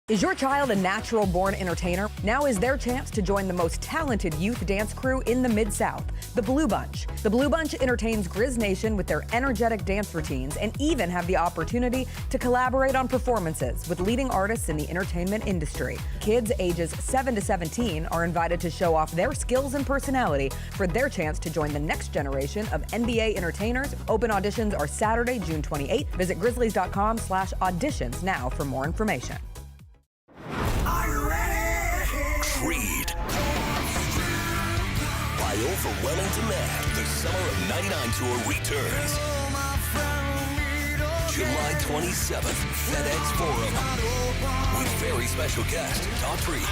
Is your child a natural-born entertainer? Now is their chance to join the most talented youth dance crew in the Mid-South, the Blue Bunch. The Blue Bunch entertains Grizz Nation with their energetic dance routines and even have the opportunity to collaborate on performances with leading artists in the entertainment industry. Kids ages 7 to 17 are invited to show off their skills and personality for their chance to join the next generation of NBA entertainers. Open auditions are Saturday, June 28th. Visit grizzlies.com/auditions now for more information. Creed. By overwhelming demand, the Summer of '99 tour returns. July 27th, FedEx Forum. With very special guest, Daughtry.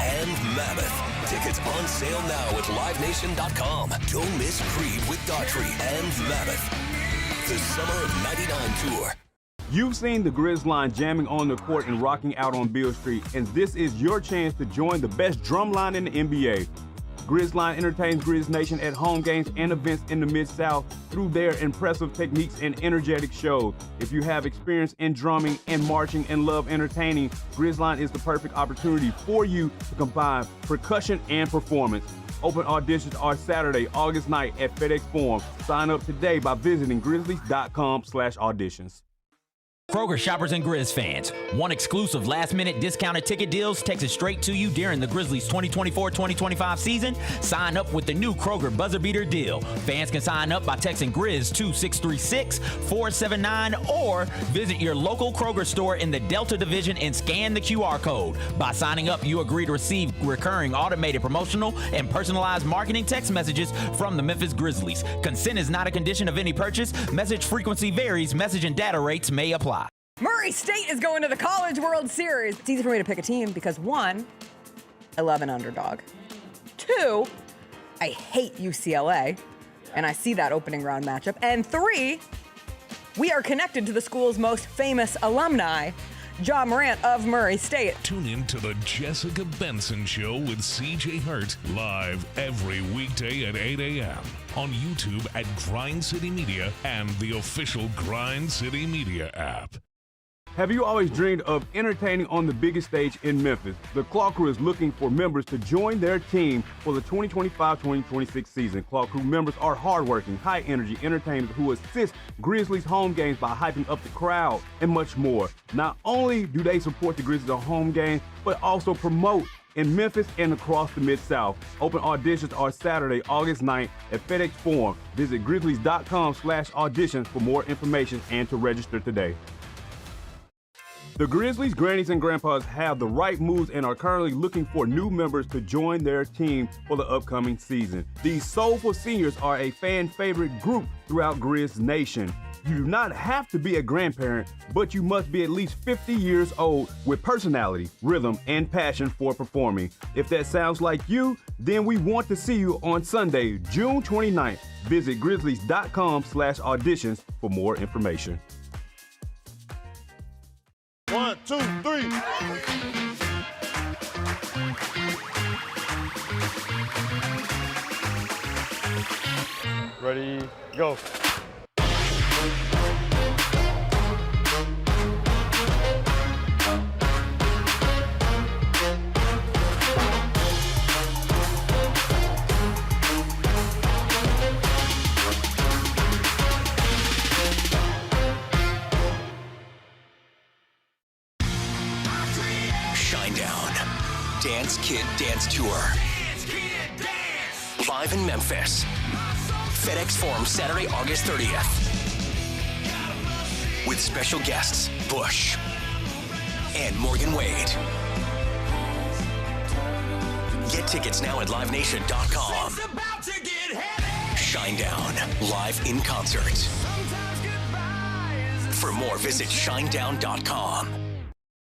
And Mammoth. Tickets on sale now at livenation.com. Don't miss Creed with Daughtry and Mammoth. The Summer of '99 tour. You've seen the Grizz line jamming on the court and rocking out on Beale Street, and this is your chance to join the best drum line in the NBA. Grizz line entertains Grizz Nation at home games and events in the Mid-South through their impressive techniques and energetic shows. If you have experience in drumming and marching and love entertaining, Grizz line is the perfect opportunity for you to combine percussion and performance. Open auditions are Saturday, August 9th at FedEx Forum. Sign up today by visiting grizzlies.com/auditions. Kroger shoppers and Grizz fans, one exclusive last-minute discounted ticket deals texted straight to you during the Grizzlies 2024-2025 season. Sign up with the new Kroger Buzzer Beater deal. Fans can sign up by texting Grizz to 636-479 or visit your local Kroger store in the Delta Division and scan the QR code. By signing up, you agree to receive recurring automated promotional and personalized marketing text messages from the Memphis Grizzlies. Consent is not a condition of any purchase. Message frequency varies. Message and data rates may apply. Murray State is going to the College World Series. It's easy for me to pick a team because 1, I love an underdog. 2, I hate UCLA, and I see that opening round matchup. And 3, we are connected to the school's most famous alumni, Ja Morant of Murray State. Tune in to the Jessica Benson Show with CJ Hurt, live every weekday at 8 a.m. on YouTube at Grind City Media and the official Grind City Media app. Have you always dreamed of entertaining on the biggest stage in Memphis? The Claw Crew is looking for members to join their team for the 2025-2026 season. Claw Crew members are hardworking, high-energy entertainers who assist Grizzlies home games by hyping up the crowd and much more. Not only do they support the Grizzlies at home games, but also promote in Memphis and across the Mid-South. Open auditions are Saturday, August 9th at FedEx Forum. Visit grizzlies.com/auditions for more information and to register today. The Grizzlies, grannies, and grandpas have the right moves and are currently looking for new members to join their team for the upcoming season. These soulful seniors are a fan favorite group throughout Grizz Nation. You do not have to be a grandparent, but you must be at least 50 years old with personality, rhythm, and passion for performing. If that sounds like you, then we want to see you on Sunday, June 29th. Visit grizzlies.com/auditions for more information. 1, 2, 3. Ready, go. Dance Kid Dance Tour. Live in Memphis. FedEx Forum Saturday, August 30th. With special guests, Bush and Morgan Wade. Get tickets now at livenation.com. Shinedown, live in concert. For more, visit shinedown.com.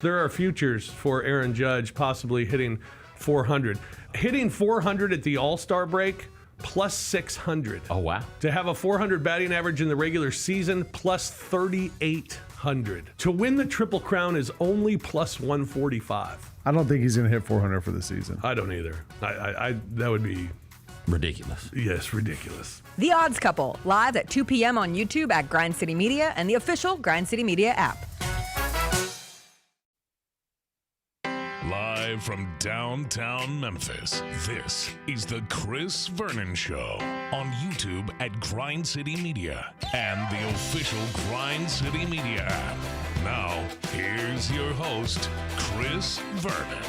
There are futures for Aaron Judge possibly hitting 400. Hitting 400 at the All-Star break, plus 600. Oh, wow. To have a 400 batting average in the regular season, plus 3,800. To win the Triple Crown is only plus 145. I don't think he's going to hit 400 for the season. I don't either. I that would be Ridiculous. Yes, ridiculous. The Odds Couple, live at 2 p.m. on YouTube at Grind City Media and the official Grind City Media app. Live from downtown Memphis, this is the Chris Vernon Show on YouTube at Grind City Media and the official Grind City Media app. Now, here's your host, Chris Vernon.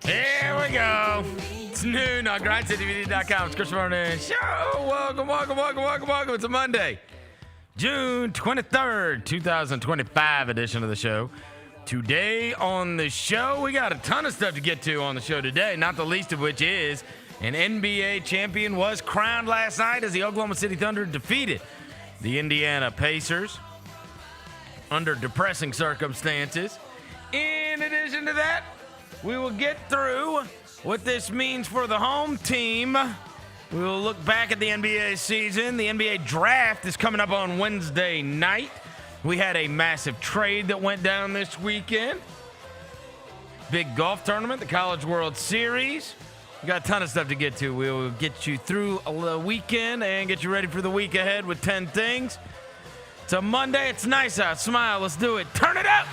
Here we go. It's noon on GrindCityMedia.com. It's Chris Vernon Show. Welcome. It's a Monday, June 23rd, 2025 edition of the show. Today on the show, we got a ton of stuff to get to on the show today, not the least of which is an NBA champion was crowned last night as the Oklahoma City Thunder defeated the Indiana Pacers under depressing circumstances. In addition to that, we will get through what this means for the home team. We will look back at the NBA season. The NBA draft is coming up on Wednesday night. We had a massive trade that went down this weekend. Big golf tournament, the College World Series. We got a ton of stuff to get to. We will get you through the weekend and get you ready for the week ahead with 10 things. It's a Monday. It's nice out. Smile. Let's do it. Turn it up.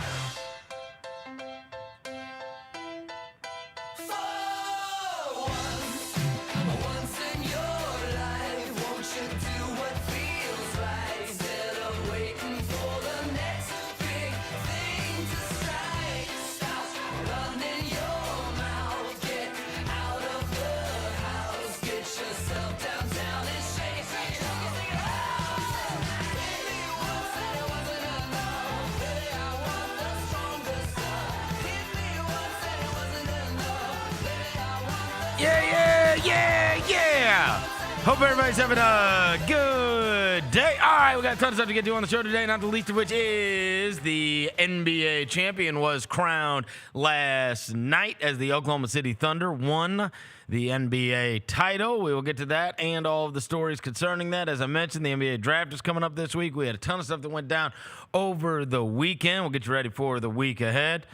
Yeah. Hope everybody's having a good day. All right, we got a ton of stuff to get to on the show today, not the least of which is the NBA champion was crowned last night as the Oklahoma City Thunder won the NBA title. We will get to that and all of the stories concerning that. As I mentioned, the NBA draft is coming up this week. We had a ton of stuff that went down over the weekend. We'll get you ready for the week ahead.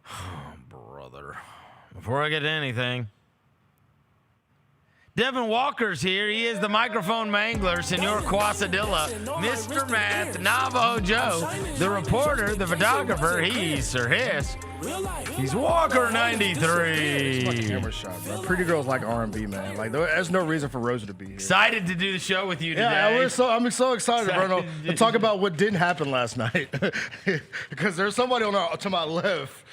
Oh, brother. Before I get to anything, Devin Walker's here. He is the microphone mangler, Senor Quasadilla, Mr. Math, Navajo Joe, the reporter, the photographer. He's Sir Hiss. He's Walker 93. Fucking camera shot, bro. Pretty girls like R&B, man. Like, there's no reason for Rosa to be here. Excited to do the show with you today. Yeah, I'm so excited, Bruno, to talk about what didn't happen last night. Because there's somebody to my left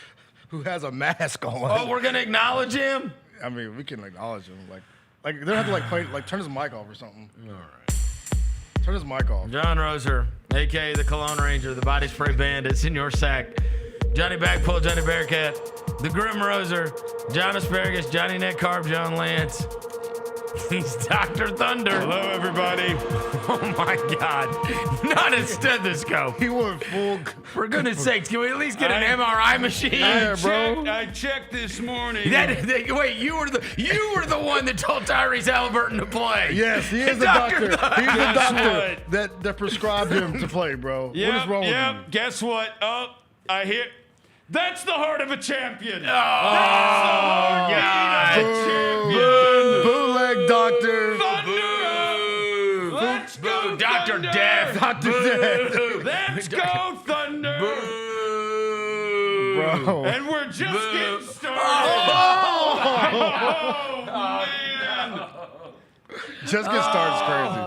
who has a mask on. Oh, we're gonna acknowledge him? I mean, we can acknowledge him. Like they don't have to play, turn his mic off or something. All right. Turn his mic off. John Roser, a.k.a. the Cologne Ranger, the Body Spray Bandit, Senor Sack, Johnny Bagpull, Johnny Bearcat, the Grim Roser, John Asparagus, Johnny Neck Carb, John Lance. He's Dr. Thunder. Hello, everybody. Oh, my God. Not a stethoscope. He went full. For goodness sakes, can we at least get an MRI machine? I checked this morning. Wait, you were the one that told Tyrese Halliburton to play. Yes, he is the doctor. He's the doctor that prescribed him to play, bro. What is wrong with you? Guess what? Oh, I hear. That's the heart of a champion. Oh, God. Bootleg doctor. Thunder. Let's go, Dr. Death. Dr. Death. Let's go, Thunder. Bro. And we're just getting started. Oh, man. Just get started is crazy.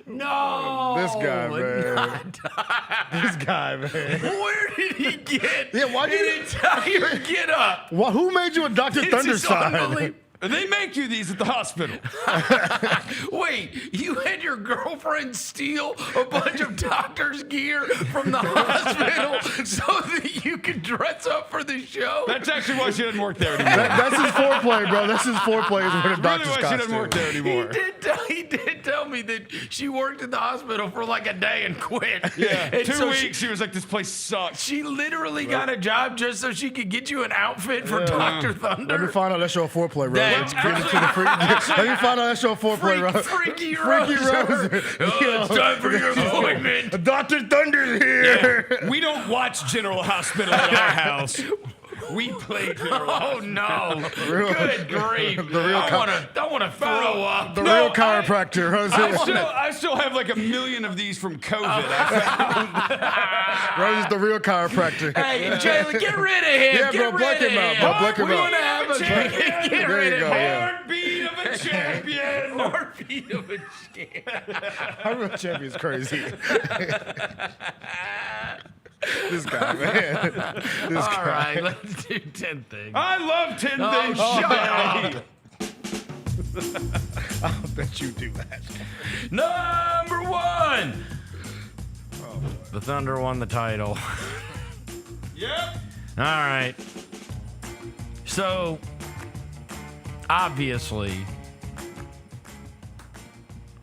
No. This guy, man. This guy, man. Where did he get Yeah, why did an entire get up? Who made you a Dr. Thunder sign? They make you these at the hospital. Wait, you had your girlfriend steal a bunch of doctor's gear from the hospital so that you could dress up for the show? That's actually why she doesn't work there anymore. That's his foreplay, bro. That's his foreplay. Is wearing a Really doctor's why she costume. doesn't work there anymore. He did tell me that she worked in the hospital for like a day and quit. Yeah, And 2 so weeks. She was like, this place sucks. She literally got a job just so she could get you an outfit for Dr. Thunder. Let me find out that show foreplay, bro. That's Let me find out that show foreplay, bro. Freaky Freaky Rose. Rose. Oh, it's time for your appointment. Dr. Thunder's here. We don't watch General Hospital at our house. We play General Oh no! Real- Good grief! the real I want to throw up. The real chiropractor. I still have like 1 million of these from COVID. Rose is the real chiropractor. Hey, Jalen, get rid of him. Yeah, bro, Get black rid him of out, him. bro, black him we out. want to have a get There rid you go, of him. yeah. Heartbeat of a champion. Heartbeat of a champion. Our real champion's crazy. This guy, man. This All guy. right, let's do 10 things. I love 10 things. Shut up. I'll bet you do that. Number 1. The Thunder won the title. Yep. All right. So, obviously,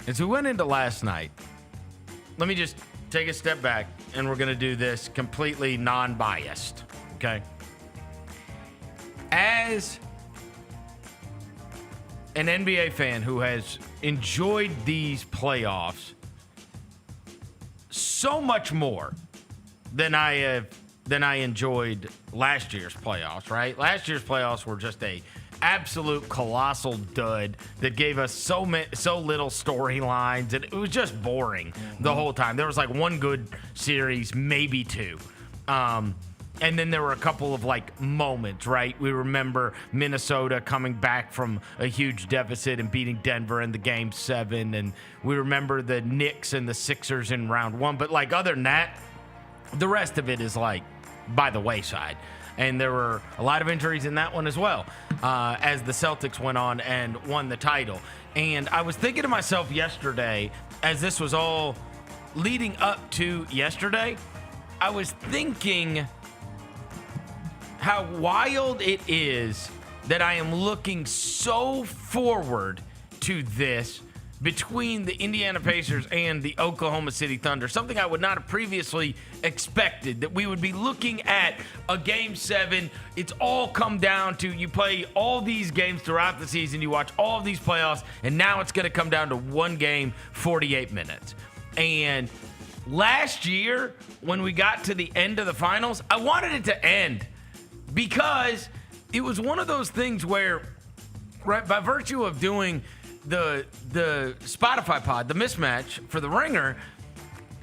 as we went into last night, let me just take a step back, and we're going to do this completely non-biased, okay? As an NBA fan who has enjoyed these playoffs so much more than I enjoyed last year's playoffs, right? Last year's playoffs were just a absolute colossal dud that gave us so little storylines, and it was just boring the whole time. There was like one good series, maybe two. And then there were a couple of like moments, right? We remember Minnesota coming back from a huge deficit and beating Denver in the Game 7. And we remember the Knicks and the Sixers in round 1. But like other than that, the rest of it is like by the wayside. And there were a lot of injuries in that one as well, as the Celtics went on and won the title. And I was thinking to myself yesterday, as this was all leading up to yesterday, I was thinking how wild it is that I am looking so forward to this between the Indiana Pacers and the Oklahoma City Thunder, something I would not have previously expected, that we would be looking at a Game 7. It's all come down to you play all these games throughout the season, you watch all of these playoffs, and now it's going to come down to one game, 48 minutes. And last year, when we got to the end of the finals, I wanted it to end because it was one of those things where, right, by virtue of doing the Spotify pod, the mismatch for the Ringer,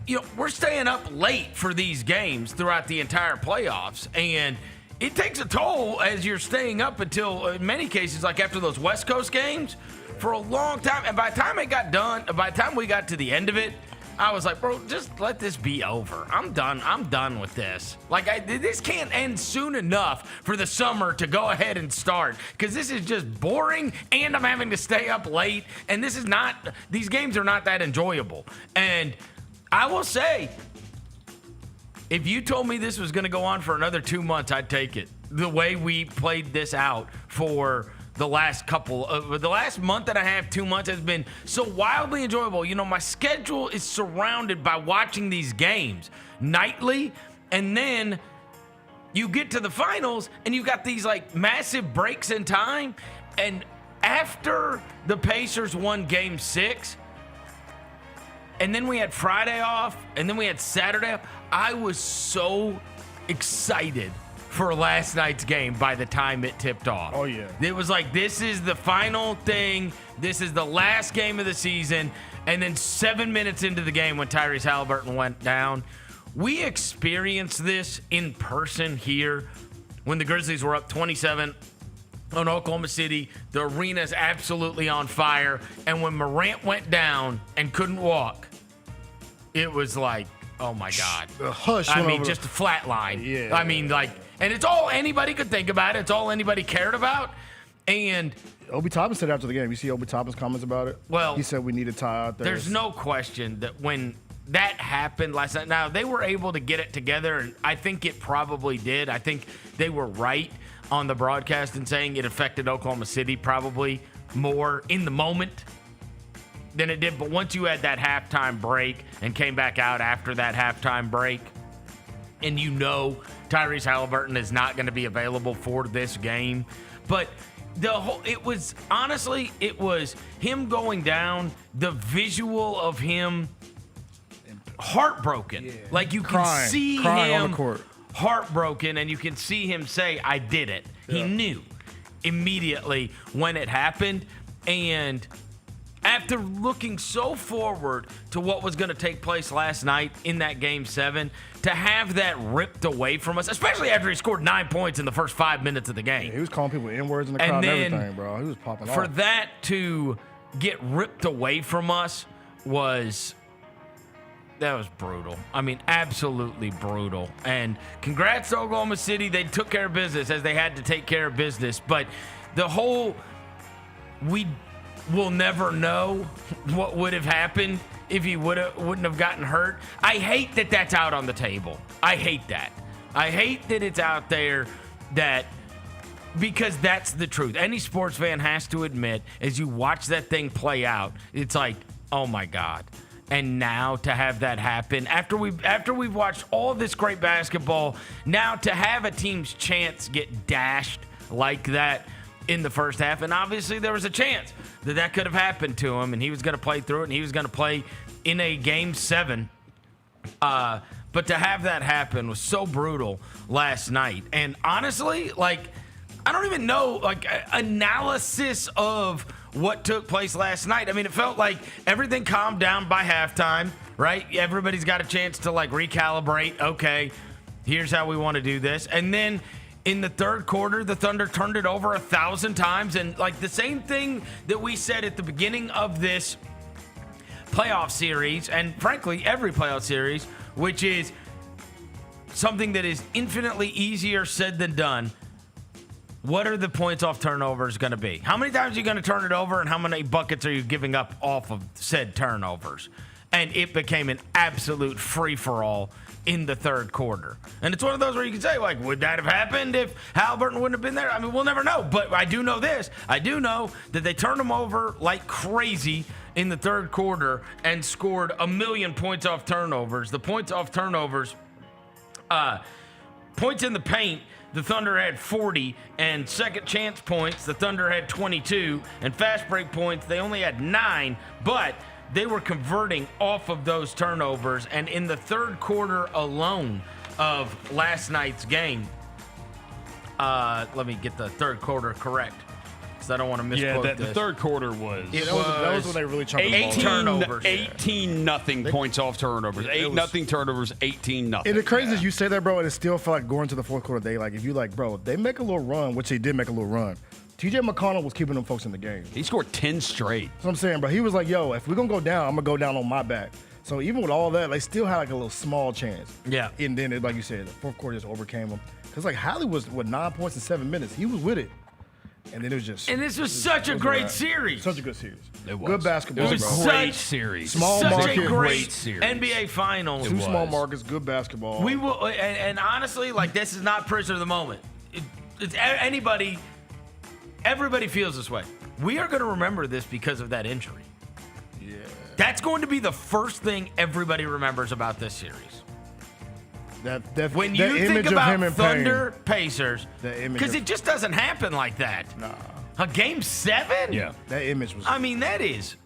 you know, we're staying up late for these games throughout the entire playoffs, and it takes a toll as you're staying up until, in many cases, like after those West Coast games, for a long time. And by the time it got done, by the time we got to the end of it, I was like, bro, just let this be over. I'm done. I'm done with this. Like, this can't end soon enough for the summer to go ahead and start, because this is just boring, and I'm having to stay up late, and these games are not that enjoyable. And I will say, if you told me this was going to go on for another 2 months, I'd take it. The way we played this out for the last month and a half, 2 months has been so wildly enjoyable. You know, my schedule is surrounded by watching these games nightly, and then you get to the finals and you've got these like massive breaks in time. And after the Pacers won Game 6, and then we had Friday off, and then we had Saturday off, I was so excited for last night's game by the time it tipped off. Oh, yeah. It was like, this is the final thing. This is the last game of the season. And then 7 minutes into the game when Tyrese Halliburton went down, we experienced this in person here when the Grizzlies were up 27 on Oklahoma City. The arena's absolutely on fire. And when Morant went down and couldn't walk, it was like, oh my God. The hush. I mean, just a flat line. Yeah. I mean, like, and it's all anybody could think about. It's all anybody cared about. And Obi Toppin said after the game. You see Obi Toppin's comments about it? Well, he said we need a tie out there. There's no question that when that happened last night, now they were able to get it together, and I think it probably did. I think they were right on the broadcast in saying it affected Oklahoma City probably more in the moment than it did. But once you had that halftime break and came back out after that halftime break, and you know Tyrese Halliburton is not going to be available for this game, but it was him going down, the visual of him heartbroken. Like you can see him on the court. Heartbroken, and you can see him say, I did it. He knew immediately when it happened. And after looking so forward to what was going to take place last night in that Game 7, to have that ripped away from us, especially after he scored 9 points in the first 5 minutes of the game. Yeah, he was calling people N-words in the crowd and everything, bro. He was popping off. For that to get ripped away from us that was brutal. I mean, absolutely brutal. And congrats to Oklahoma City. They took care of business as they had to take care of business. But we will never know what would have happened if he wouldn't have gotten hurt. I hate that that's out on the table. I hate that. I hate that it's out there because that's the truth. Any sports fan has to admit, as you watch that thing play out, it's like, oh my God. And now to have that happen, after we've watched all this great basketball, now to have a team's chance get dashed like that in the first half, and obviously there was a chance that could have happened to him, and he was going to play through it, and he was going to play in a Game 7. But to have that happen was so brutal last night. And honestly, I don't even know, analysis of what took place last night. I mean, it felt like everything calmed down by halftime, right? Everybody's got a chance to recalibrate. Okay, here's how we want to do this. And then in the third quarter, the Thunder turned it over 1,000 times. And the same thing that we said at the beginning of this playoff series, and frankly, every playoff series, which is something that is infinitely easier said than done. What are the points off turnovers going to be? How many times are you going to turn it over, and how many buckets are you giving up off of said turnovers? And it became an absolute free-for-all in the third quarter. And it's one of those where you can say, would that have happened if Halliburton wouldn't have been there? I mean, we'll never know. But I do know this. I do know that they turned him over like crazy in the third quarter and scored 1,000,000 points off turnovers. The points off turnovers, points in the paint, the Thunder had 40, and second chance points, the Thunder had 22, and fast break points, they only had 9, but they were converting off of those turnovers. And in the third quarter alone of last night's game, let me get the third quarter correct, because I don't want to misquote this. The third quarter was... That was when they really chunked the ball. 18 turnovers. 18-0 points off turnovers. 8-0 turnovers, 18-0. And the crazy is you say that, bro, and it still felt like going to the fourth quarter, they make a little run, which they did make a little run. TJ McConnell was keeping them folks in the game. He scored 10 straight. That's what I'm saying, bro. He was like, yo, if we're going to go down, I'm going to go down on my back. So even with all that, they still had a little small chance. Yeah. And then, like you said, the fourth quarter just overcame them. Because, Hallie was, 9 points in 7 minutes. He was with it. And then it was just... And this was such a great series. Such a good series. It was. Good basketball, It was bro. a great series. Small such market. a great series. NBA Finals. Two small markets, good basketball. We will, and honestly, this is not prisoner of the moment. Everybody feels this way. We are going to remember this because of that injury. Yeah. That's going to be the first thing everybody remembers about this series. When you think about Thunder Pacers, because it just doesn't happen like that. Nah. A Game 7? Yeah. That image was... I mean, that is...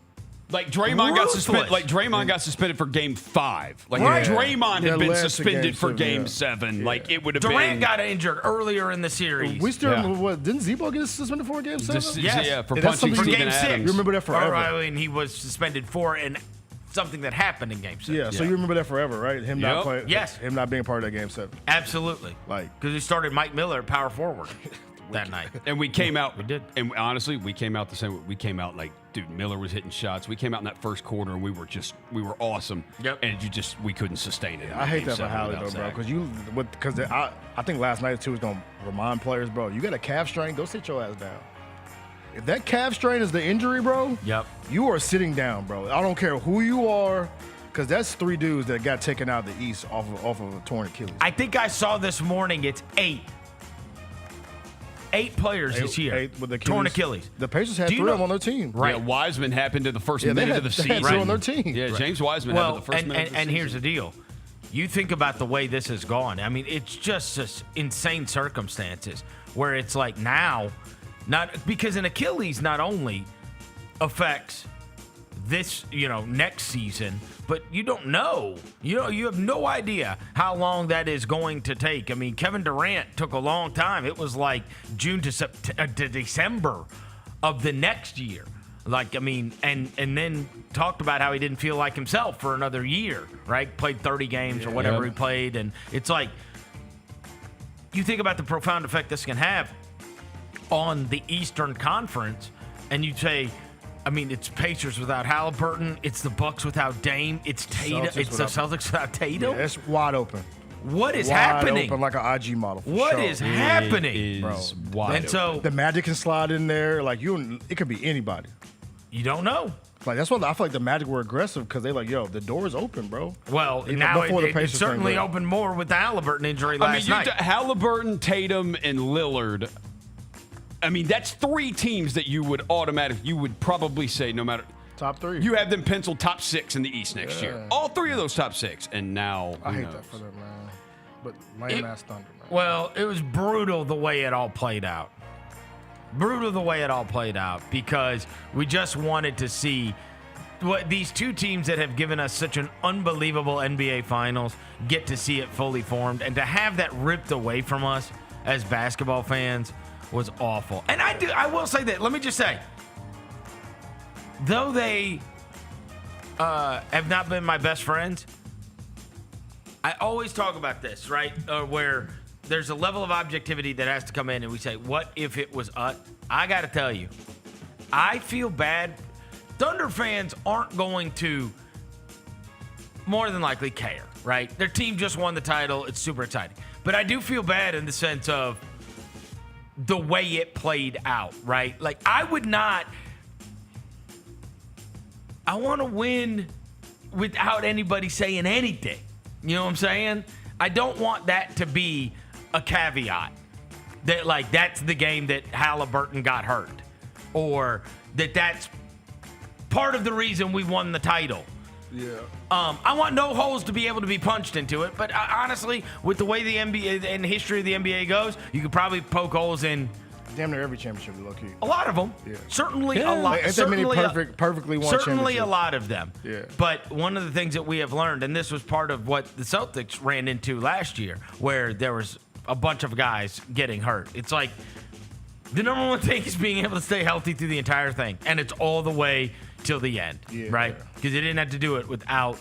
Draymond got suspended. Ruthless. Got suspended for Game 5. Right. Draymond had been suspended for Game Game 7. Yeah. It would have been. Durant got injured earlier in the series. We still didn't Zebo get suspended for Game 7? Yes. Yeah, for And that's punching something Steven Game 6. Adams. You remember that forever. I mean, he was suspended for something that happened in Game 6. Yeah, so you remember that forever, right? Him not playing. Yes. Him not being part of that Game 7. Absolutely. Because he started Mike Miller at power forward that night. And we came out. We did. And honestly, we came out the same. We came out dude, Miller was hitting shots. We came out in that first quarter and we were awesome. Yep. And we couldn't sustain it. I hate that for Hallie though, bro. Because I think last night too was gonna remind players, bro. You got a calf strain, go sit your ass down. If that calf strain is the injury, bro, Yep. you are sitting down, bro. I don't care who you are, because that's 3 dudes that got taken out of the East off of a torn Achilles. I think I saw this morning it's 8. 8 players this year. 8 with Achilles. Torn Achilles. The Pacers had Do 3 you of them know- on their team. Right. Yeah, Wiseman happened to the first Yeah, they minute had, of the they season. had 2 on their team. Yeah, James Wiseman happened the first minute of the and season. here's the deal. You think about the way this has gone. I mean, it's just insane circumstances where it's like now, not because an Achilles not only affects this, next season, but you don't know. You have no idea how long that is going to take. I mean, Kevin Durant took a long time. It was like June to December of the next year. Like, I mean, and then talked about how he didn't feel like himself for another year, right? Played 30 games or whatever he played. And it's like, you think about the profound effect this can have on the Eastern Conference, and you say, I mean, it's Pacers without Halliburton. It's the Bucks without Dame. It's Tatum. It's the Celtics without Tatum. Yeah, it's wide open. What is Wide happening? open like an IG model. What is happening? It is wide And so The Magic can slide in there. Like it could be anybody. you don't know. Like that's why I feel like the Magic were aggressive because they like, yo, the door is open, bro. Well, Even now before the it Pacers certainly thing, bro. opened more with the Halliburton injury I last mean, night. Halliburton, Tatum, and Lillard. I mean, that's 3 teams that you would probably say no matter. Top 3. You have them penciled top 6 in the East next year. All 3 of those top 6. And now, I who hate knows? that for them, man. But lame ass Thunder, man. Well, it was brutal the way it all played out. Brutal the way it all played out because we just wanted to see what these 2 teams that have given us such an unbelievable NBA Finals get to see it fully formed, and to have that ripped away from us as basketball fans was awful. And I will say that. Let me just say, though they have not been my best friends, I always talk about this, right? Where there's a level of objectivity that has to come in, and we say, what if it was us? I got to tell you, I feel bad. Thunder fans aren't going to more than likely care, right? Their team just won the title. It's super exciting. But I do feel bad in the sense of the way it played out, right? Like, I want to win without anybody saying anything. You know what I'm saying? I don't want that to be a caveat that, like, that's the game that Halliburton got hurt, or that's part of the reason we won the title. Yeah. I want no holes to be able to be punched into it, but honestly, with the way the NBA and the history of the NBA goes, you could probably poke holes in Damn near every championship, low key. a lot of them. Yeah. Certainly a lot. Like, ain't that many perfectly won Certainly a championships. lot of them. Yeah. But one of the things that we have learned, and this was part of what the Celtics ran into last year, where there was a bunch of guys getting hurt. It's like the number one thing is being able to stay healthy through the entire thing, and it's all the way till the end, right? Because they didn't have to do it without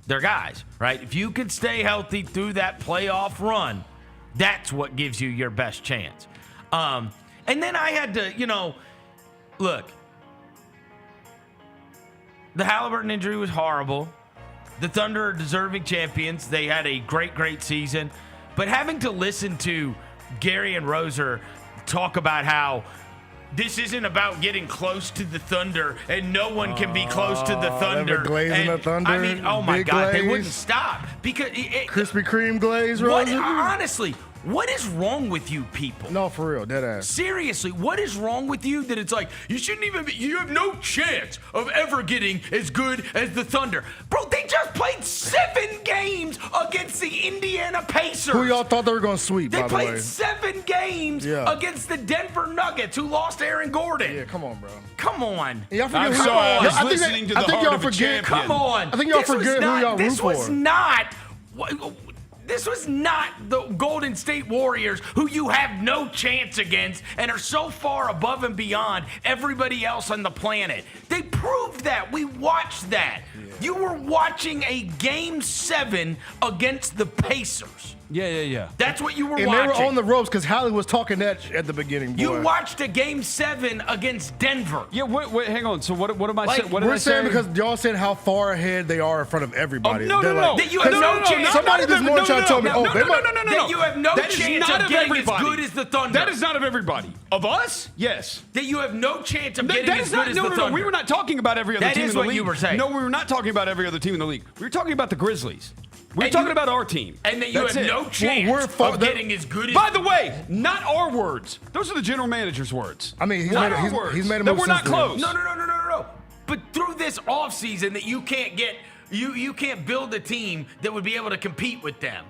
their guys, right? If you could stay healthy through that playoff run, that's what gives you your best chance. And then I had to, look, the Halliburton injury was horrible. The Thunder are deserving champions. They had a great, great season. But having to listen to Gary and Roser talk about how this isn't about getting close to the Thunder, and no one can be close to the Thunder. Glazing the Thunder. I mean, oh my big God, glaze. they wouldn't stop because Krispy Kreme glaze, what, Rosen? honestly, what is wrong with you people? No, for real, dead ass. Seriously, what is wrong with you that it's like you shouldn't even be, you have no chance of ever getting as good as the Thunder? Bro, they just played 7 games against the Indiana Pacers. Who y'all thought they were going to sweep, They by the way? played 7 games against the Denver Nuggets, who lost Aaron Gordon. Yeah, come on, bro. Come on. Y'all forget I'm who sorry, I was I think listening to the I think heart y'all of a forget. champion. Come on. I think y'all This was forget who not- y'all root This was for. not. This was not the Golden State Warriors, who you have no chance against and are so far above and beyond everybody else on the planet. They proved that. We watched that. You were watching a Game 7 against the Pacers. Yeah. That's what you were And watching. they were on the ropes because Hallie was talking that at the beginning. Boy. You watched a Game 7 against Denver. Yeah, wait, hang on. So what am I Like, saying? What did We're I saying say? because y'all said how far ahead they are in front of everybody. Oh, no. That you have no chance. Somebody this morning tried to tell me, No, they might. That you have no That is chance not of getting everybody. as good as the Thunder. That is not of everybody. Of us? Yes. That you have no chance of getting That as is good not, as no, the no, Thunder. no. We were not talking about every other That team is in the what league. you were saying. No, we were not talking about every other team in the league. We were talking about the Grizzlies. We were And talking you- about our team. And that you That's have it. no chance of getting as good as. By the way, not our words. Those are the general manager's words. I mean, he's Not made, our he's, words. he's made a That move we're not since then. close. No. But through this offseason that you can't get, you can't build a team that would be able to compete with them.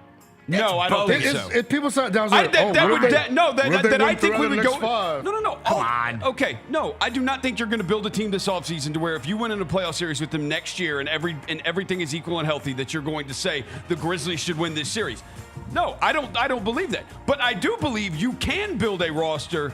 No, I don't think so. If people sat down, I like, think that what would if they- no what if that, they that I win think three we out of would the go. next five? No. Come on. Okay, no, I do not think you're going to build a team this offseason to where if you win in a playoff series with them next year and everything is equal and healthy that you're going to say the Grizzlies should win this series. No, I don't believe that. But I do believe you can build a roster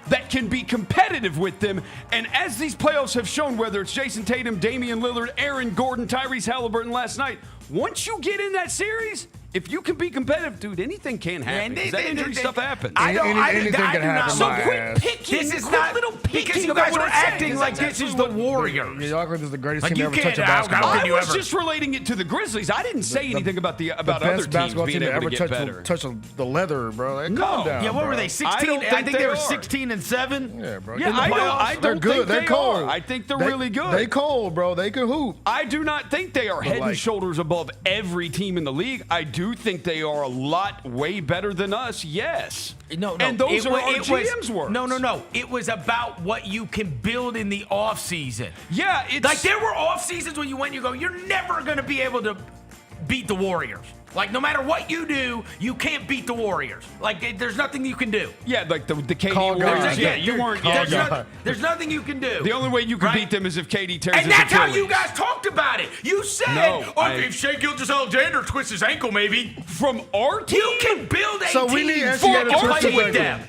that can be competitive with them. And as these playoffs have shown, whether it's Jason Tatum, Damian Lillard, Aaron Gordon, Tyrese Halliburton last night, once you get in that series, if you can be competitive, dude, anything can happen. 'Cause that injury stuff happens. Anything can happen. So my quit ass. picking. This is quit not little because picking you guys about are what I'm saying, acting 'cause like that's this is the absolutely what- Warriors. Yeah, y'all act like this is the greatest Like, team you ever can't touched a out- how basketball. can I you was ever- just relating it to the Grizzlies. I didn't say anything about The other best teams basketball being team to able ever to get better. touch the leather, bro. Like, calm down. Yeah, what were bro. they? 16. don't I think think they they were are. 16-7. Yeah, bro. Yeah, In the I playoffs, don't they're think good. they They're cold. are. I think they're They- really good. They cold, bro. They can hoop. I do not think they are head like- and shoulders above every team in the league. I do think they are a lot way better than us, yes. No. And those are our it GM's words. No. It was about what you can build in the offseason. Yeah, it's Like, there were off seasons when you went, you go, you're never going to be able to beat the Warriors. Like, no matter what you do, you can't beat the Warriors. Like, there's nothing you can do. yeah, like the KD Call Warriors. God. Yeah, you weren't. There's, God. there's nothing you can do. The only way you can Right? beat them is if KD tears And his that's how Achilles. you guys talked about it. You said, No, if Shai Gilgeous-Alexander twists his ankle, maybe. From our team, You can build a So we team need for SGA to to twist play his with ankle. them.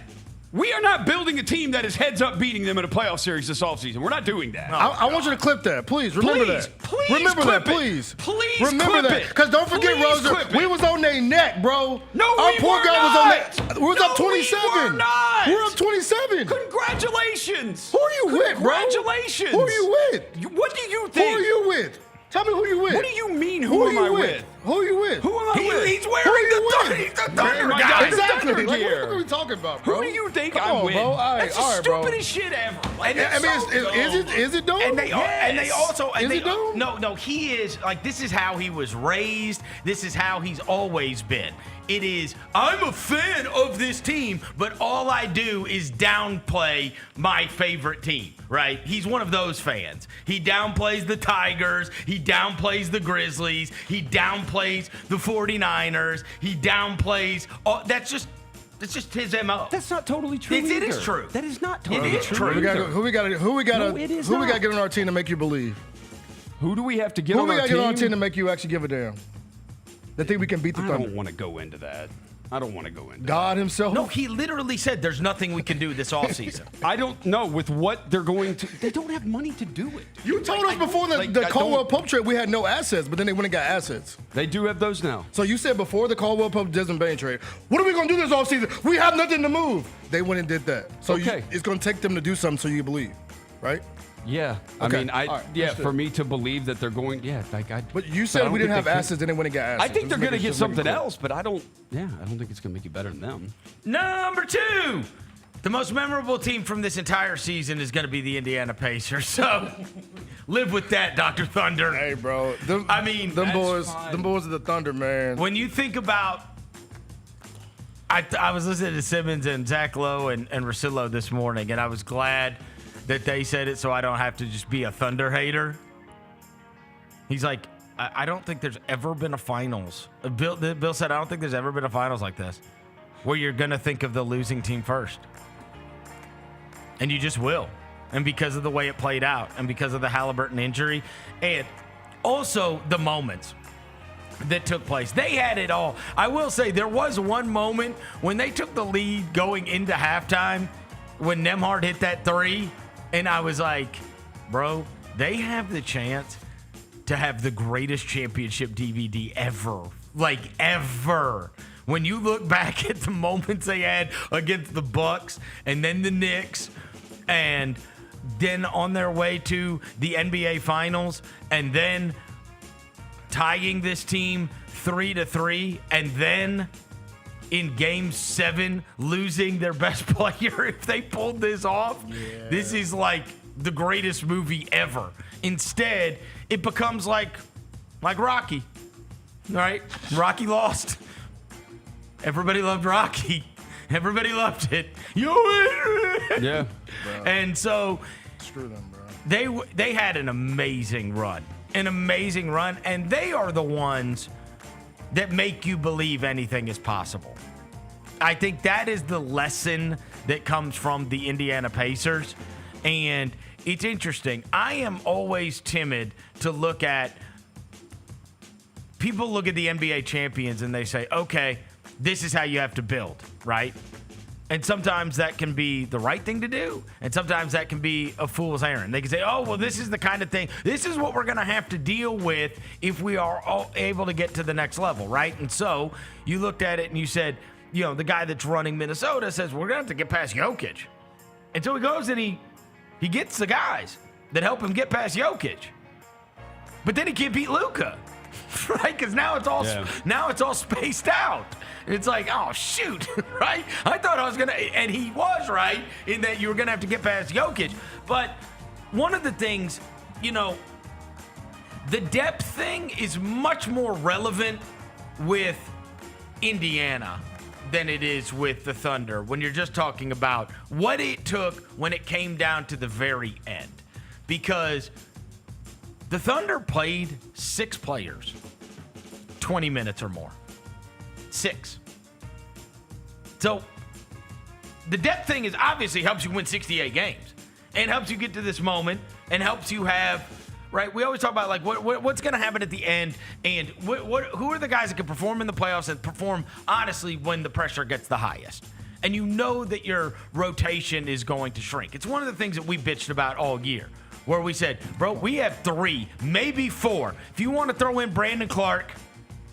we are not building a team that is heads up beating them in a playoff series this offseason. We're not doing that. I want you to clip that, please. Remember Please, that. please remember that, clip it. please. Please remember clip that. it. Because don't forget, Please Rosa, clip it. we was on their neck, bro. No, our we poor were guy not. was on that. We was No, up 27. we were not. We're up 27. Congratulations. Who are you with, bro? Congratulations. Who are you with? What do you Who think? are you with? Tell me who you with. What do you mean, Who who are am you I with? Who are you with? Who am I with? He's Who are wearing you the with? Thunder Man, my guy. God. Exactly. Thunder Like, gear. what are we talking about, bro? Who do you think Come I'm on, with? bro. All right, That's all the right, bro. stupidest shit ever. Like, And I mean, is it though? And they Yes. also and Is they it though? no he is like, this is how he was raised. This is how he's always been. It is, I'm a fan of this team, but all I do is downplay my favorite team, right? He's one of those fans. He downplays the Tigers. He downplays the Grizzlies. He downplays the 49ers. He downplays all, that's just his MO. That's not totally true. It is either. true. That is not It totally is true. true. Who we got No, it is not. to get on our team to make you believe? Who do we have to get Who on we our got to get on our team team? to make you actually give a damn? They think we can beat the I Thunder. don't want to go into that. I don't want to go into God himself. No, he literally said there's nothing we can do this offseason. that. I don't know with what they're going to. They don't have money to do it. You told us before the Caldwell Pope trade we had no assets, but then they went and got assets. They do have those now. So you said before the Caldwell Pope Desmond Bain trade, what are we gonna do this offseason? We have nothing to move. They went and did that. So Okay. it's gonna take them to do something so you believe, right? Yeah, I Okay. mean, All right, yeah, understood. for me to believe that they're going, yeah, like I. But you I said don't we didn't think have they could- assets, and they went and got assets. I think they're Just going to make it- get just make it something clear. else, but I don't think it's going to make you better than them. Number 2, the most memorable team from this entire season is going to be the Indiana Pacers. So live with that, Dr. Thunder. Hey, bro. Them that's boys fine. are the Thunder, man. When you think about, I was listening to Simmons and Zach Lowe and Russillo this morning, and I was glad that they said it so I don't have to just be a Thunder hater. He's like, I don't think there's ever been a finals. Bill said, I don't think there's ever been a finals like this where you're going to think of the losing team first. And you just will. And because of the way it played out and because of the Halliburton injury and also the moments that took place. They had it all. I will say there was one moment when they took the lead going into halftime when Nembhard hit that 3, and I was like, bro, they have the chance to have the greatest championship DVD ever. Like, ever. When you look back at the moments they had against the Bucks and then the Knicks and then on their way to the NBA Finals and then tying this team 3-3 and then in Game 7 losing their best player if they pulled this off. Yeah. This is like the greatest movie ever. Instead, it becomes like Rocky, right? Rocky lost. Everybody loved Rocky. Everybody loved it. Yeah. And so Screw them, bro. They had an amazing run. And they are the ones that make you believe anything is possible. I think that is the lesson that comes from the Indiana Pacers. And it's interesting. I am always timid to look at people look at the NBA champions and they say, okay, this is how you have to build, right? And sometimes that can be the right thing to do. And sometimes that can be a fool's errand. They can say, oh, well, this is the kind of thing. This is what we're going to have to deal with if we are all able to get to the next level, right? And so you looked at it and you said, you know, the guy that's running Minnesota says, we're going to have to get past Jokic. And so he goes and he gets the guys that help him get past Jokic. But then he can't beat Luka, right? Because now it's all spaced out. It's like, oh, shoot, right? I thought I was going to, and he was right in that you were going to have to get past Jokic. But one of the things, you know, the depth thing is much more relevant with Indiana than it is with the Thunder when you're just talking about what it took when it came down to the very end. Because the Thunder played 6 players, 20 minutes or more. 6. So the depth thing is obviously helps you win 68 games and helps you get to this moment and helps you have, right? We always talk about like what's going to happen at the end and who are the guys that can perform in the playoffs and perform honestly when the pressure gets the highest. And you know that your rotation is going to shrink. It's one of the things that we bitched about all year where we said, bro, we have 3, maybe 4. If you want to throw in Brandon Clark,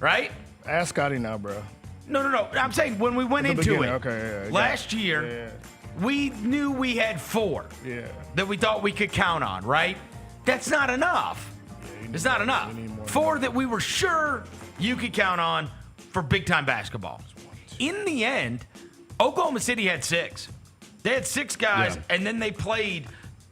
right? Ask Scotty now, bro. No. I'm saying when we went into it last year, we knew we had 4 that we thought we could count on, right? That's not enough. It's not enough. 4 that we were sure you could count on for big-time basketball. In the end, Oklahoma City had 6. They had 6 guys, and then they played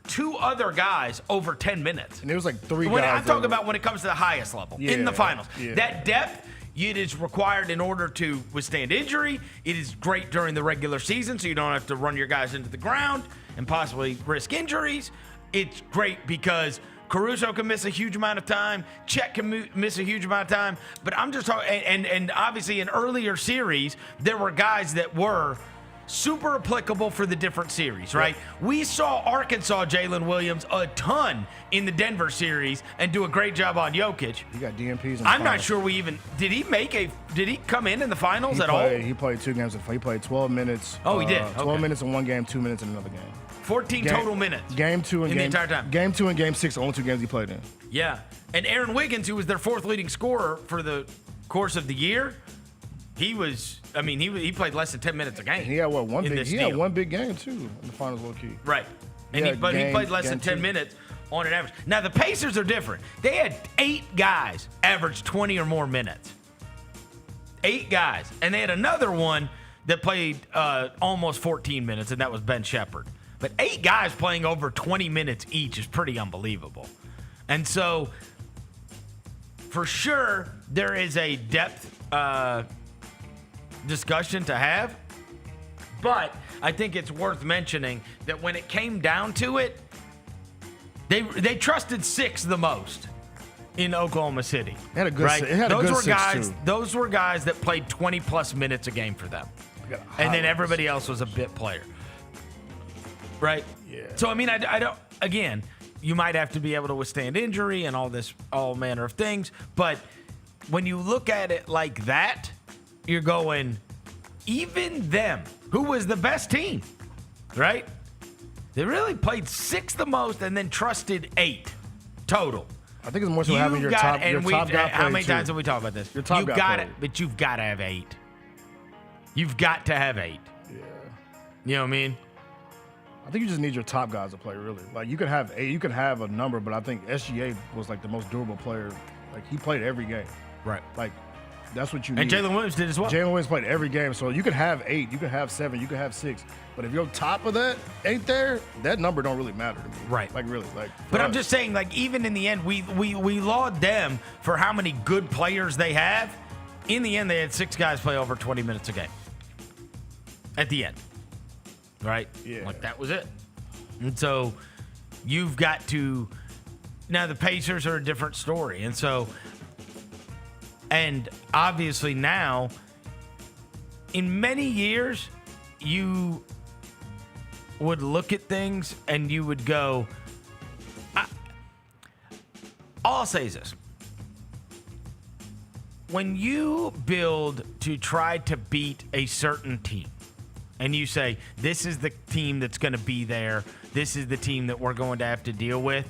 2 other guys over 10 minutes. And it was like 3 guys. I'm talking about when it comes to the highest level, in the finals. Yeah. That depth, it is required in order to withstand injury. It is great during the regular season, so you don't have to run your guys into the ground and possibly risk injuries. It's great because Caruso can miss a huge amount of time. Chet can miss a huge amount of time. But I'm just talking, and obviously in earlier series, there were guys that were super applicable for the different series, right? We saw Arkansas Jalen Williams a ton in the Denver series and do a great job on Jokic. He got DNPs in the I'm not finals. sure did he come in the finals at all? He played 2 games. He played 12 minutes. Oh, he did? 12 minutes in one game, 2 minutes in another game. 14 total minutes. Game 2 and in the entire time. Game 2 and Game 6, the only 2 games he played in. Yeah. And Aaron Wiggins, who was their 4th leading scorer for the course of the year, he played less than 10 minutes a game. He had one big game too in the finals, low key. Right. And he played less than 10 minutes on an average. Now the Pacers are different. They had 8 guys average 20 or more minutes. 8 guys. And they had another one that played almost 14 minutes, and that was Ben Shepherd. But 8 guys playing over 20 minutes each is pretty unbelievable. And so, for sure, there is a depth discussion to have. But I think it's worth mentioning that when it came down to it, they trusted 6 the most in Oklahoma City. It had a good six, too. Those were guys that played 20-plus minutes a game for them. And then everybody else was a bit player. Right? Yeah. So, I mean, I don't, again, you might have to be able to withstand injury and all manner of things. But when you look at it like that, you're going, even them, who was the best team, right? They really played 6 the most and then trusted 8 total. I think it's more so having your top guy play. How many times have we talked about this? Your top guy play. But you've got to have 8. You've got to have 8. Yeah. You know what I mean? I think you just need your top guys to play, really. Like, you can have 8, you can have a number, but I think SGA was, like, the most durable player. Like, he played every game. Right. Like, that's what you need. And Jalen Williams did as well. Jalen Williams played every game. So you can have 8, you can have 7, you can have 6. But if your top of that ain't there, that number don't really matter to me. Right. Like, really. Like. But I'm just saying, like, even in the end, we laud them for how many good players they have. In the end, they had 6 guys play over 20 minutes a game. At the end. Right? Yeah. Like, that was it. And so you've got to. Now, the Pacers are a different story. And so. And obviously now, in many years, you would look at things and you would go, all I'll say is this. When you build to try to beat a certain team, and you say, this is the team that's going to be there, this is the team that we're going to have to deal with,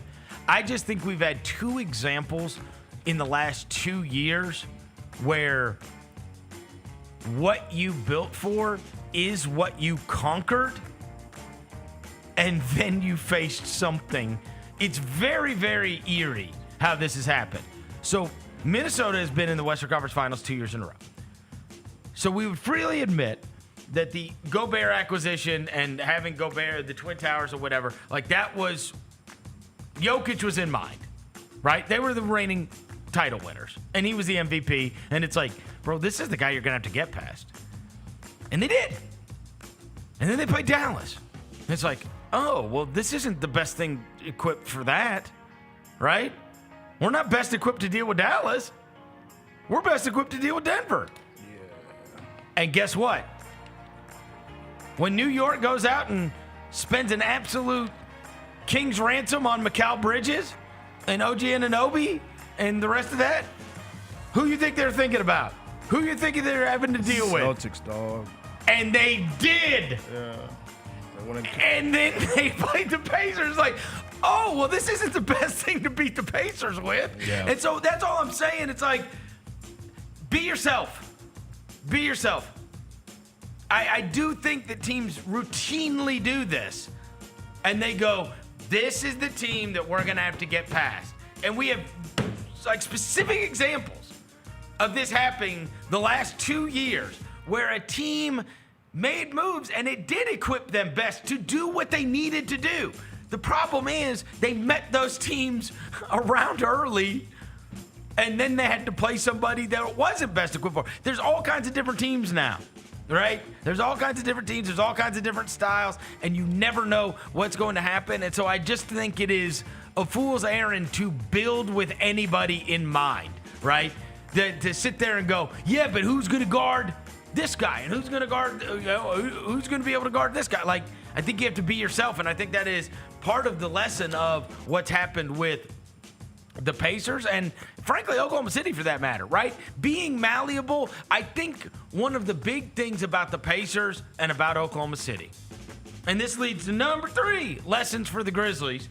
I just think we've had 2 examples in the last 2 years where what you built for is what you conquered, and then you faced something. It's very, very eerie how this has happened. So Minnesota has been in the Western Conference Finals 2 years in a row. So we would freely admit that the Gobert acquisition and having Gobert, the Twin Towers or whatever, like that was, Jokic was in mind, right? They were the reigning title winners, and he was the MVP, and it's like, bro, this is the guy you're going to have to get past. And they did. And then they played Dallas. And it's like, oh, well, this isn't the best thing equipped for that, right? We're not best equipped to deal with Dallas. We're best equipped to deal with Denver. Yeah. And guess what? When New York goes out and spends an absolute king's ransom on Mikal Bridges and OG Anunoby and the rest of that, who you think they're thinking about? Who you think they're having to deal with? Celtics, dog. And they did. Yeah. And then they played the Pacers like, oh, well, this isn't the best thing to beat the Pacers with. Yeah. And so that's all I'm saying. It's like, be yourself. Be yourself. I do think that teams routinely do this. And they go, this is the team that we're going to have to get past. And we have like specific examples of this happening the last 2 years where a team made moves and it did equip them best to do what they needed to do. The problem is they met those teams around early and then they had to play somebody that wasn't best equipped for. There's all kinds of different teams now, right? There's all kinds of different teams. There's all kinds of different styles, and you never know what's going to happen. And so I just think it is a fool's errand to build with anybody in mind, right? To sit there and go, yeah, but who's going to guard this guy? And who's going to guard, who's going to be able to guard this guy? Like, I think you have to be yourself, and I think that is part of the lesson of what's happened with the Pacers and, frankly, Oklahoma City for that matter, right? Being malleable, I think one of the big things about the Pacers and about Oklahoma City, and this leads to number 3, lessons for the Grizzlies.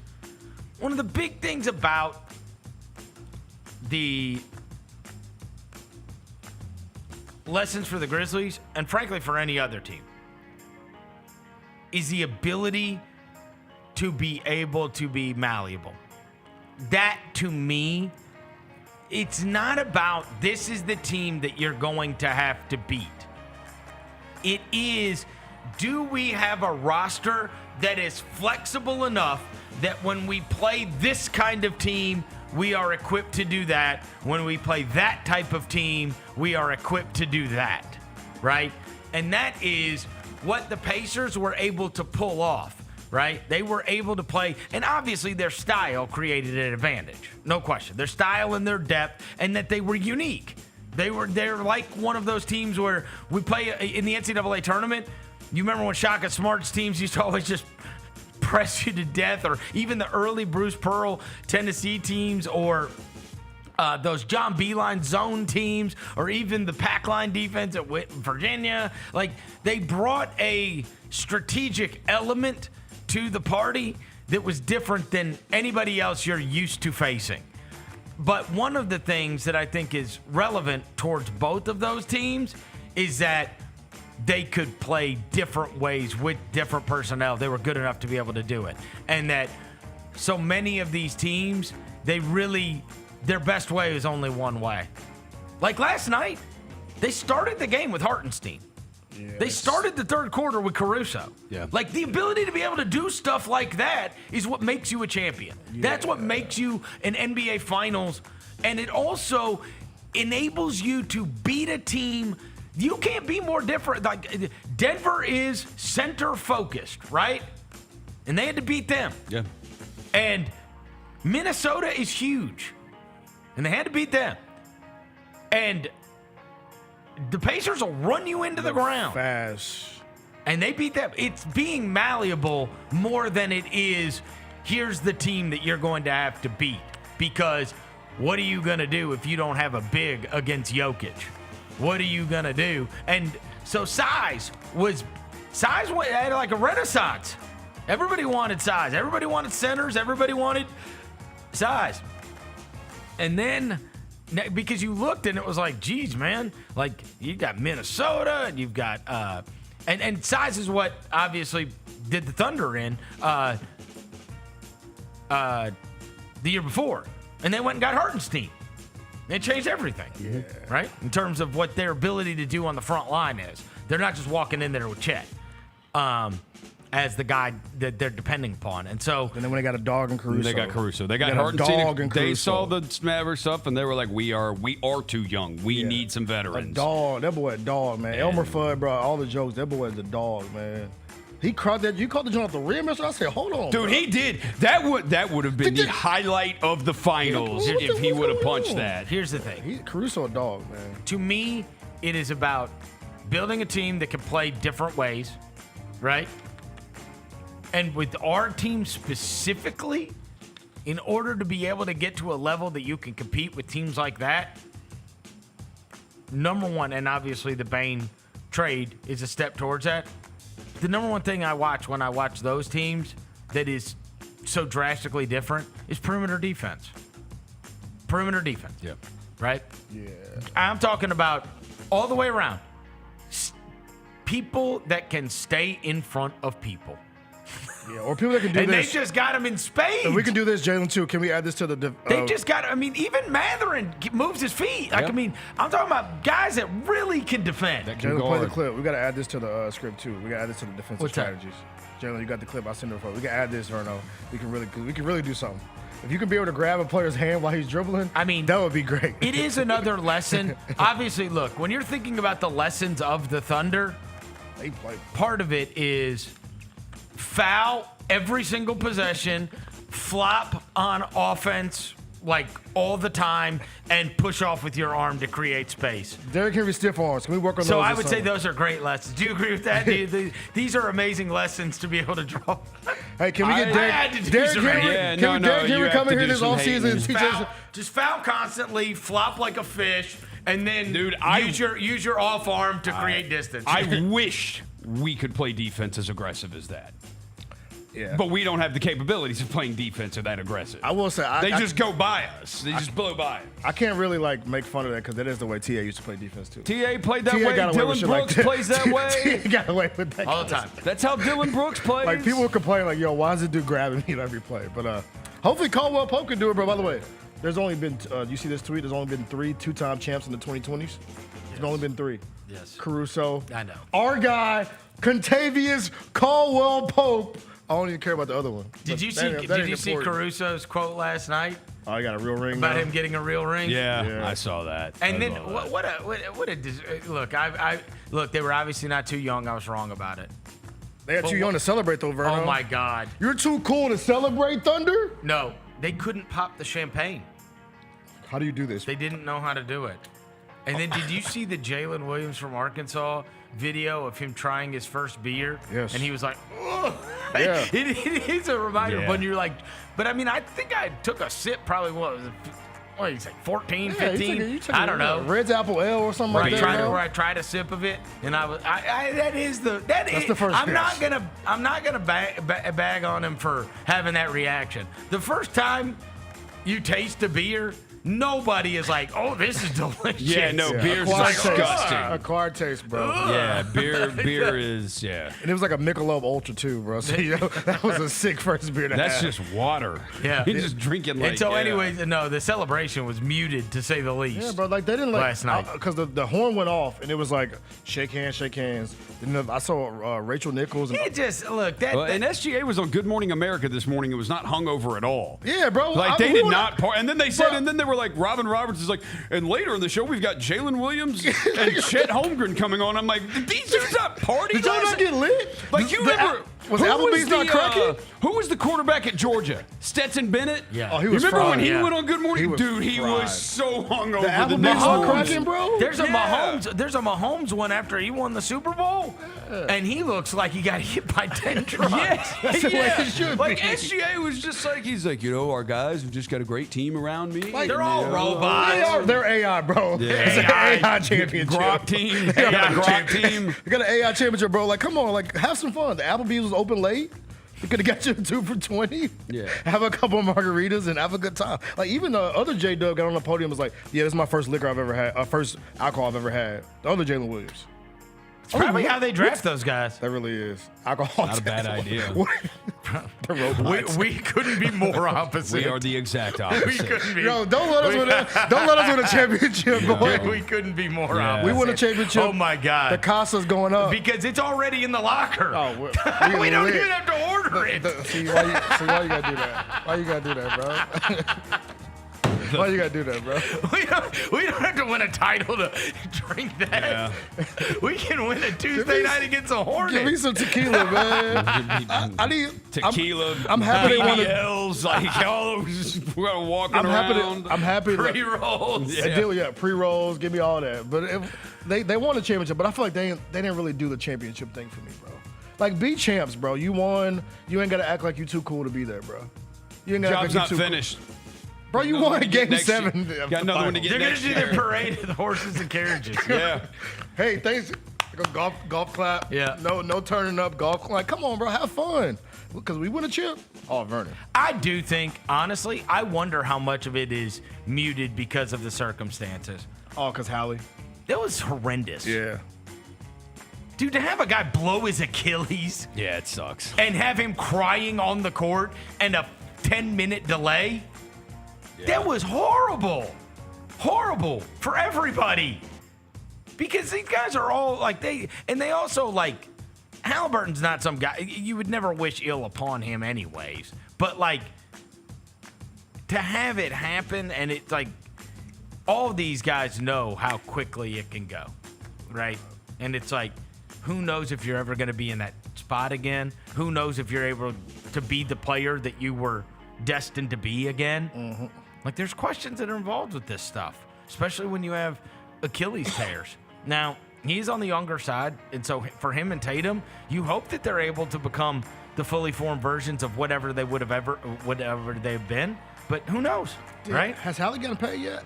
One of the big things about the lessons for the Grizzlies, and frankly for any other team, is the ability to be able to be malleable. That, to me, it's not about this is the team that you're going to have to beat. It is, do we have a roster that is flexible enough that when we play this kind of team, we are equipped to do that. When we play that type of team, we are equipped to do that, right? And that is what the Pacers were able to pull off, right? They were able to play, and obviously their style created an advantage, no question. Their style and their depth, and that they were unique. They're like one of those teams where we play in the NCAA tournament. You remember when Shaka Smart's teams used to always just press you to death, or even the early Bruce Pearl Tennessee teams, or those John Beilein zone teams, or even the pack line defense at Virginia. Like, they brought a strategic element to the party that was different than anybody else you're used to facing. But one of the things that I think is relevant towards both of those teams is that they could play different ways with different personnel. They were good enough to be able to do it. And that so many of these teams, their best way is only one way. Like last night, they started the game with Hartenstein. Yes. They started the third quarter with Caruso. Yeah. Like the ability to be able to do stuff like that is what makes you a champion. Yeah. That's what makes you an NBA Finals. And it also enables you to beat a team. You can't be more different. Like Denver is center focused, right? And they had to beat them. Yeah. And Minnesota is huge. And they had to beat them. And the Pacers will run you into the ground. Fast. And they beat them. It's being malleable more than it is, here's the team that you're going to have to beat. Because what are you going to do if you don't have a big against Jokic? What are you going to do? And so size had like a renaissance. Everybody wanted size. Everybody wanted centers. Everybody wanted size. And then, because you looked and it was like, geez, man, like you got Minnesota and you've got, and size is what obviously did the Thunder in the year before. And they went and got Hartenstein. They changed everything, right? In terms of what their ability to do on the front line is. They're not just walking in there with Chet as the guy that they're depending upon. And so, and then when they got a dog in Caruso. They got Caruso. They got Hartenstein. They saw the Maverick stuff, and they were like, we are too young. We need some veterans. A dog. That boy a dog, man. Elmer Fudd, bro, all the jokes. That boy is a dog, man. He caught that. You caught the joint off the rim, I said, hold on, dude. Bro. He did. That would have been the highlight of the finals if he would have punched that. Here's the thing. Caruso a dog, man. To me, it is about building a team that can play different ways, right? And with our team specifically, in order to be able to get to a level that you can compete with teams like that, number one, and obviously the Bane trade is a step towards that. The number one thing I watch when I watch those teams that is so drastically different is perimeter defense. Perimeter defense. Yep. Right? Yeah. I'm talking about all the way around. People that can stay in front of people. Yeah, or people that can do and this. And they just got him in spades. And we can do this, Jalen, too. Can we add this to the... They just got... I mean, even Matherin moves his feet. Like, I mean, I'm talking about guys that really can defend. Jalen, play the clip. We got to add this to the script, too. We got to add this to the defensive strategies. Jalen, you got the clip. I'll send it over. We can add this, Vernon. We can really do something. If you can be able to grab a player's hand while he's dribbling, I mean, that would be great. It is another lesson. Obviously, look, when you're thinking about the lessons of the Thunder, part of it is foul every single possession, flop on offense like all the time, and push off with your arm to create space. Derrick Henry stiff arms. Can we work on those? So I would say those are great lessons. Do you agree with that? These are amazing lessons to be able to draw. Hey, can we get Derrick Henry? Yeah, can Derrick Henry come in here this offseason? Just foul constantly, flop like a fish, and then use your off arm to create distance. I wish we could play defense as aggressive as that. Yeah. But we don't have the capabilities of playing defense or that aggressive. I will say they just go by us. They just blow by us. I can't really make fun of that because that is the way TA used to play defense too. TA played that way. Dylan Brooks plays that way. TA got away with that all the time. That's how Dylan Brooks plays. Like people would complain like, "Yo, why is this dude grabbing me every play?" But hopefully Caldwell Pope can do it, bro. By the way, there's only been you see this tweet? There's only been 3 two-time champs in the 2020s. There's only been 3. Yes. Caruso. I know. Our guy, Contavious Caldwell Pope. I don't even care about the other one. Did you see Caruso's quote last night? Oh, he got a real ring about him getting a real ring. Yeah, I saw that. And then what a look! Look. They were obviously not too young. I was wrong about it. They got too young to celebrate though, Vernon. Oh my God! You're too cool to celebrate, Thunder? No, they couldn't pop the champagne. How do you do this? They didn't know how to do it. And then did you see the Jalen Williams from Arkansas video of him trying his first beer? Yes. And he was like, ugh. Yeah. It is a reminder when you're like, but I mean, I think I took a sip probably, what do you say, 14, 15? You took I don't know. Red's Apple Ale or something like that. Where I tried a sip of it, and that's the first. I'm not gonna bag on him for having that reaction. The first time you taste a beer, nobody is like, oh, this is delicious. Yeah, no, beer's disgusting. Acquired taste, bro. Yeah, beer is, yeah. And it was like a Michelob Ultra too, bro. So that was a sick first beer to have. That's just water. Yeah. You're just drinking like. And so, anyways, no, the celebration was muted to say the least. Yeah, bro. Like they didn't last night because the horn went off and it was like shake hands, shake hands. Then I saw Rachel Nichols. And, it just look that. And SGA was on Good Morning America this morning. It was not hungover at all. Yeah, bro. Like they did not. And then they said, and then they were like, Robin Roberts is like, and later in the show we've got Jalen Williams and Chet Holmgren coming on. I'm like, these dudes not party. Did y'all not get lit? Like you remember? Was Applebee's not cracking? Who was the quarterback at Georgia? Stetson Bennett? Yeah. Oh, he was You remember fried. when he went on Good Morning? He He was so hungover. The Applebee's not cracking, bro? There's a Mahomes one after he won the Super Bowl, and he looks like he got hit by 10 trucks. That's the way it should Like be. SGA was just like, he's like, our guys have just got a great team around me. Like, They're all robots. They're AI, bro. Yeah. It's an AI championship. Grok team. Grok team. You got an AI championship, bro. Like, come on, like, have some fun. The Applebee's was open late. You could have got you 2 for $20. Yeah. Have a couple of margaritas and have a good time. Like, even the other J-Dub got on the podium and was like, yeah, this is my first liquor I've ever had, first alcohol I've ever had. The other Jalen Williams. It's probably how they draft those guys. That really is. Alcohol. Not a bad idea. The robots. We couldn't be more opposite. We are the exact We opposite. couldn't be. Yo, don't let us win a championship, boy. We couldn't be more Yeah. opposite. We win a championship. Oh my God. The Casa's going up. Because it's already in the locker. Oh, we don't lit. even have to order it. See why you gotta do that? Why you gotta do that, bro? Why you gotta do that, bro? We don't have to win a title to drink that. Yeah. We can win a Tuesday night against a Hornet. Give me some tequila, man. I need Tequila. I'm happy they want to. BBLs, like all those walking I'm around. happy. Pre-rolls. Pre-rolls. Give me all that. But if they won a championship, but I feel like they didn't really do the championship thing for me, bro. Like, be champs, bro. You won. You ain't gotta act like you too cool to be there, bro. You ain't gotta Job's act not like you too finished. Cool. Bro, you won Game 7. Got another one to get They're going next to do year. their parade of the horses and carriages. Yeah. Hey, thanks. Golf clap. Yeah. No turning up. Golf. Like, come on, bro. Have fun. Because we win a chip. Oh, Vernon. I do think, honestly, I wonder how much of it is muted because of the circumstances. Oh, because Hallie. That was horrendous. Yeah. Dude, to have a guy blow his Achilles Yeah, it sucks. and have him crying on the court and a 10-minute delay, that was horrible. Horrible for everybody. Because these guys are all like, they also like, Halliburton's not some guy, you would never wish ill upon him anyways. But like, to have it happen, and it's like, all these guys know how quickly it can go, right? And it's like, who knows if you're ever going to be in that spot again? Who knows if you're able to be the player that you were destined to be again? Mm-hmm. Like, there's questions that are involved with this stuff, especially when you have Achilles tears. Now, he's on the younger side, and so for him and Tatum, you hope that they're able to become the fully formed versions of whatever they've been. But who knows, right? Has Hallie gotten paid yet?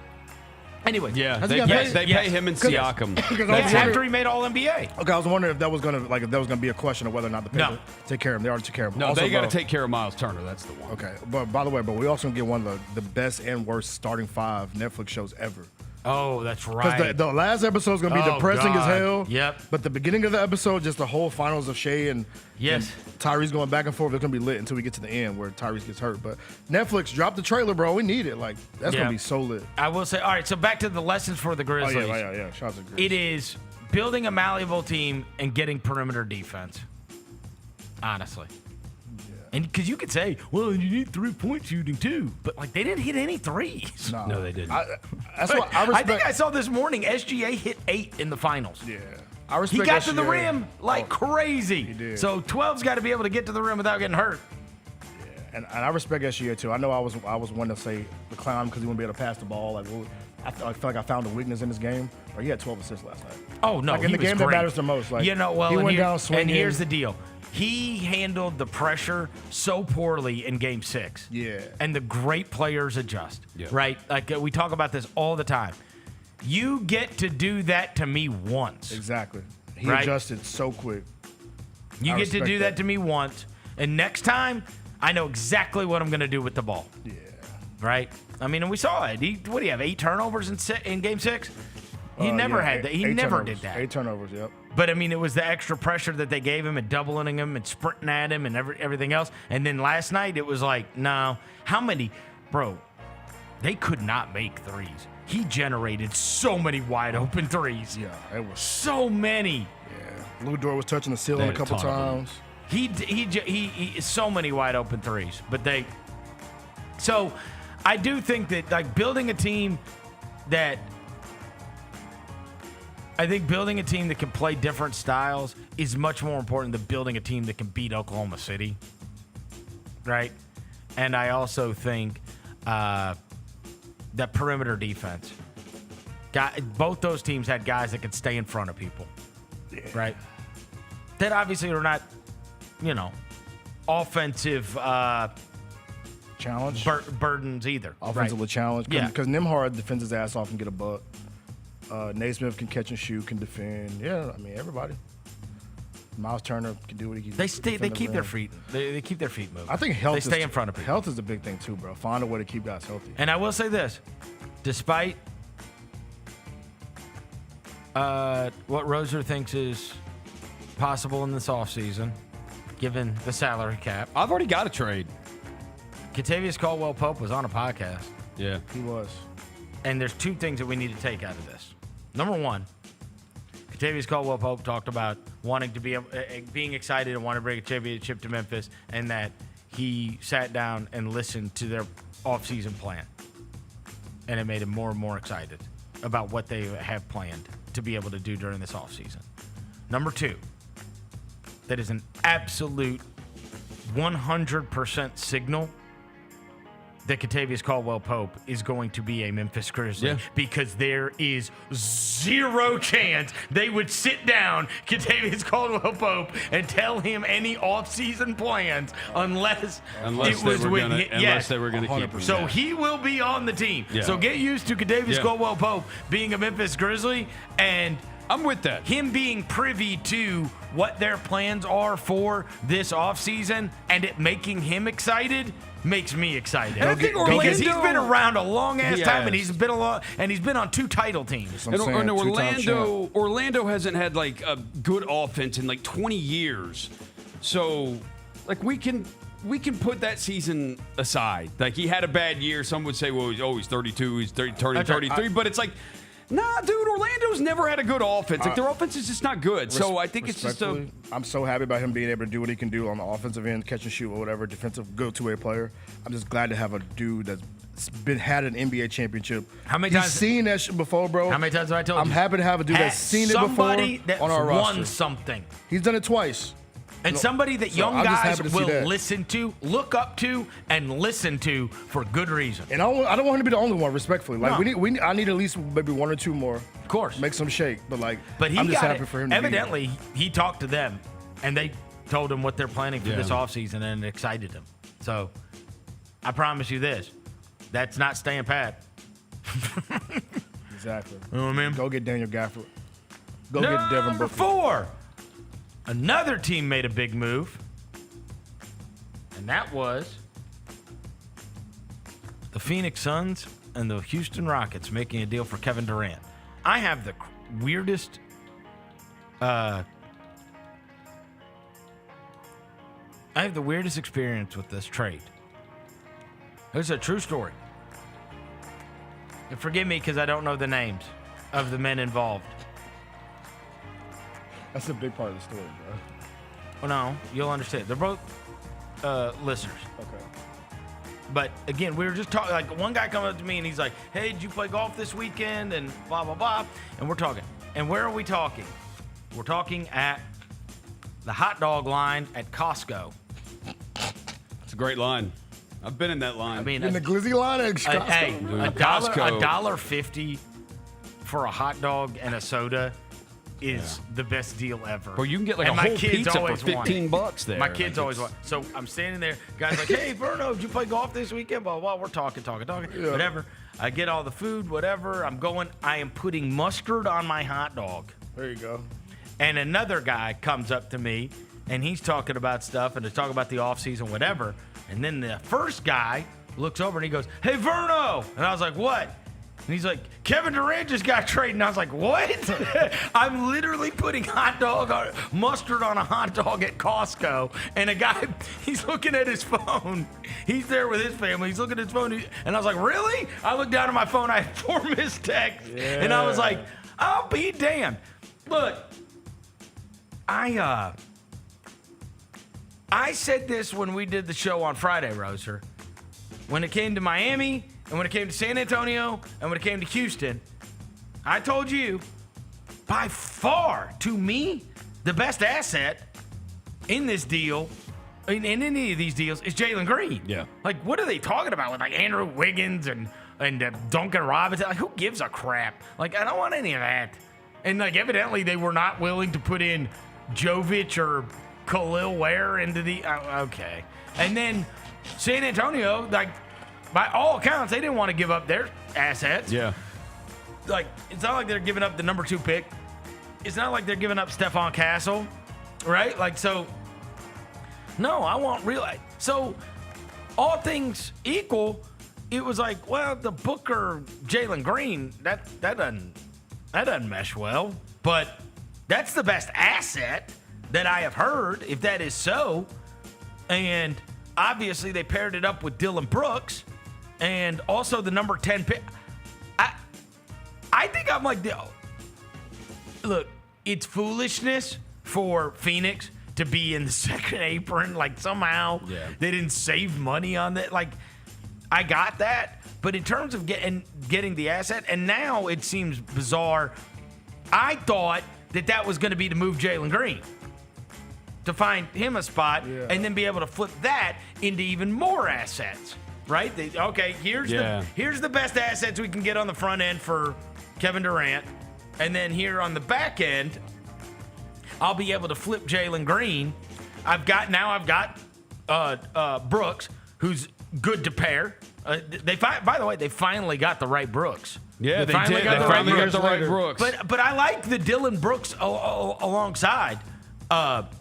Anyway, Yeah, Has they he got paid? pay him and Siakam. after he made All NBA. Okay, I was wondering if that was gonna be a question of whether or not the Pacers take care of him. They already took care of him. No, Also, they got to bro, take care of Miles Turner. That's the one. Okay, but by the way, we also get one of the best and worst starting 5 Netflix shows ever. Oh, that's Because right. the last episode is gonna be Oh, depressing as God. hell. Yep. But the beginning of the episode, just the whole finals of Shea and Yes. and Tyrese going back and forth, it's gonna be lit until we get to the end where Tyrese gets hurt. But Netflix dropped the trailer, bro. We need it. Like, that's Yeah. gonna be so lit. I will say, all right, so back to the lessons for the Oh Grizzlies. yeah. Shout out to Grizzlies. It is building a malleable team and getting perimeter defense. Honestly. And because you could say, well, you need 3-point shooting too. But, like, they didn't hit any threes. No, they didn't. That's what I respect. I think I saw this morning SGA hit 8 in the finals. Yeah. I He respect got to the SGA. rim like crazy. he did. So 12's got to be able to get to the rim without getting hurt. And I respect SGA too. I know I was one to say the clown because he wouldn't be able to pass the ball. Like, I feel like I found a weakness in this game. But he had 12 assists last night. Oh, no, Like, in he the was game great. that matters the most. Like, you know, well, he and went here- down swinging. And here's the deal. He handled the pressure so poorly in Game 6. Yeah. And the great players adjust, Yeah. right? Like, we talk about this all the time. You get to do that to me once. Exactly. He Right. adjusted so quick. You I get to respect do that. that to me once. And next time, I know exactly what I'm going to do with the ball. Yeah. Right? I mean, and we saw it. What do you have, 8 turnovers in Game 6? He never had that. He never did that. 8 turnovers, yep. But, I mean, it was the extra pressure that they gave him and doubling him and sprinting at him and everything else. And then last night, it was like, no. How many? Bro, they could not make threes. He generated so many wide open threes. Yeah, it was. So many. Yeah. Lou Dort was touching the ceiling a couple times. He so many wide open threes. But so I do think that, like, building a team that can play different styles is much more important than building a team that can beat Oklahoma City, right? And I also think that perimeter defense, both those teams had guys that could stay in front of people, right? That obviously are not, offensive challenge burdens either. Offensively challenged, Yeah. Because Nembhard defends his ass off and get a buck. Naismith can catch and shoot, can defend. Yeah, I mean, everybody. Miles Turner can do what he can. They keep their feet. They keep their feet moving. I think health. They stay in front of people. Health is a big thing too, bro. Find a way to keep guys healthy. And I will say this, despite what Roser thinks is possible in this offseason, given the salary cap, I've already got a trade. Kentavious Caldwell-Pope was on a podcast. Yeah, he was. And there's 2 things that we need to take out of this. Number 1, Kentavious Caldwell-Pope talked about wanting to be being excited and wanting to bring a championship to Memphis, and that he sat down and listened to their offseason plan. And it made him more and more excited about what they have planned to be able to do during this offseason. Number 2, that is an absolute 100% signal that Kentavious Caldwell-Pope is going to be a Memphis Grizzly, because there is 0 chance they would sit down Kentavious Caldwell-Pope and tell him any offseason plans unless they were going to keep him. So he will be on the team. Yeah. So get used to Kentavious Caldwell-Pope being a Memphis Grizzly, and I'm with that. Him being privy to what their plans are for this offseason and it making him excited makes me excited. Because he's been around a long ass time, and he's been on 2 title teams. And Orlando hasn't had like a good offense in like 20 years. So like we can put that season aside. Like he had a bad year. Some would say, well, he's 32, he's turning 33, but it's like, nah, dude, Orlando's never had a good offense. Like, their offense is just not good. So I think it's just I'm so happy about him being able to do what he can do on the offensive end, catch and shoot or whatever, defensive, good two-way player. I'm just glad to have a dude that's had an NBA championship. How many times? He's seen that shit before, bro. How many times have I told you? I'm happy to have a dude that's seen it before on our roster. Won something. He's done it twice. And somebody that young guys will listen to, look up to, and listen to for good reason. And I don't want him to be the only one, respectfully. Like I need at least maybe 1 or 2 more. Of course, make some shake. But I'm just happy for him. Evidently, he talked to them, and they told him what they're planning for this offseason, and it excited him. So I promise you this: that's not staying pat. Exactly. You know what I mean? Go get Daniel Gafford. Go get Devin Booker. Number 4. Another team made a big move, and that was the Phoenix Suns and the Houston Rockets making a deal for Kevin Durant. I have the weirdest experience with this trade. It's a true story. And forgive me because I don't know the names of the men involved. That's a big part of the story, bro. Well, no, you'll understand. They're both listeners. Okay. But again, we were just talking. Like, one guy come up to me and he's like, "Hey, did you play golf this weekend?" And blah blah blah. And we're talking. And where are we talking? We're talking at the hot dog line at Costco. It's a great line. I've been in that line. I mean, in the Glizzy line at Costco. Hey, $1.50 for a hot dog and a soda is the best deal ever. Well, you can get like a whole pizza for $15 there. My kids always want. So I'm standing there, guys like, "Hey, Vernon, did you play golf this weekend?" Blah, blah, blah. We're talking, whatever. I get all the food, whatever. I am putting mustard on my hot dog. There you go. And another guy comes up to me, and he's talking about stuff, and they're talking about the offseason, whatever. And then the first guy looks over and he goes, "Hey, Verno!" And I was like, "What?" And he's like, "Kevin Durant just got traded." And I was like, "What?" I'm literally putting mustard on a hot dog at Costco. And a guy, he's looking at his phone. He's there with his family. He's looking at his phone. And I was like, "Really?" I looked down at my phone. I had 4 missed texts. Yeah. And I was like, "I'll be damned." Look, I said this when we did the show on Friday, Roser. When it came to Miami, and when it came to San Antonio, and when it came to Houston, I told you, by far, to me, the best asset in this deal, in any of these deals, is Jalen Green. Yeah. Like, what are they talking about with, like, Andrew Wiggins and Duncan Robinson? Like, who gives a crap? Like, I don't want any of that. And, like, evidently they were not willing to put in Jovic or Khalil Ware into the okay. And then San Antonio, like, by all accounts, they didn't want to give up their assets. Yeah. Like, it's not like they're giving up the number 2 pick. It's not like they're giving up Stephon Castle, right? Like, so, no, I want real. So, all things equal, it was like, well, the Booker Jalen Green, that doesn't mesh well. But that's the best asset that I have heard, if that is so. And obviously they paired it up with Dylan Brooks and also the number 10 pick. I think I'm like, look, it's foolishness for Phoenix to be in the second apron. Like, somehow they didn't save money on that. Like, I got that. But in terms of getting the asset, and now it seems bizarre, I thought that was going to be to move Jalen Green, to find him a spot, and then be able to flip that into even more assets, right? Here's the best assets we can get on the front end for Kevin Durant, and then here on the back end, I'll be able to flip Jalen Green. I've got Brooks, who's good to pair. By the way, they finally got the right Brooks. Yeah, they finally got the right Brooks. But I like the Dylan Brooks alongside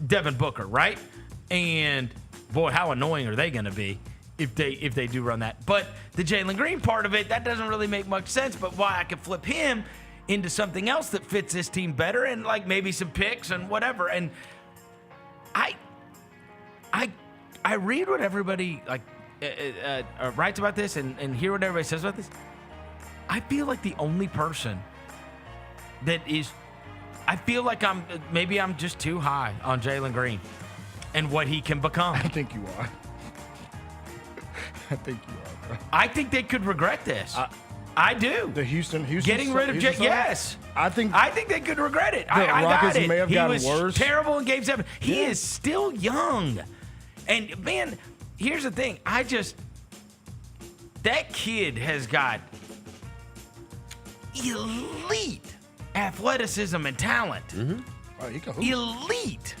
Devin Booker, right? And boy, how annoying are they going to be if they do run that? But the Jalen Green part of it, that doesn't really make much sense. But why I could flip him into something else that fits this team better, and like maybe some picks and whatever. And I read what everybody writes about this and hear what everybody says about this. I feel like the only person that is, I feel like I'm just too high on Jalen Green and what he can become. I think you are. I think you are, bro. I think they could regret this. I do. The Houston getting rid of Jalen. Yes, I think they could regret it. The Rockets got it. may have gotten worse. He was terrible in Game 7. He is still young, and man, here's the thing. That kid has got elite athleticism and talent. Mm-hmm. Oh, he can hoop. Elite.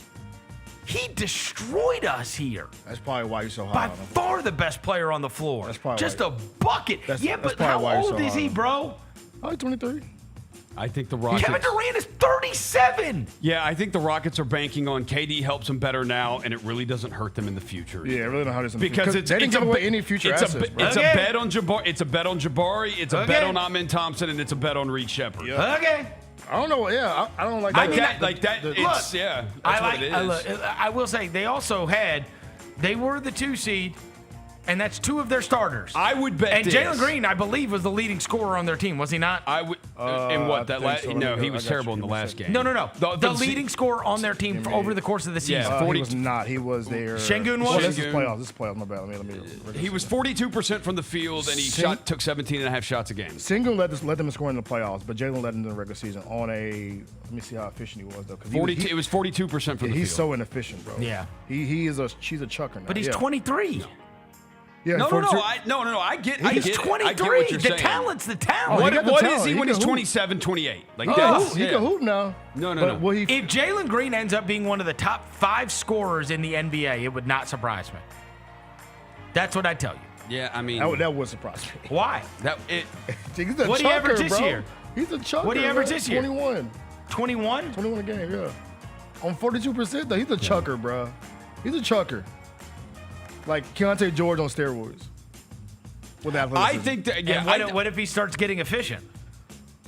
He destroyed us here. That's probably why you're so high By on him. far the best player on the floor. That's probably just why. a bucket. That's but probably how why you're old so is high he, on him. bro? Oh, 23. I think the Rockets. Kevin Durant is 37. Yeah, I think the Rockets are banking on KD helps them better now, and it really doesn't hurt them in the future. Yeah, it really don't hurt us in the future. Because they didn't give away any future assets, bro. It's a bet on Jabari. It's a bet on Jabari. It's a bet on Amen Thompson, and it's a bet on Reed Shepard. Yeah. Okay. I don't know. Yeah, I don't like that. I will say they also they were the 2 seed, and that's 2 of their starters. I would bet. And Jalen Green, I believe, was the leading scorer on their team. Was he not? I would. In what that last? so. No, he was terrible in the last game. No. The leading scorer on their team over the course of the season. He was not. He was there. Şengün was. Well, this is playoffs. My bad. Let me. He was 42% from the field, and he took 17 and a half shots a game. Şengün led them score in the playoffs, but Jalen led them in the regular season on a. Let me see how efficient he was though. It was 42% from the field. He's so inefficient, bro. Yeah. She's a chucker now. But he's 23. No. Yeah, No. I get. He's 23. I get what you're the saying. talent's the talent. What is he when he's 27, 28? Like this? He can hoop now. No. If Jalen Green ends up being one of the top 5 scorers in the NBA, it would not surprise me. That's what I tell you. Yeah, I mean that would surprise me. Why? He's a what do you average this year? He's a chucker. What do you average this year? 21. 21? 21 a game, yeah. On 42% though, he's a chucker, bro. He's a chucker. Like Keontae George on steroids. With athleticism. I think that. Yeah. And what if he starts getting efficient?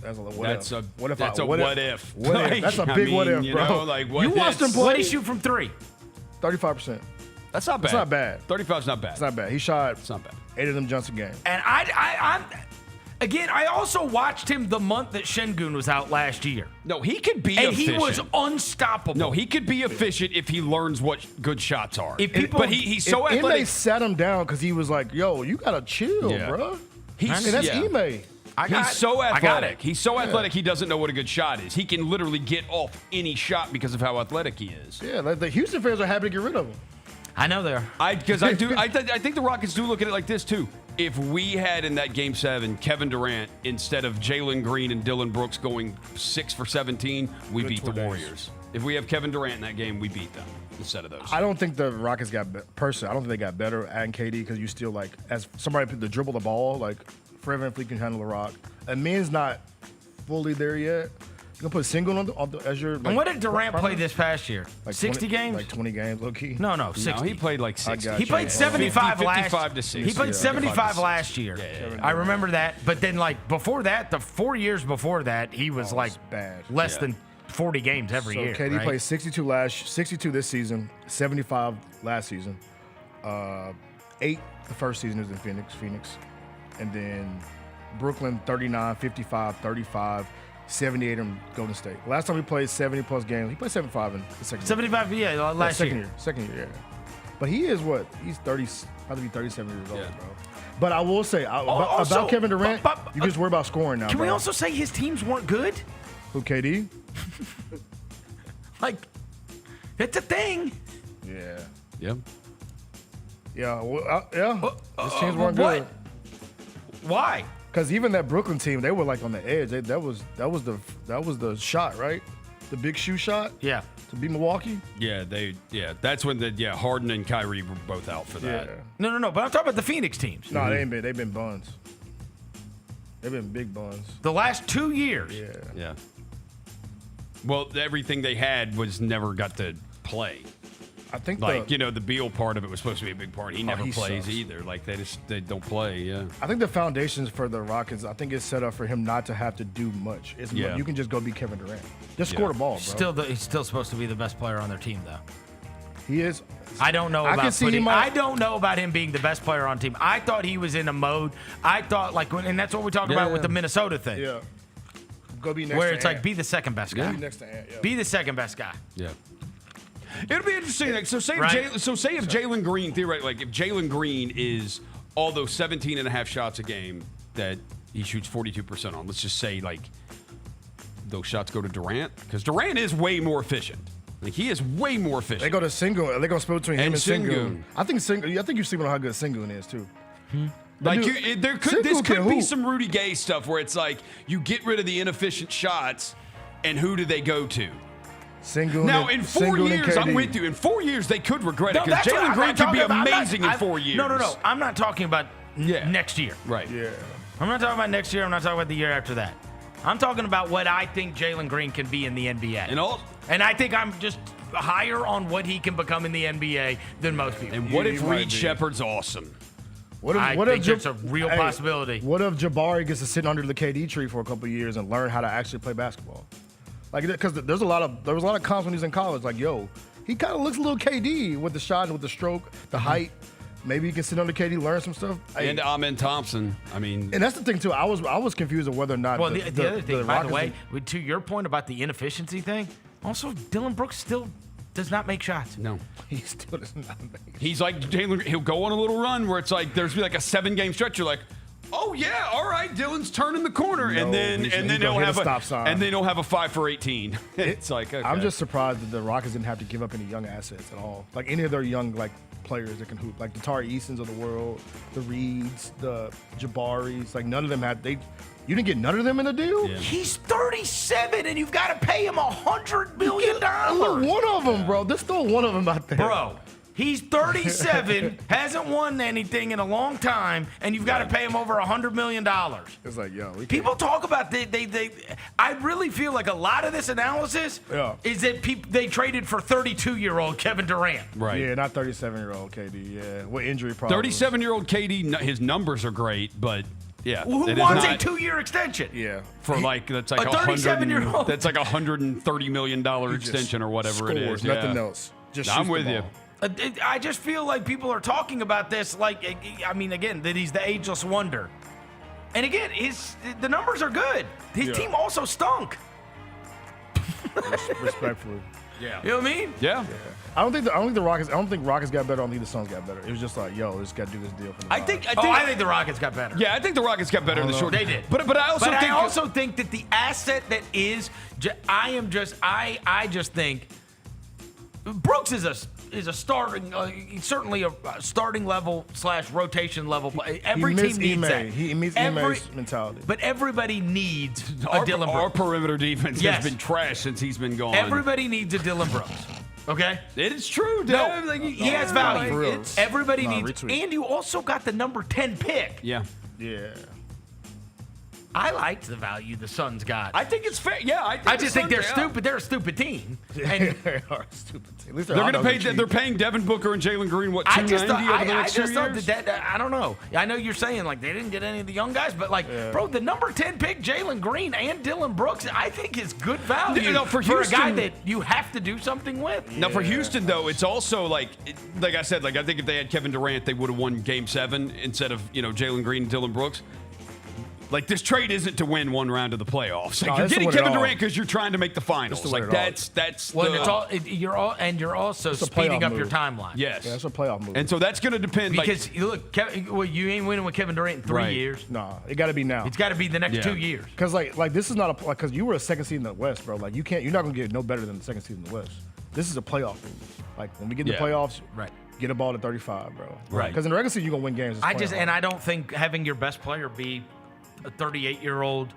That's a What if. What if? That's a what if. That's a big what if, bro. You watched him play. What did he shoot from 3? 35%. That's not bad. It's not bad. 35's not bad. It's not bad. He shot. It's not bad. 8 of them Johnson games. And I also watched him the month that Şengün was out last year. No, he could be and efficient. he was unstoppable. No, he could be efficient if he learns what good shots are. But he's so athletic. Ime sat him down because he was like, yo, you got to chill, bro. And that's Ime. He's so athletic. He's so athletic, he doesn't know what a good shot is. He can literally get off any shot because of how athletic he is. Yeah, like the Houston fans are happy to get rid of him. I know they are. I think the Rockets do look at it like this, too. If we had in that Game 7 Kevin Durant instead of Jalen Green and Dillon Brooks going 6 for 17, we beat the Warriors. If we have Kevin Durant in that game, we beat them instead of those. I don't think the Rockets got personally. I don't think they got better at KD because you still like as somebody to dribble the ball like Fred VanVleet can handle the rock. And Min's not fully there yet. You gonna put Single on the as your. Like, and what did Durant play this past year? Like 60 games? Like 20 games, low key. No, 60. No, he played like 60. He played 75 55 to 60. He played 75 last year. Yeah. I remember that. But then, like before that, the 4 years before that, he was like bad. less than 40 games every year. KD right? played 62 this season, 75 last season, 8 the first season was in Phoenix, and then Brooklyn 39, 55, 35. 78 in Golden State. Last time he played 70 plus games, he played 75 in the second 75, year. last year. Second year, yeah. But he is what? He's 30, about to be 37 years old, bro. But I will say, about Kevin Durant, you just worry about scoring now, Can bro. we also say his teams weren't good? Who, KD? Like, it's a thing. Yeah. Yep. Yeah, his teams weren't good. Why? Because even that Brooklyn team, they were like on the edge. That was the shot, right? The big shoe shot. Yeah. To beat Milwaukee. Yeah, that's when Harden and Kyrie were both out for that. Yeah. No. But I'm talking about the Phoenix teams. No, they ain't been. They've been buns. They've been big buns. The last 2 years. Yeah. Well, everything they had was never got to play. I think the Beal part of it was supposed to be a big part. He never plays sucks. either. Like they don't play. Yeah. I think the foundations for the Rockets, I think it's set up for him not to have to do much. You can just go be Kevin Durant. Just score the ball, bro. He's still supposed to be the best player on their team, though. He is. I don't know I don't know about him being the best player on team. I thought he was in a mode. I thought and that's what we talk about with the Minnesota thing. Yeah. Go be next. Where to it's Ant. like be the second best guy. Be next to Ant. Yeah. Be the second best guy. Yeah. It'll be interesting. Like, say if Jalen Green, theoretically, if Jalen Green is all those 17 and a half shots a game that he shoots 42% on, let's just say like those shots go to Durant, because Durant is way more efficient. Like he is way more efficient. They go to Single. They're gonna split between him and Sengun. Sengun. I think you're sleeping on how good Sengun is too. Like this could be hoop. some Rudy Gay stuff where it's like you get rid of the inefficient shots, and who do they go to? Sengun. Now, in 4 years, I'm with you. In 4 years, they could regret it because Jalen Green could be amazing in 4 years. No. I'm not talking about next year. Right. Yeah. I'm not talking about next year. I'm not talking about the year after that. I'm talking about what I think Jalen Green can be in the NBA. And I think I'm just higher on what he can become in the NBA than most people. And what if Reed Shepard's awesome? I think it's a real possibility. What if Jabari gets to sit under the KD tree for a couple of years and learn how to actually play basketball? Like, because there was a lot of comps when he was in college. Like, yo, he kind of looks a little KD with the shot and with the stroke, the height. Maybe he can sit under KD, learn some stuff. And Amen Thompson. I mean, and that's the thing too. I was confused of whether or not. Well, the other thing, by the way, Rockets to your point about the inefficiency thing, also Dillon Brooks still does not make shots. No, he still does not make. He's like Jalen. He'll go on a little run where it's like there's like a 7-game stretch. You're like, oh yeah, all right, Dillon's turning the corner, and then he'll have a stop sign. and then he'll have a 5 for 18. It's like okay. I'm just surprised that the Rockets didn't have to give up any young assets at all. Like any of their young players that can hoop, like the Tari Easons of the world, the Reeds, the Jabaris. Like none of them had they. You didn't get none of them in the deal. Yeah. He's 37, and you've got to pay him $100 million. Look, one of them, bro. There's still one of them out there, bro. He's 37, hasn't won anything in a long time, and you've got to pay him over $100 million. It's like, yo, people talk about I really feel like a lot of this analysis is that they traded for 32-year-old Kevin Durant. Right. Yeah, not 37-year-old KD. Yeah, what injury problems? 37-year-old KD, his numbers are great, but yeah. Who wants a 2-year extension? Yeah. For that's like a 37-year-old. That's like $130 million extension or whatever it is. Nothing else. I'm with you. I just feel like people are talking about this again, that he's the ageless wonder. And again, the numbers are good. His team also stunk. Respectfully. Yeah. You know what I mean? Yeah. I don't think the Rockets. I don't think Rockets got better. I don't think the Suns got better. It was just like, yo, we just got to do this deal for the I think the Rockets got better. Yeah, I think the Rockets got better in the short. They did. But I also think that the asset that is, I just think Brooks is a starting, certainly a starting level / rotation level. Every team needs that. He meets Ime's mentality. But everybody needs our Dillon Brooks. Our perimeter defense has been trash since he's been gone. Everybody needs a Dillon Brooks. Okay? It is true, dude. No, he has value. Everybody needs. Retweet. And you also got the number 10 pick. Yeah. Yeah. I liked the value the Suns got. I think it's fair. Yeah, I just think they're stupid. They're a stupid team. And They are a stupid team. At least they're going to pay. They're paying Devin Booker and Jalen Green what $290 over the next 2 years. I don't know. I know you're saying like they didn't get any of the young guys, but bro, the number 10 pick Jalen Green and Dillon Brooks, I think is good value for a guy that you have to do something with. Now for Houston though, it's also like I said, I think if they had Kevin Durant, they would have won Game 7 instead of Jalen Green and Dillon Brooks. Like, this trade isn't to win one round of the playoffs. Like, you're getting Kevin Durant because you're trying to make the finals. Like, that's well, you're also speeding up your timeline. Yes. Yeah, that's a playoff move. And so that's going to depend. Because, look, you ain't winning with Kevin Durant in 3 years. Nah, it got to be now. It's got to be the next 2 years. Because, like this is not because you were a second seed in the West, bro. Like, you're not going to get no better than the second seed in the West. This is a playoff move. Like, when we get in the playoffs, get a ball to 35, bro. Right. Because in the regular season, you're going to win games. I don't think having your best player be a 38-year-old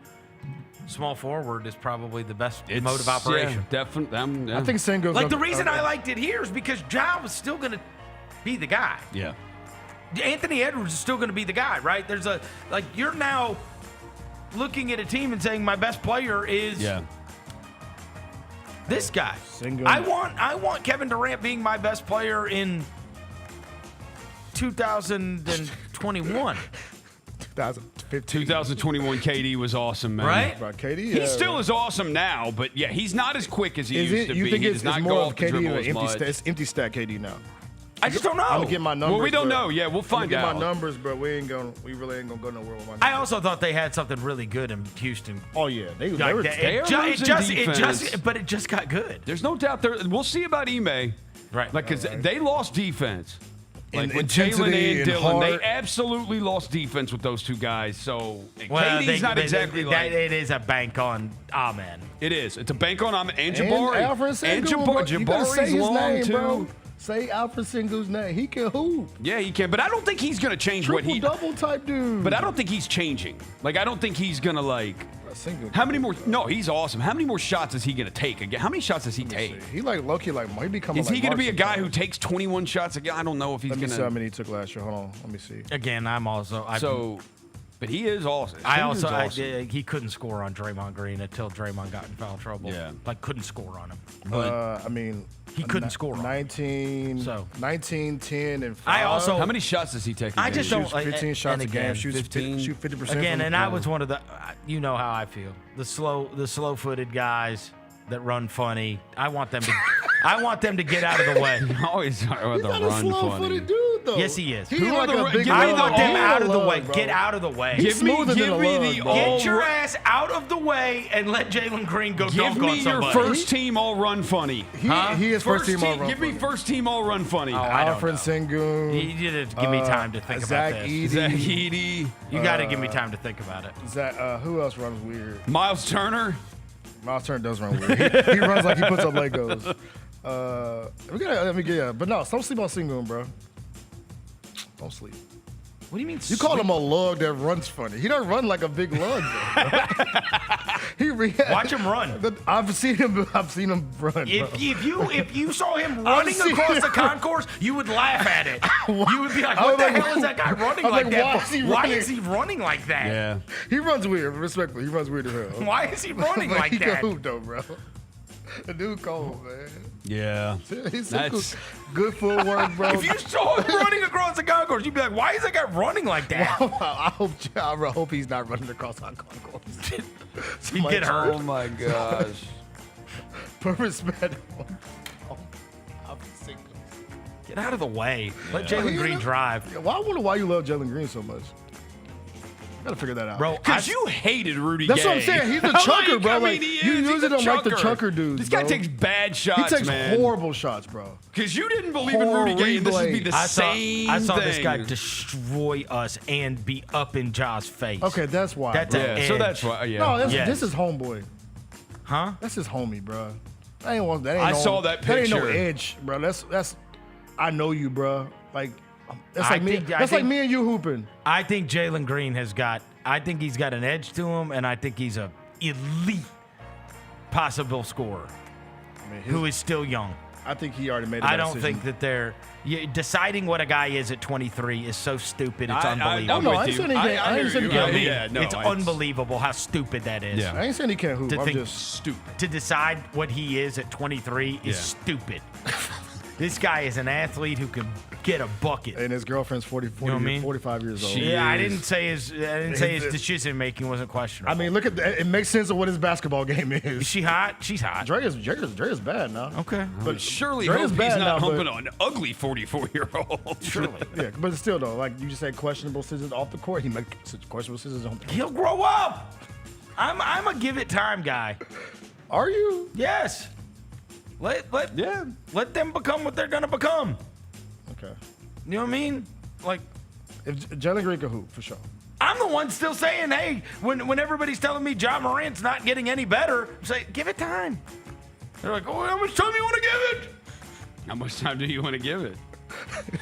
small forward is probably the best mode of operation. Yeah, definitely. I think Sengun's the reason I liked it here is because Ja was still going to be the guy. Yeah. Anthony Edwards is still going to be the guy, right? There's you're now looking at a team and saying my best player is this guy. Sengun. I want Kevin Durant being my best player in 2021. 2021 KD was awesome, man. Right? Bro, KD, he still is awesome now, but he's not as quick as he used to be. You think he it's does not more go of off the KD dribble or as much. empty stat KD now? I just don't know. I'm gonna get my numbers. Well, we don't bro. know. Yeah, we'll find I'm out. Get my numbers, bro. We really ain't gonna go nowhere with my numbers. I also thought they had something really good in Houston. Oh yeah, they were. But it just got good. There's no doubt there. We'll see about Ime. Right. Like, because they lost defense. Like with intensity Jalen and Dillon, heart. they absolutely lost defense with those two guys. So KD's not exactly like it is a bank on Amen. It is. It's a bank on Amen and Jabari. And Alfred Sengun, and bro. You gotta say Jabari's his long name, too. bro. Say Alfred Sengun's name. He can hoop. Yeah, he can. But I don't think he's gonna change what he. Triple-double type dude. But I don't think he's changing. Like, I don't think he's gonna like. Sengun. How many more? No, he's awesome. How many more shots is he gonna take again? How many shots does he take? He like low-key he becoming. Is he gonna be a guy who takes 21 shots again? I don't know if he's Let me gonna. see how many he took last year. Hold on. Let me see. Again, But he is awesome. He couldn't score on Draymond Green until Draymond got in foul trouble. Yeah. Couldn't score on him. I mean, he couldn't score on him. 19, 10, and 5. I also. How many shots does he take? I just don't. 15 shots a game. Shoot 50%. Again, and I was one of the. You know how I feel. The slow-footed guys that run funny. I want them to get out of the way. Always about the He's not run a funny. slow-footed dude, though. Yes, he is. He like a big I want them out of the way. bro. Get out of the way. He's smoother than a lug, bro. Get your ass out of the way and let Jalen Green go Give dunk me on your somebody. first team all run funny. He is first team all run Give me funny. first team all run funny. Alfred Sengun. You need to give me time to think Zach about this. Edey. Zach Edey. You got to give me time to think about it. Who else runs weird? Miles Turner. Miles Turner does run weird. He runs like he puts up Legos. But no, don't sleep on Sengun, bro. Don't sleep. What do you mean? You call him a lug that runs funny. He doesn't run like a big lug, though. Watch him run. I've seen him run. If you saw him running across the concourse, you would laugh at it. You would be like, "What the hell is that guy running like that? Why is he running like that?" Yeah. He runs weird. Respectfully, he runs weird as hell. Why is he running like he that? He can hoop though, bro. The dude cold, man. Yeah. He's so cool. Good footwork, bro. If you saw him running across the concourse, you'd be like, "Why is that guy running like that?" I hope he's not running across the concourse. He'd get hurt. Oh my gosh. Purpose man. Get out of the way. Let Jalen Green drive. Well, I wonder why you love Jalen Green so much. Gotta figure that out, bro. Because you hated Rudy That's Gay. what I'm saying. He's a chucker, bro. I mean, you usually don't like the chucker dudes. This guy bro. takes bad shots, He takes man. horrible shots, bro. Because you didn't believe in Rudy Gay, and this would be the same I saw this thing. guy destroy us and be up in Ja's face. Okay, that's why. That's bro. an Yeah, so edge. that's why. Yeah. No, Yes. this is homeboy. Huh? That's his homie, bro. That ain't I saw that That ain't no picture. edge, bro. That's. I know you, bro. Like, that's I like me. think- I That's like think- me and you hooping. I think Jalen Green has got. I think he's got an edge to him, and I think he's a elite possible scorer who is still young. I think he already made. I don't think that they're deciding what a guy is at 23 is so stupid. It's unbelievable. no, I ain't saying he can't. I ain't saying he can't hoop. Yeah, no, it's unbelievable how stupid that is. Yeah. I ain't saying he can't hoop. To I'm think- just Stupid. To decide what he is at 23 is Yeah. stupid. This guy is an athlete who can get a bucket. And his girlfriend's 45 years old. Yeah, I didn't say his decision making wasn't questionable. I mean, look at that. It makes sense of what his basketball game is. Is she hot? She's hot. Dre is bad now. Okay. But surely Dre hope is he's bad not now, humping but- an ugly 44-year-old. Surely. Yeah, but still though, like you just said, questionable decisions off the court. He makes questionable decisions on the court. He'll grow up. I'm a give it time guy. Are you? Yes. Let them become what they're gonna become. Okay. You know what I mean? Like, If Jalen Green can hoop for sure. I'm the one still saying, hey, when everybody's telling me Ja Morant's not getting any better, I'm saying, give it time. They're like, oh, how much time do you want to give it? How much time do you want to give it?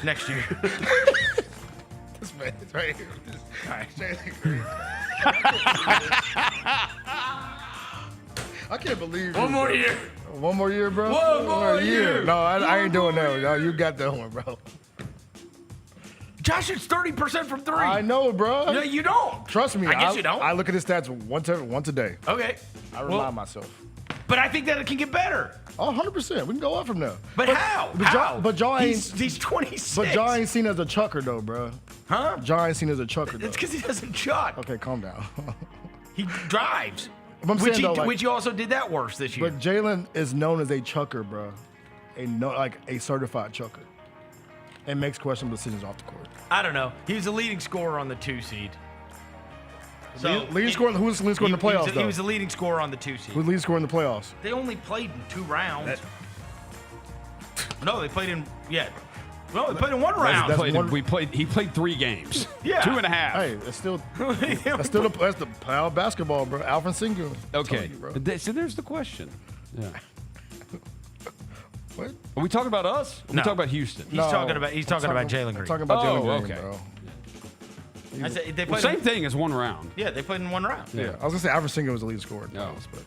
Next year. This man is right here. Jalen Green. I can't believe One you, more bro. year. One more year, bro? One more year. No, I ain't doing that. No, you got that one, bro. Josh shoots 30% from three. I know, bro. No, you don't. Trust me. I guess you don't. I look at his stats once a day. Okay. I remind myself. But I think that it can get better. Oh, 100%. We can go up from there. But how? But Ja ain't. He's 26. But Ja ain't seen as a chucker though, bro. Huh? Ja ain't seen as a chucker though. It's because he doesn't chuck. Okay, calm down. He drives. But I'm saying, though, like- which you also did that worse this year. But Jalen is known as a chucker, bro. Like a certified chucker. And makes questionable decisions off the court. I don't know. He was the leading scorer on the 2 seed. So Leading scorer. Who's the leading scorer in the playoffs, He though? was the leading scorer on the 2 seed. Who's the leading scorer in the playoffs? They only played in 2 rounds. No, they played in No, they played in 1 round. He played 3 games. Yeah. 2.5. Hey, that's still the power of basketball, bro. Alfred Singer. Okay. You, bro. So there's the question. Yeah. What? Are we talking about us? Or are we talking about Houston? He's talking about Jalen Green. I'm talking about Jalen Green, okay. bro. I said, they Well, played same thing as 1 round. Yeah, they played in 1 round. Yeah, I was gonna say Alfred Singer was the lead scorer. No. But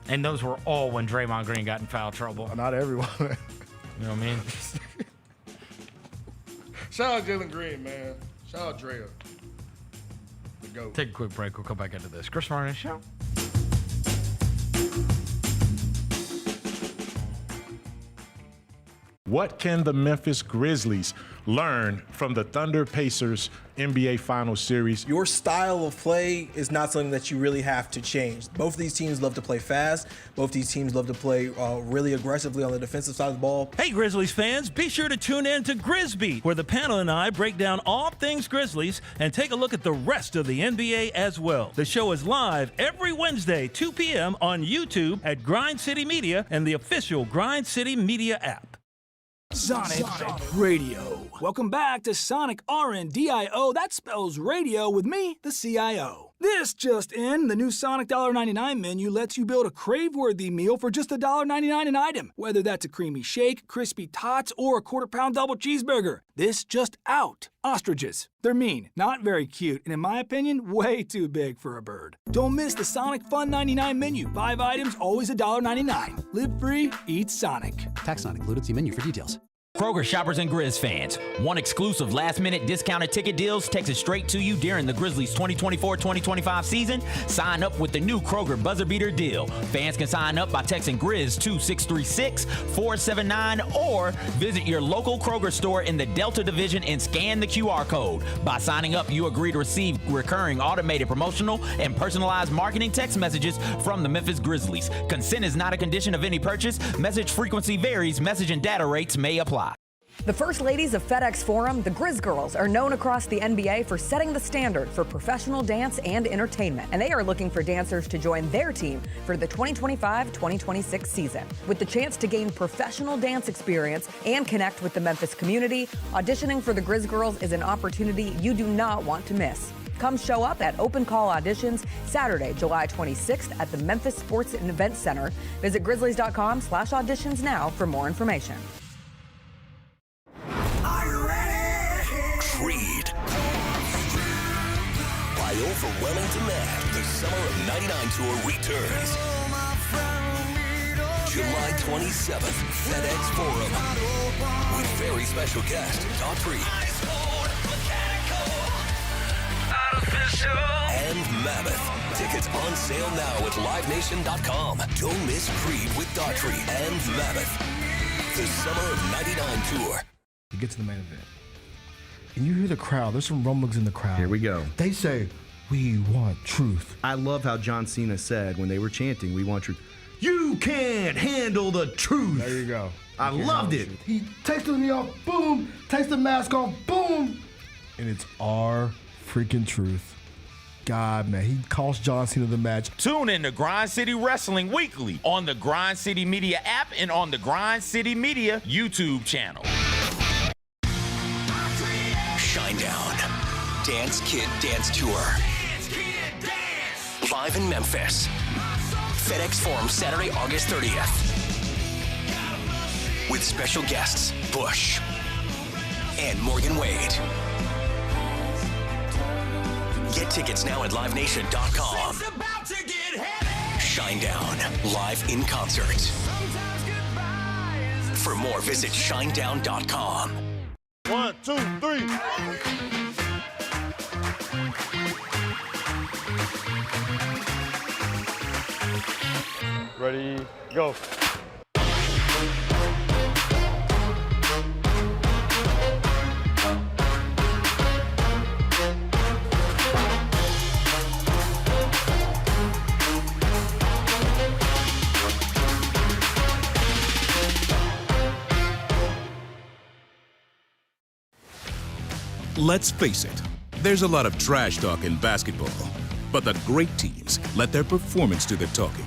And those were all when Draymond Green got in foul trouble. not everyone. You know what I mean? Shout out Jalen Green, man. Shout out Drea. The GOAT. Take a quick break. We'll come back into this. Chris Vernon Show. What can the Memphis Grizzlies learn from the Thunder Pacers NBA Finals series? Your style of play is not something that you really have to change. Both of these teams love to play fast. Both these teams love to play really aggressively on the defensive side of the ball. Hey, Grizzlies fans, be sure to tune in to Grizbeat, where the panel and I break down all things Grizzlies and take a look at the rest of the NBA as well. The show is live every Wednesday, 2 p.m. on YouTube at Grind City Media and the official Grind City Media app. Sonic Radio. Welcome back to Sonic RNDIO. That spells radio with me, the CIO. This just in, the new Sonic $1.99 menu lets you build a crave-worthy meal for just $1.99 an item. Whether that's a creamy shake, crispy tots, or a quarter-pound double cheeseburger. This just out. Ostriches. They're mean, not very cute, and in my opinion, way too big for a bird. Don't miss the Sonic Fun 99 menu. 5 items, always $1.99. Live free, eat Sonic. Tax not included. See menu for details. Kroger shoppers and Grizz fans, one exclusive last-minute discounted ticket deals texted straight to you during the Grizzlies 2024-2025 season. Sign up with the new Kroger Buzzer Beater deal. Fans can sign up by texting Grizz to 636-479 or visit your local Kroger store in the Delta Division and scan the QR code. By signing up, you agree to receive recurring automated promotional and personalized marketing text messages from the Memphis Grizzlies. Consent is not a condition of any purchase. Message frequency varies. Message and data rates may apply. The First Ladies of FedEx Forum, the Grizz Girls, are known across the NBA for setting the standard for professional dance and entertainment, and they are looking for dancers to join their team for the 2025-2026 season. With the chance to gain professional dance experience and connect with the Memphis community, auditioning for the Grizz Girls is an opportunity you do not want to miss. Come show up at Open Call Auditions Saturday, July 26th at the Memphis Sports and Events Center. Visit grizzlies.com/auditions now for more information. Creed. By overwhelming demand, the Summer of '99 tour returns. July 27th, FedEx Forum. With very special guest, Daughtry. And Mammoth. Tickets on sale now at livenation.com. Don't miss Creed with Daughtry and Mammoth. The Summer of '99 tour. You get to the main event. And you hear the crowd. There's some rumblings in the crowd. Here we go. They say, "We want truth." I love how John Cena said when they were chanting, "We want truth." You can't handle the truth. There you go. I loved it. He takes the knee off, boom. Takes the mask off, boom. And it's our freaking truth. God, man, he cost John Cena the match. Tune in to Grind City Wrestling weekly on the Grind City Media app and on the Grind City Media YouTube channel. Shinedown. Dance Kid Dance Tour. Live in Memphis. FedEx Forum Saturday, August 30th. With special guests, Bush and Morgan Wade. Get tickets now at livenation.com. Shinedown, live in concert. For more, visit shinedown.com. 1, 2, 3. Ready, go. Let's face it, there's a lot of trash talk in basketball, but the great teams let their performance do the talking.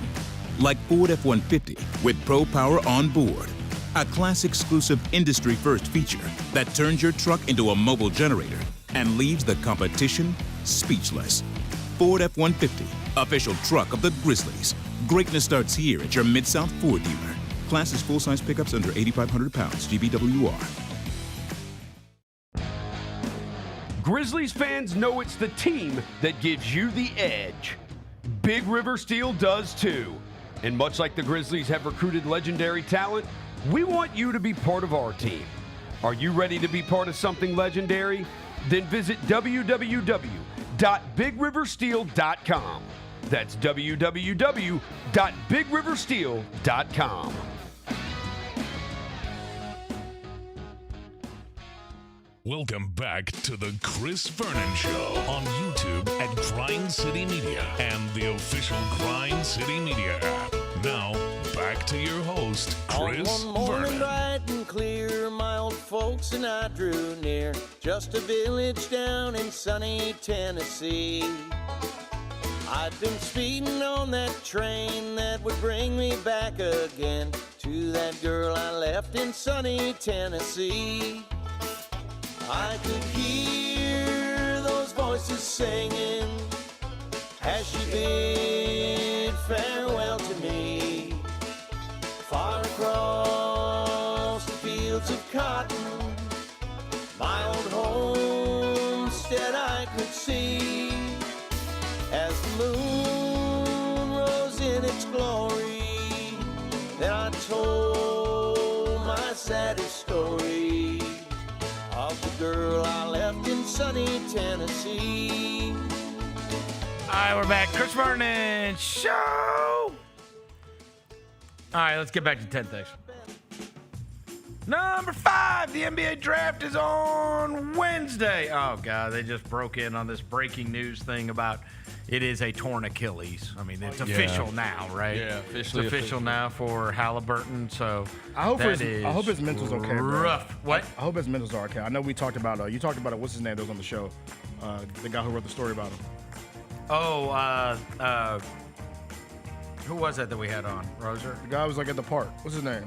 Like Ford F-150 with Pro Power on board, a class-exclusive industry-first feature that turns your truck into a mobile generator and leaves the competition speechless. Ford F-150, official truck of the Grizzlies. Greatness starts here at your Mid-South Ford dealer. Class is full-size pickups under 8,500 pounds, GBWR. Grizzlies fans know it's the team that gives you the edge. Big River Steel does too. And much like the Grizzlies have recruited legendary talent, we want you to be part of our team. Are you ready to be part of something legendary? Then visit www.bigriversteel.com. That's www.bigriversteel.com. Welcome back to the Chris Vernon Show on YouTube at Grind City Media and the official Grind City Media app. Now, back to your host, Chris On one morning Vernon. bright and clear, my old folks and I drew near, just a village down in sunny Tennessee. I'd been speeding on that train that would bring me back again to that girl I left left in sunny Tennessee. I could hear those voices singing as she bid farewell to me. Far across the fields of cotton, my old homestead I could see. As the moon rose in its glory, then I told my saddest story of the girl I left in sunny Tennessee. All right, we're back. Chris Vernon Show. All right, let's get back to 10 things. Number 5, the NBA draft is on Wednesday. Oh, God, they just broke in on this breaking news thing about it is a torn Achilles. I mean, it's official now, right? Yeah, It's official now for Halliburton, so I hope his mental's okay, bro. Rough. What? I hope his mentals are okay. I know we talked about you talked about it. What's his name that was on the show? The guy who wrote the story about him. Oh, who was that we had on? Roser? The guy was like at the park. What's his name?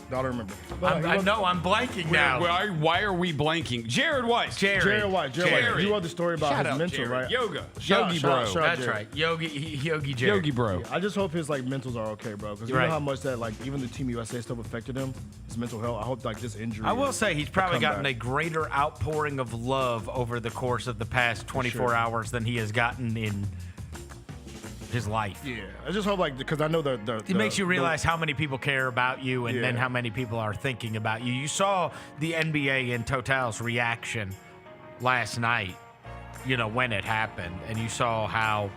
I don't remember. I know, I'm blanking now. Why are we blanking? Jared Weiss. Jared Weiss. You wrote the story about his mental, Jared. right? Yoga. Yogi Bro. That's right. Yogi Jared. Yogi Bro. Yeah, I just hope his mentals are okay, bro. Because you know how much that even the Team USA stuff affected him, his mental health. I hope this injury. I will say he's probably gotten a greater outpouring of love over the course of the past 24 hours than he has gotten in his life. Yeah, I just hope because I know it makes you realize how many people care about you and then how many people are thinking about you. You saw the NBA in total's reaction last night, when it happened, and you saw how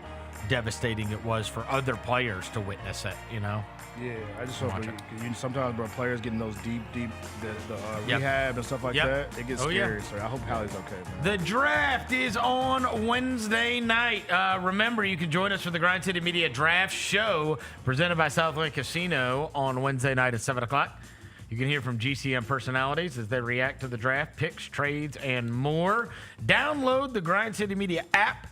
devastating it was for other players to witness it, Yeah, I just hope sometimes, bro, players getting those deep rehab and stuff like that, it gets scary. So I hope Hallie's okay, man. The draft is on Wednesday night. Remember, you can join us for the Grind City Media Draft Show presented by Southland Casino on Wednesday night at 7 o'clock. You can hear from GCM personalities as they react to the draft, picks, trades, and more. Download the Grind City Media app.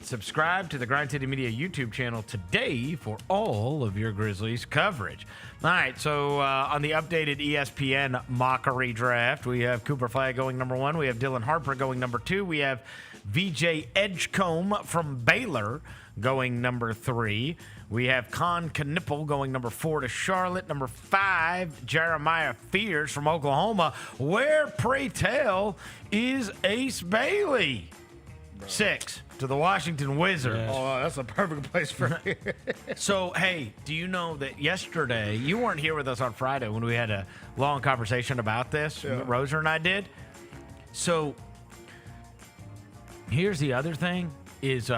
Subscribe to the Grind City Media YouTube channel today for all of your Grizzlies coverage. All right, so on the updated ESPN mockery draft, we have Cooper Flagg going number 1. We have Dylan Harper going number 2. We have VJ Edgecombe from Baylor going number 3. We have Con Knipple going number 4 to Charlotte. Number 5, Jeremiah Fears from Oklahoma. Where, pray tell, is Ace Bailey? 6 to the Washington Wizards. Yes. Oh, that's a perfect place for it. So, hey, do you know that yesterday, you weren't here with us on Friday when we had a long conversation about this, Roser and I did. So, here's the other thing is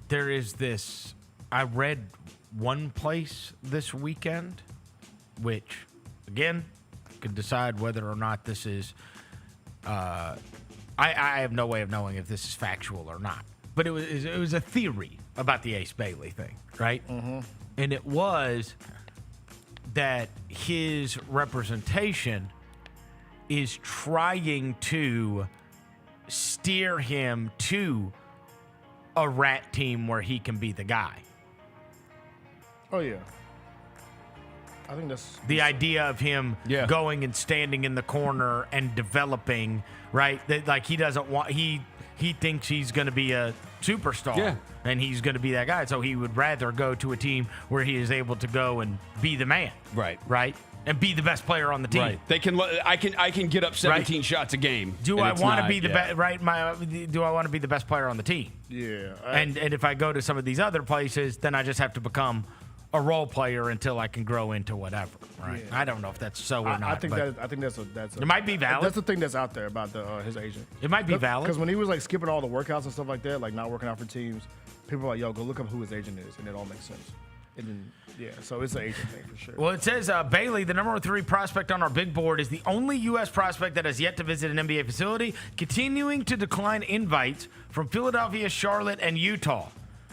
there is this, I read one place this weekend, which, again, could decide whether or not this is I have no way of knowing if this is factual or not. But it was a theory about the Ace Bailey thing, right? Mm-hmm. And it was that his representation is trying to steer him to a rat team where he can be the guy. Oh, yeah. I think that's the idea of him going and standing in the corner and developing, right? That, he doesn't want he thinks he's going to be a superstar and he's going to be that guy. So he would rather go to a team where he is able to go and be the man, right, and be the best player on the team. Right. They can. I can get up 17 shots a game. Do I want to be the best? Right. Do I want to be the best player on the team? Yeah. And if I go to some of these other places, then I just have to become a role player until I can grow into whatever, right? Yeah. I don't know if that's so or not. I think that's it might be valid. That's the thing that's out there about his agent. It might be valid because when he was skipping all the workouts and stuff like that, not working out for teams, people are like, "Yo, go look up who his agent is," and it all makes sense. And then, so it's an agent thing for sure. Well, it says Bailey, the number 3 prospect on our big board, is the only U.S. prospect that has yet to visit an NBA facility, continuing to decline invites from Philadelphia, Charlotte, and Utah,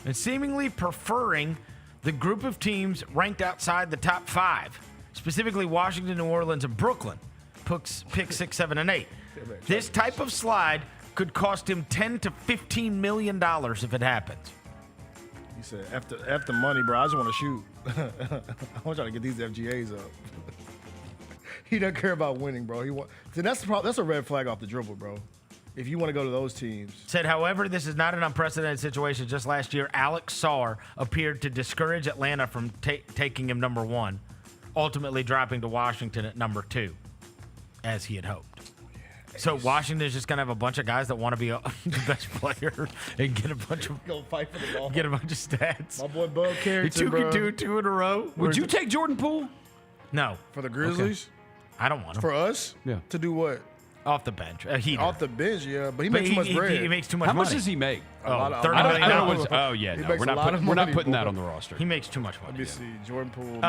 and seemingly preferring the group of teams ranked outside the top 5, specifically Washington, New Orleans, and Brooklyn, pick 6, 7, and 8. This type of slide could cost him $10 to $15 million if it happens. He said, F the money, bro. I just want to shoot. I want y'all to get these FGAs up. He doesn't care about winning, bro. That's a red flag off the dribble, bro. If you want to go to those teams. Said, however, this is not an unprecedented situation. Just last year, Alex Sarr appeared to discourage Atlanta from taking him number 1, ultimately dropping to Washington at number 2, as he had hoped. So Washington's just gonna have a bunch of guys that want to be the best player and get a bunch of go fight for the ball. Get a bunch of stats. My boy Bud Carrington, bro. You can do 2 in a row. Would you take Jordan Poole? No. For the Grizzlies? Okay. I don't want him. For us? Yeah. To do what? Off the bench. Off the bench, yeah. But he makes too much bread. He makes too much money. How money. much does he make? $30 million. We're not putting that on the roster. He makes too much money. Let me see. Jordan Poole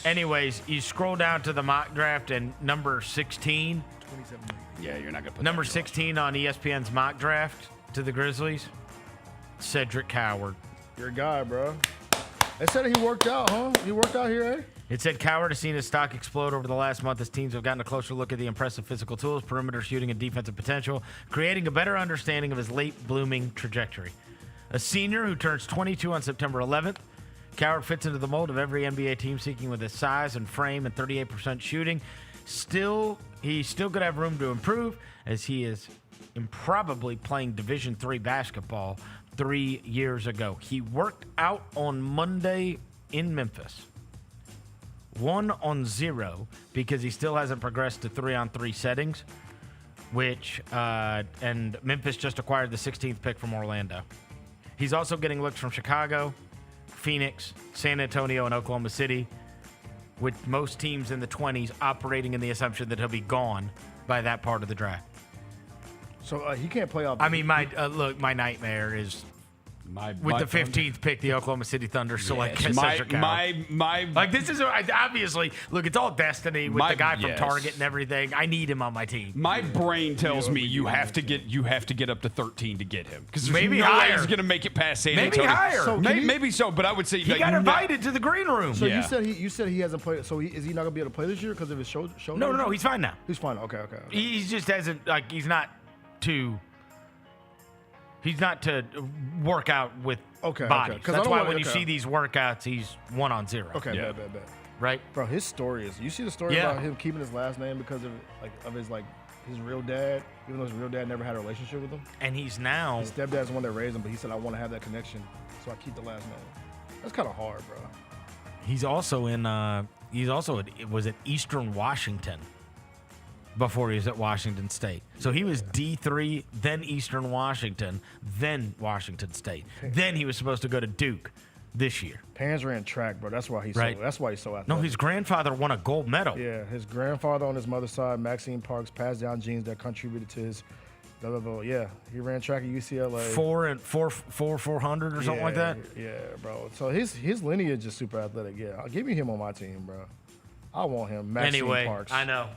Anyways, you scroll down to the mock draft and number 16. 27 Yeah, you're not going to put number 16 on ESPN's mock draft to the Grizzlies, Cedric Coward. Your guy, bro. They said he worked out, huh? He worked out here, eh? It said Coward has seen his stock explode over the last month as teams have gotten a closer look at the impressive physical tools, perimeter shooting, and defensive potential, creating a better understanding of his late-blooming trajectory. A senior who turns 22 on September 11th, Coward fits into the mold of every NBA team seeking with his size and frame and 38% shooting. He still could have room to improve as he is improbably playing Division III basketball 3 years ago. He worked out on Monday in Memphis. 1-on-0 because he still hasn't progressed to 3-on-3 settings, and Memphis just acquired the 16th pick from Orlando. He's also getting looks from Chicago, Phoenix, San Antonio, and Oklahoma City, with most teams in the 20s operating in the assumption that he'll be gone by that part of the draft. So he can't play off. I mean, my nightmare is with the 15th pick, the Oklahoma City Thunder select Cedric Coward. Like, this is obviously, look, it's all destiny with the guy from Target and everything. I need him on my team. My brain tells me you have to get up to 13 to get him, because maybe no higher. way he's going to make it past San Maybe Antonio. higher. So maybe so, but I would say he got invited to the green room. So you said he hasn't played. So is he not going to be able to play this year because of his shoulder? No, he's fine now. He's fine. Okay. He just hasn't he's not to work out with bodies. That's why when you see these workouts, he's 1-on-0. Okay, bad. Right, bro. His story is. You see the story about him keeping his last name because of his real dad, even though his real dad never had a relationship with him. And he's now his stepdad's the one that raised him, but he said, "I want to have that connection, so I keep the last name." That's kind of hard, bro. He's also was at Eastern Washington before he was at Washington State. So he was D3, then Eastern Washington, then Washington State. Then he was supposed to go to Duke this year. Parents ran track, bro. That's why he's so athletic. No, his grandfather won a gold medal. Yeah, his grandfather on his mother's side, Maxine Parks, passed down genes that contributed to his blah, blah, blah. Yeah, he ran track at UCLA. 400 or something like that? Yeah, bro. So his lineage is super athletic. Yeah, give me him on my team, bro. I want him. Maxine Parks. I know.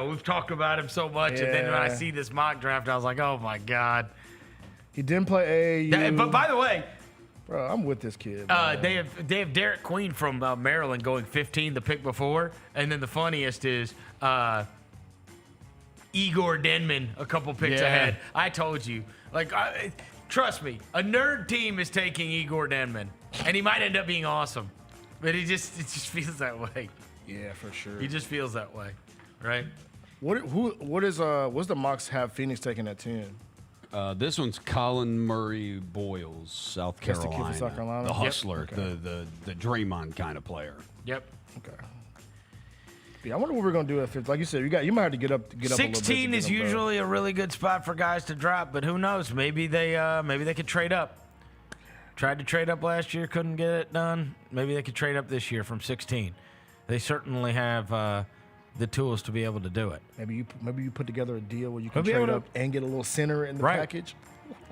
We've talked about him so much, and then when I see this mock draft, I was like, oh my God. He didn't play AAU. But by the way, bro, I'm with this kid. They have Derek Queen from Maryland going 15 the pick before, and then the funniest is Igor Denman a couple picks ahead. I told you, trust me, a nerd team is taking Igor Denman, and he might end up being awesome, but it just feels that way. Yeah, for sure. He just feels that way, right? What's the mocks have Phoenix taking at 10? This one's Colin Murray Boyles, South Carolina. The kid from South Carolina? The hustler, Yep. Okay. the Draymond kind of player. Yep. Okay. Yeah, I wonder what we're gonna do if, like you said, you might have to get up. 16 is usually a really good spot for guys to drop, but who knows? Maybe they could trade up. Tried to trade up last year, couldn't get it done. Maybe they could trade up this year from 16. They certainly have the tools to be able to do it. Maybe you put together a deal where you can trade up and get a little center in the package.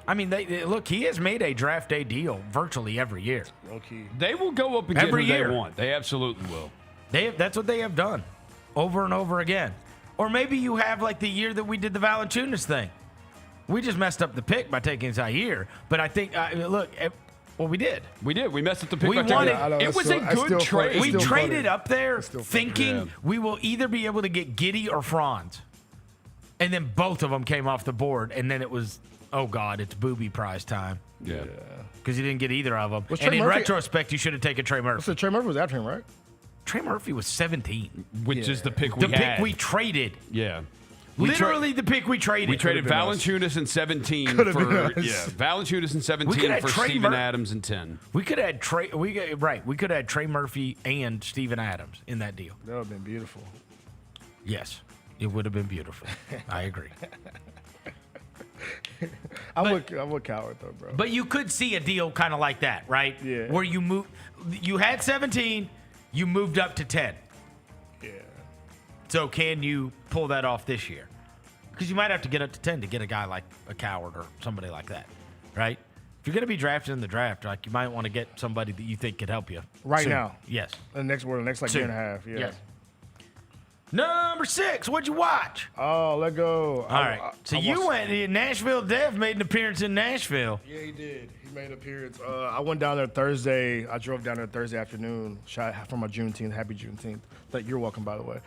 I mean, look, he has made a draft day deal virtually every year. Okay. They will go up and get every who year they want. They absolutely will. That's what they have done over and over again. Or maybe you have like the year that we did the Valanciunas thing. We just messed up the pick by taking Zaire. But I think, well, we did. We messed up the pick. We wanted. It was a good trade. We traded up there thinking we will either be able to get Giddey or Franz, and then both of them came off the board, and then it was oh, God, it's booby prize time. Yeah. Because you didn't get either of them. Was And Trey in Murphy- retrospect, you should have taken Trey Murphy. So Trey Murphy was after him, right? Trey Murphy was 17. Which is the pick we The had. pick we traded. Yeah. Literally the pick we traded. We traded been Valanciunas in 17 Could've for been us. Valanciunas in We 17 could have for Trey Steven Mur- Adams in 10. We could have had Trey. We could have had Trey Murphy and Steven Adams in that deal. That would have been beautiful. Yes, it would have been beautiful. I agree. I'm with Coward though, bro. But you could see a deal kind of like that, right? Yeah. Where you had 17, you moved up to 10. Yeah. So can you pull that off this year? Because you might have to get up to 10 to get a guy like a Coward or somebody like that, right? If you're going to be drafted in the draft, like you might want to get somebody that you think could help you Right soon. now. Yes. The next like year and a half. Yeah. Yes. Number 6, what'd you watch? Oh, let go. All right. So you went. Nashville Dev made an appearance in Nashville. Yeah, he did. He made an appearance. I went down there Thursday. I drove down there Thursday afternoon. Shot for my Juneteenth. Happy Juneteenth. You're welcome, by the way.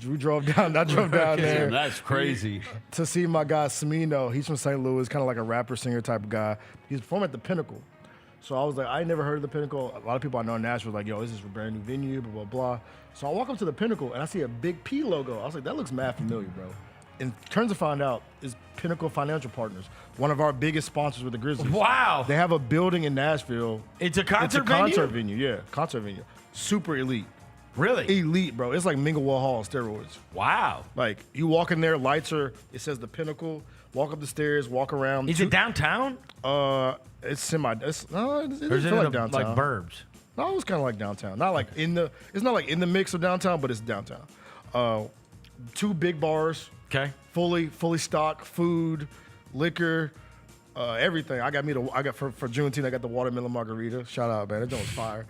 We drove down. I drove down there. That's crazy. To see my guy Smino. He's from St. Louis, kind of like a rapper, singer type of guy. He's performing at the Pinnacle. So I was like, I ain't never heard of the Pinnacle. A lot of people I know in Nashville were like, yo, this is a brand new venue, blah, blah, blah. So I walk up to the Pinnacle, and I see a big P logo. I was like, that looks mad familiar, bro. And turns to find out is Pinnacle Financial Partners, one of our biggest sponsors with the Grizzlies. Wow. They have a building in Nashville. It's a concert venue? Yeah, concert venue. Super elite. Really? Elite, bro. It's like Minglewell Hall on steroids. Wow. Like, you walk in there, lights are, it says the Pinnacle, walk up the stairs, walk around. Is it downtown? It's semi. It Or is doesn't it feel like in downtown. like burbs? No, it's kind of like downtown. Not like it's not like in the mix of downtown, but it's downtown. 2 big bars. Okay. Fully stocked, food, liquor, everything. I got for Juneteenth. I got the watermelon margarita. Shout out, man. That joint was fire.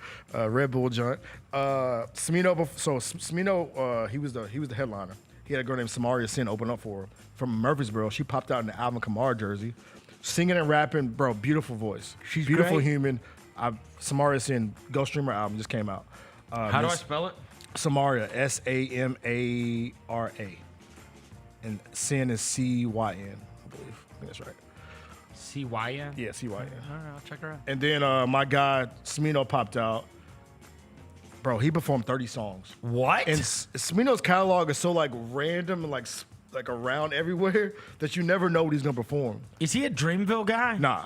Red Bull joint. Smino. So Smino, he was the headliner. He had a girl named Samaria Sin open up for him from Murfreesboro. She popped out in the Alvin Kamara jersey, singing and rapping. Bro, beautiful voice. She's beautiful great. human. Samaria Sin Ghost Streamer album just came out. How do I spell it? Samaria, Samara, and Sin is Cyn, I believe. I think that's right. Cyn? Yeah, Cyn. All right, I'll check her out. And then my guy Smino popped out. Bro, he performed 30 songs. What? And Smino's catalog is so like random and like around everywhere that you never know what he's gonna perform. Is he a Dreamville guy? Nah.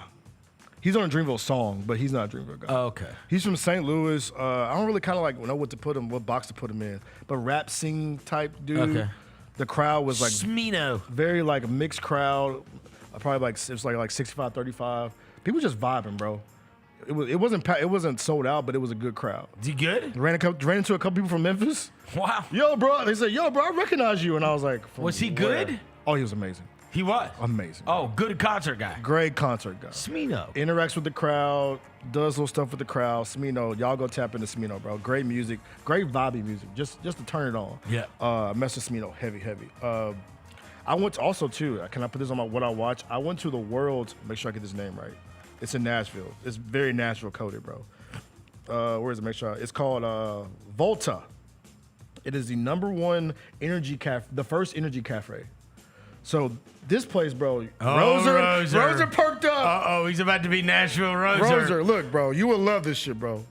He's on a Dreamville song, but he's not a Dreamville guy. Oh, okay. He's from St. Louis. I don't really kind of like know what box to put him in. But rap sing type dude. Okay. The crowd was like Smino. Very like a mixed crowd. Probably like it was like 65-35. People just vibing, bro. It wasn't sold out, but it was a good crowd. Is he good? Ran into a couple people from Memphis. Wow. Yo, bro. They said, yo, bro, I recognize you. And I was like, Was he where? good? Oh, he was amazing. He was? Amazing. Oh, good concert guy. Great concert guy. Smino. Interacts with the crowd, does little stuff with the crowd. Smino, y'all go tap into Smino, bro. Great music, great vibey music, just to turn it on. Yeah. Mess with Smino, heavy. I went to also too. Can I put this on what I watch? I went to the World. Make sure I get this name right. It's in Nashville. It's very Nashville coded, bro. Where is it? Make sure it's called Volta. It is the #1 energy cafe, the first energy cafe. So this place, bro. Roser perked up. He's about to be Nashville Roser. Roser, look, bro, you would love this shit, bro.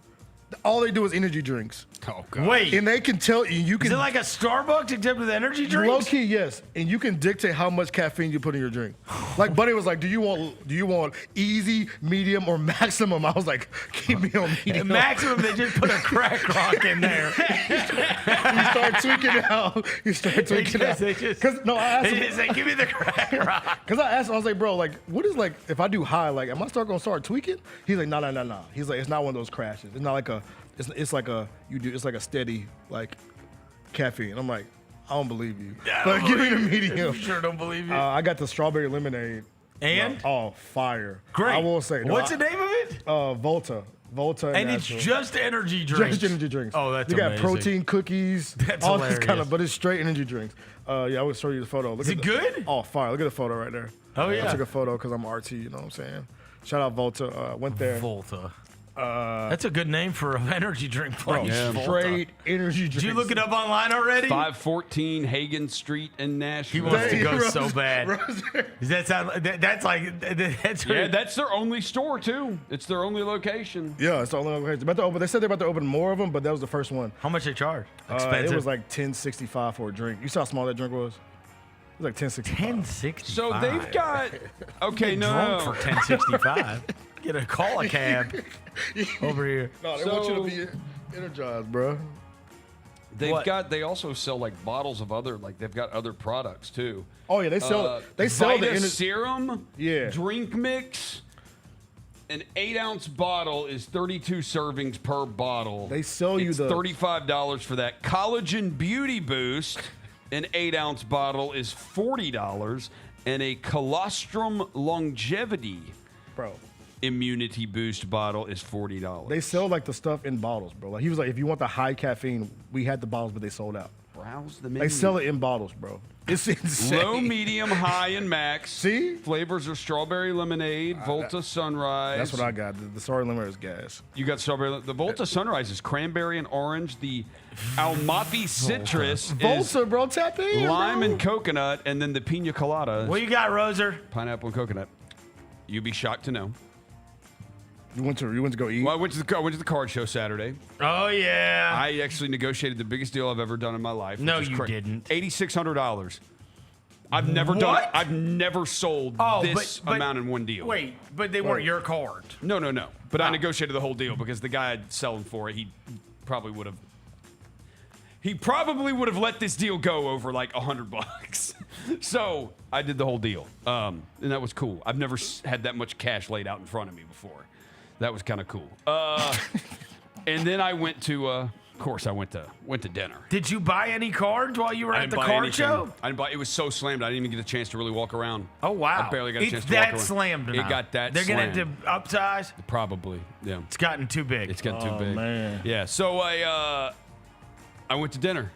All they do is energy drinks. Oh, God. Wait. And they can tell you can. Is it like a Starbucks except with energy drinks? Low key, yes. And you can dictate how much caffeine you put in your drink. Like Buddy was like, do you want easy, medium, or maximum? I was like, keep me on medium. Maximum, they just put a crack rock in there. You start tweaking out. I asked him. They give me the crack rock. Because I asked him, I was like, bro, like, what is like, if I do high, like, am I gonna start tweaking? He's like, no. He's like, it's not one of those crashes. It's not like it's like a steady, like, caffeine. I'm like, I don't believe you. But give me the medium. Sure don't believe you. I got the strawberry lemonade. And? Oh, fire. Great. I will say. What's the name of it? Volta. And it's just energy drinks. Just energy drinks. Oh, that's You got amazing. protein cookies. That's all hilarious. this kind of, but it's straight energy drinks. Yeah, I will show you the photo. Is it good? Oh, fire. Look at the photo right there. Oh, yeah. I took a photo because I'm RT, you know what I'm saying? Shout out Volta. Went there. Volta. That's a good name for an energy drink place. Straight energy drink. Did you look it up online already? 514 Hagen Street in He Nashville. wants to go so bad. Does that sound? That's like that's Yeah, that's their only store too. It's their only location. Yeah, it's the only location. About to open. They said they're about to open more of them, but that was the first one. How much they charge? It Expensive. was like $10.65 for a drink. You saw how small that drink was? It was like $10.65. $10.65. So they've got okay, drunk for $10.65. Get a call a cab over here. No, they want you to be energized, bro. They also sell like bottles of other they've got other products too. Oh yeah, they sell the serum, drink mix. An 8-ounce bottle is 32 servings per bottle. They sell you it's the $35 for that. Collagen Beauty Boost, an 8-ounce bottle is $40, and a Colostrum Longevity Immunity Boost bottle is $40. They sell like the stuff in bottles, bro. Like he was like, if you want the high caffeine, we had the bottles, but they sold out. Browse the menu. They sell it in bottles, bro. It's insane. Low, medium, high, and max. See? Flavors are strawberry lemonade, Volta Sunrise. That's what I got. The strawberry lemonade is gas. You got strawberry. The Volta Sunrise is cranberry and orange. The Almaty Citrus Volta, is bro. Tap in, lime bro. and coconut, and then the Pina Colada. What you got, Roser? Pineapple and coconut. You'd be shocked to know. You went to go eat? Well, I went to the card show Saturday. Oh yeah. I actually negotiated the biggest deal I've ever done in my life. No, you didn't. $8,600. I've never done. I've never sold this amount in one deal. Wait, but they weren't your card. No. But I negotiated the whole deal because the guy I'd selling for it, he probably would have let this deal go over like $100. So I did the whole deal, and that was cool. I've never had that much cash laid out in front of me before. That was kind of cool. And then I went to, of course, I went to dinner. Did you buy any cards while you were at the buy card anything. show? I didn't buy. It was so slammed. I didn't even get a chance to really walk around. Oh wow! I barely got a chance It's to walk around. that slammed now. It got that. They're slammed. gonna have to upsize. Probably. Yeah. It's gotten too big. It's gotten too Oh, big. man. Yeah. So I went to dinner.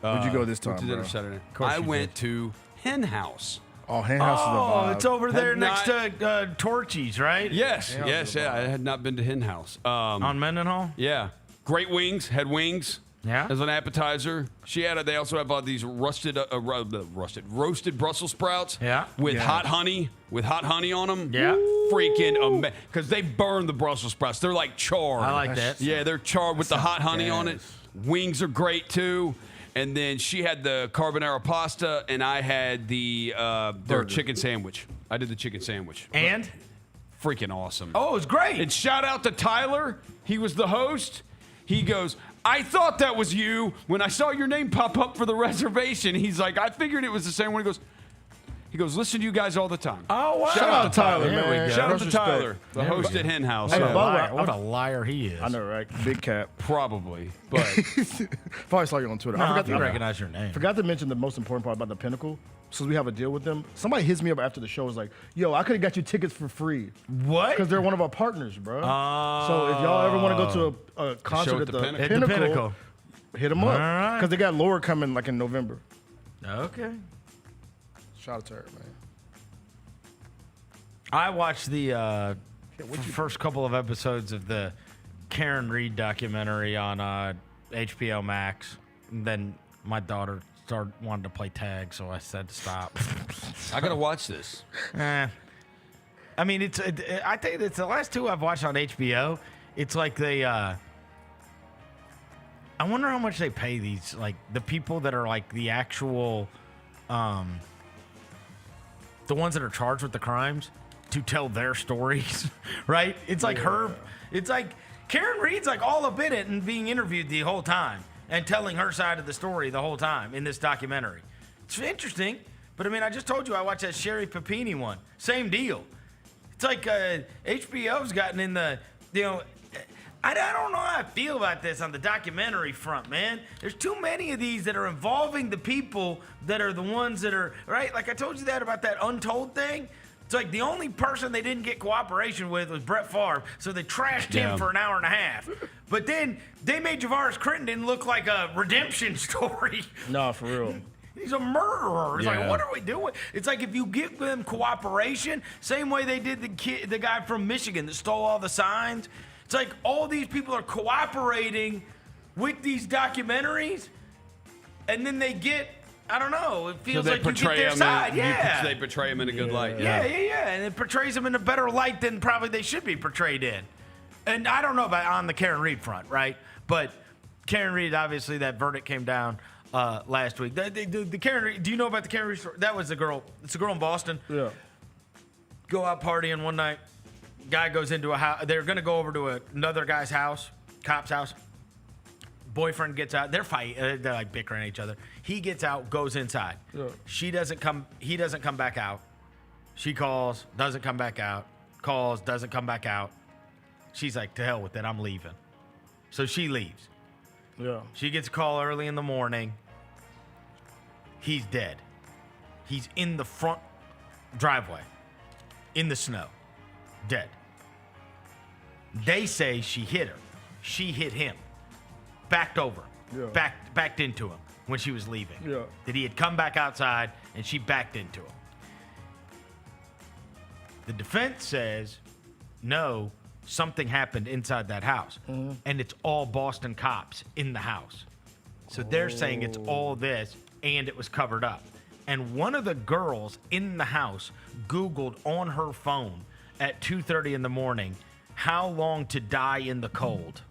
Where'd you go this time, Went to dinner bro? Saturday. course I you went to Henhouse. Oh, Henhouse is the vibe. It's over there Had next to Torchy's, right? Yes. Yeah. I had not been to Henhouse. On Mendenhall. Yeah. Great wings. Had wings. Yeah. As an appetizer, they also have these roasted Brussels sprouts. Yeah. With hot honey on them. Yeah. Freaking amazing. Because they burn the Brussels sprouts. They're like charred. I like that. Yeah, they're charred with the hot honey on it. Wings are great too. And then she had the carbonara pasta, and I had their chicken sandwich. I did the chicken sandwich. And? Freaking awesome. Oh, it was great. And shout out to Tyler. He was the host. He goes, I thought that was you when I saw your name pop up for the reservation. He's like, I figured it was the same one. He goes, listen to you guys all the time. Oh, wow. Shout out to Tyler, man. Shout out to Respect. Tyler, the host at Henhouse. Hey, So- by the way, What a liar he is. I know, right? Big cap. Probably, but Probably saw you on Twitter. No, I forgot you recognize your name. Forgot to mention the most important part about the Pinnacle. Since we have a deal with them, somebody hits me up after the show. Was like, "Yo, I could have got you tickets for free." What? Because they're one of our partners, bro. So if y'all ever want to go to a concert at the Pinnacle, hit them up. All right. Because they got Laura coming like in November. Okay. Shout out to her, man. I watched the first couple of episodes of the Karen Reed documentary on HBO Max. And then my daughter wanted to play tag, so I said to stop. I gotta watch this. I mean, I think it's the last two I've watched on HBO. It's like they. I wonder how much they pay these, like the people that are like the actual, the ones that are charged with the crimes, to tell their stories, right? It's like it's like Karen Reed's like all up in it and being interviewed the whole time and telling her side of the story the whole time in this documentary. It's interesting, but I mean, I just told you I watched that Sherry Papini one. Same deal. It's like HBO's gotten in the, I don't know how I feel about this on the documentary front, man. There's too many of these that are involving the people that are the ones that are, right? Like I told you that about that Untold thing. It's like the only person they didn't get cooperation with was Brett Favre, so they trashed him for an hour and a half. But then they made Javaris Crittenden look like a redemption story. No, for real. He's a murderer. It's like, what are we doing? It's like if you give them cooperation, same way they did the guy from Michigan that stole all the signs. It's like all these people are cooperating with these documentaries, and then they get, I don't know, it feels like you get their side. They portray them in a good light. Yeah. And it portrays them in a better light than probably they should be portrayed in. And I don't know about on the Karen Reed front, right? But Karen Reed, obviously, that verdict came down last week. The Karen Reed, do you know about the Karen Reed story? That was the girl. It's a girl in Boston. Yeah. Go out partying one night. Guy goes into a house. They're going to go over to another guy's house, cop's house. Boyfriend gets out. They're fighting. They're like bickering at each other. He gets out, goes inside. Yeah. She doesn't come. He doesn't come back out. She calls, doesn't come back out. Calls, doesn't come back out. She's like, to hell with it. I'm leaving. So she leaves. Yeah. She gets a call early in the morning. He's dead. He's in the front driveway, in the snow, dead. They say she hit her. She hit him. Backed over. Yeah. Backed into him when she was leaving. Yeah. That he had come back outside and she backed into him. The defense says, no, something happened inside that house. Mm-hmm. And it's all Boston cops in the house. So they're saying it's all this and it was covered up. And one of the girls in the house Googled on her phone at 2:30 in the morning, how long to die in the cold.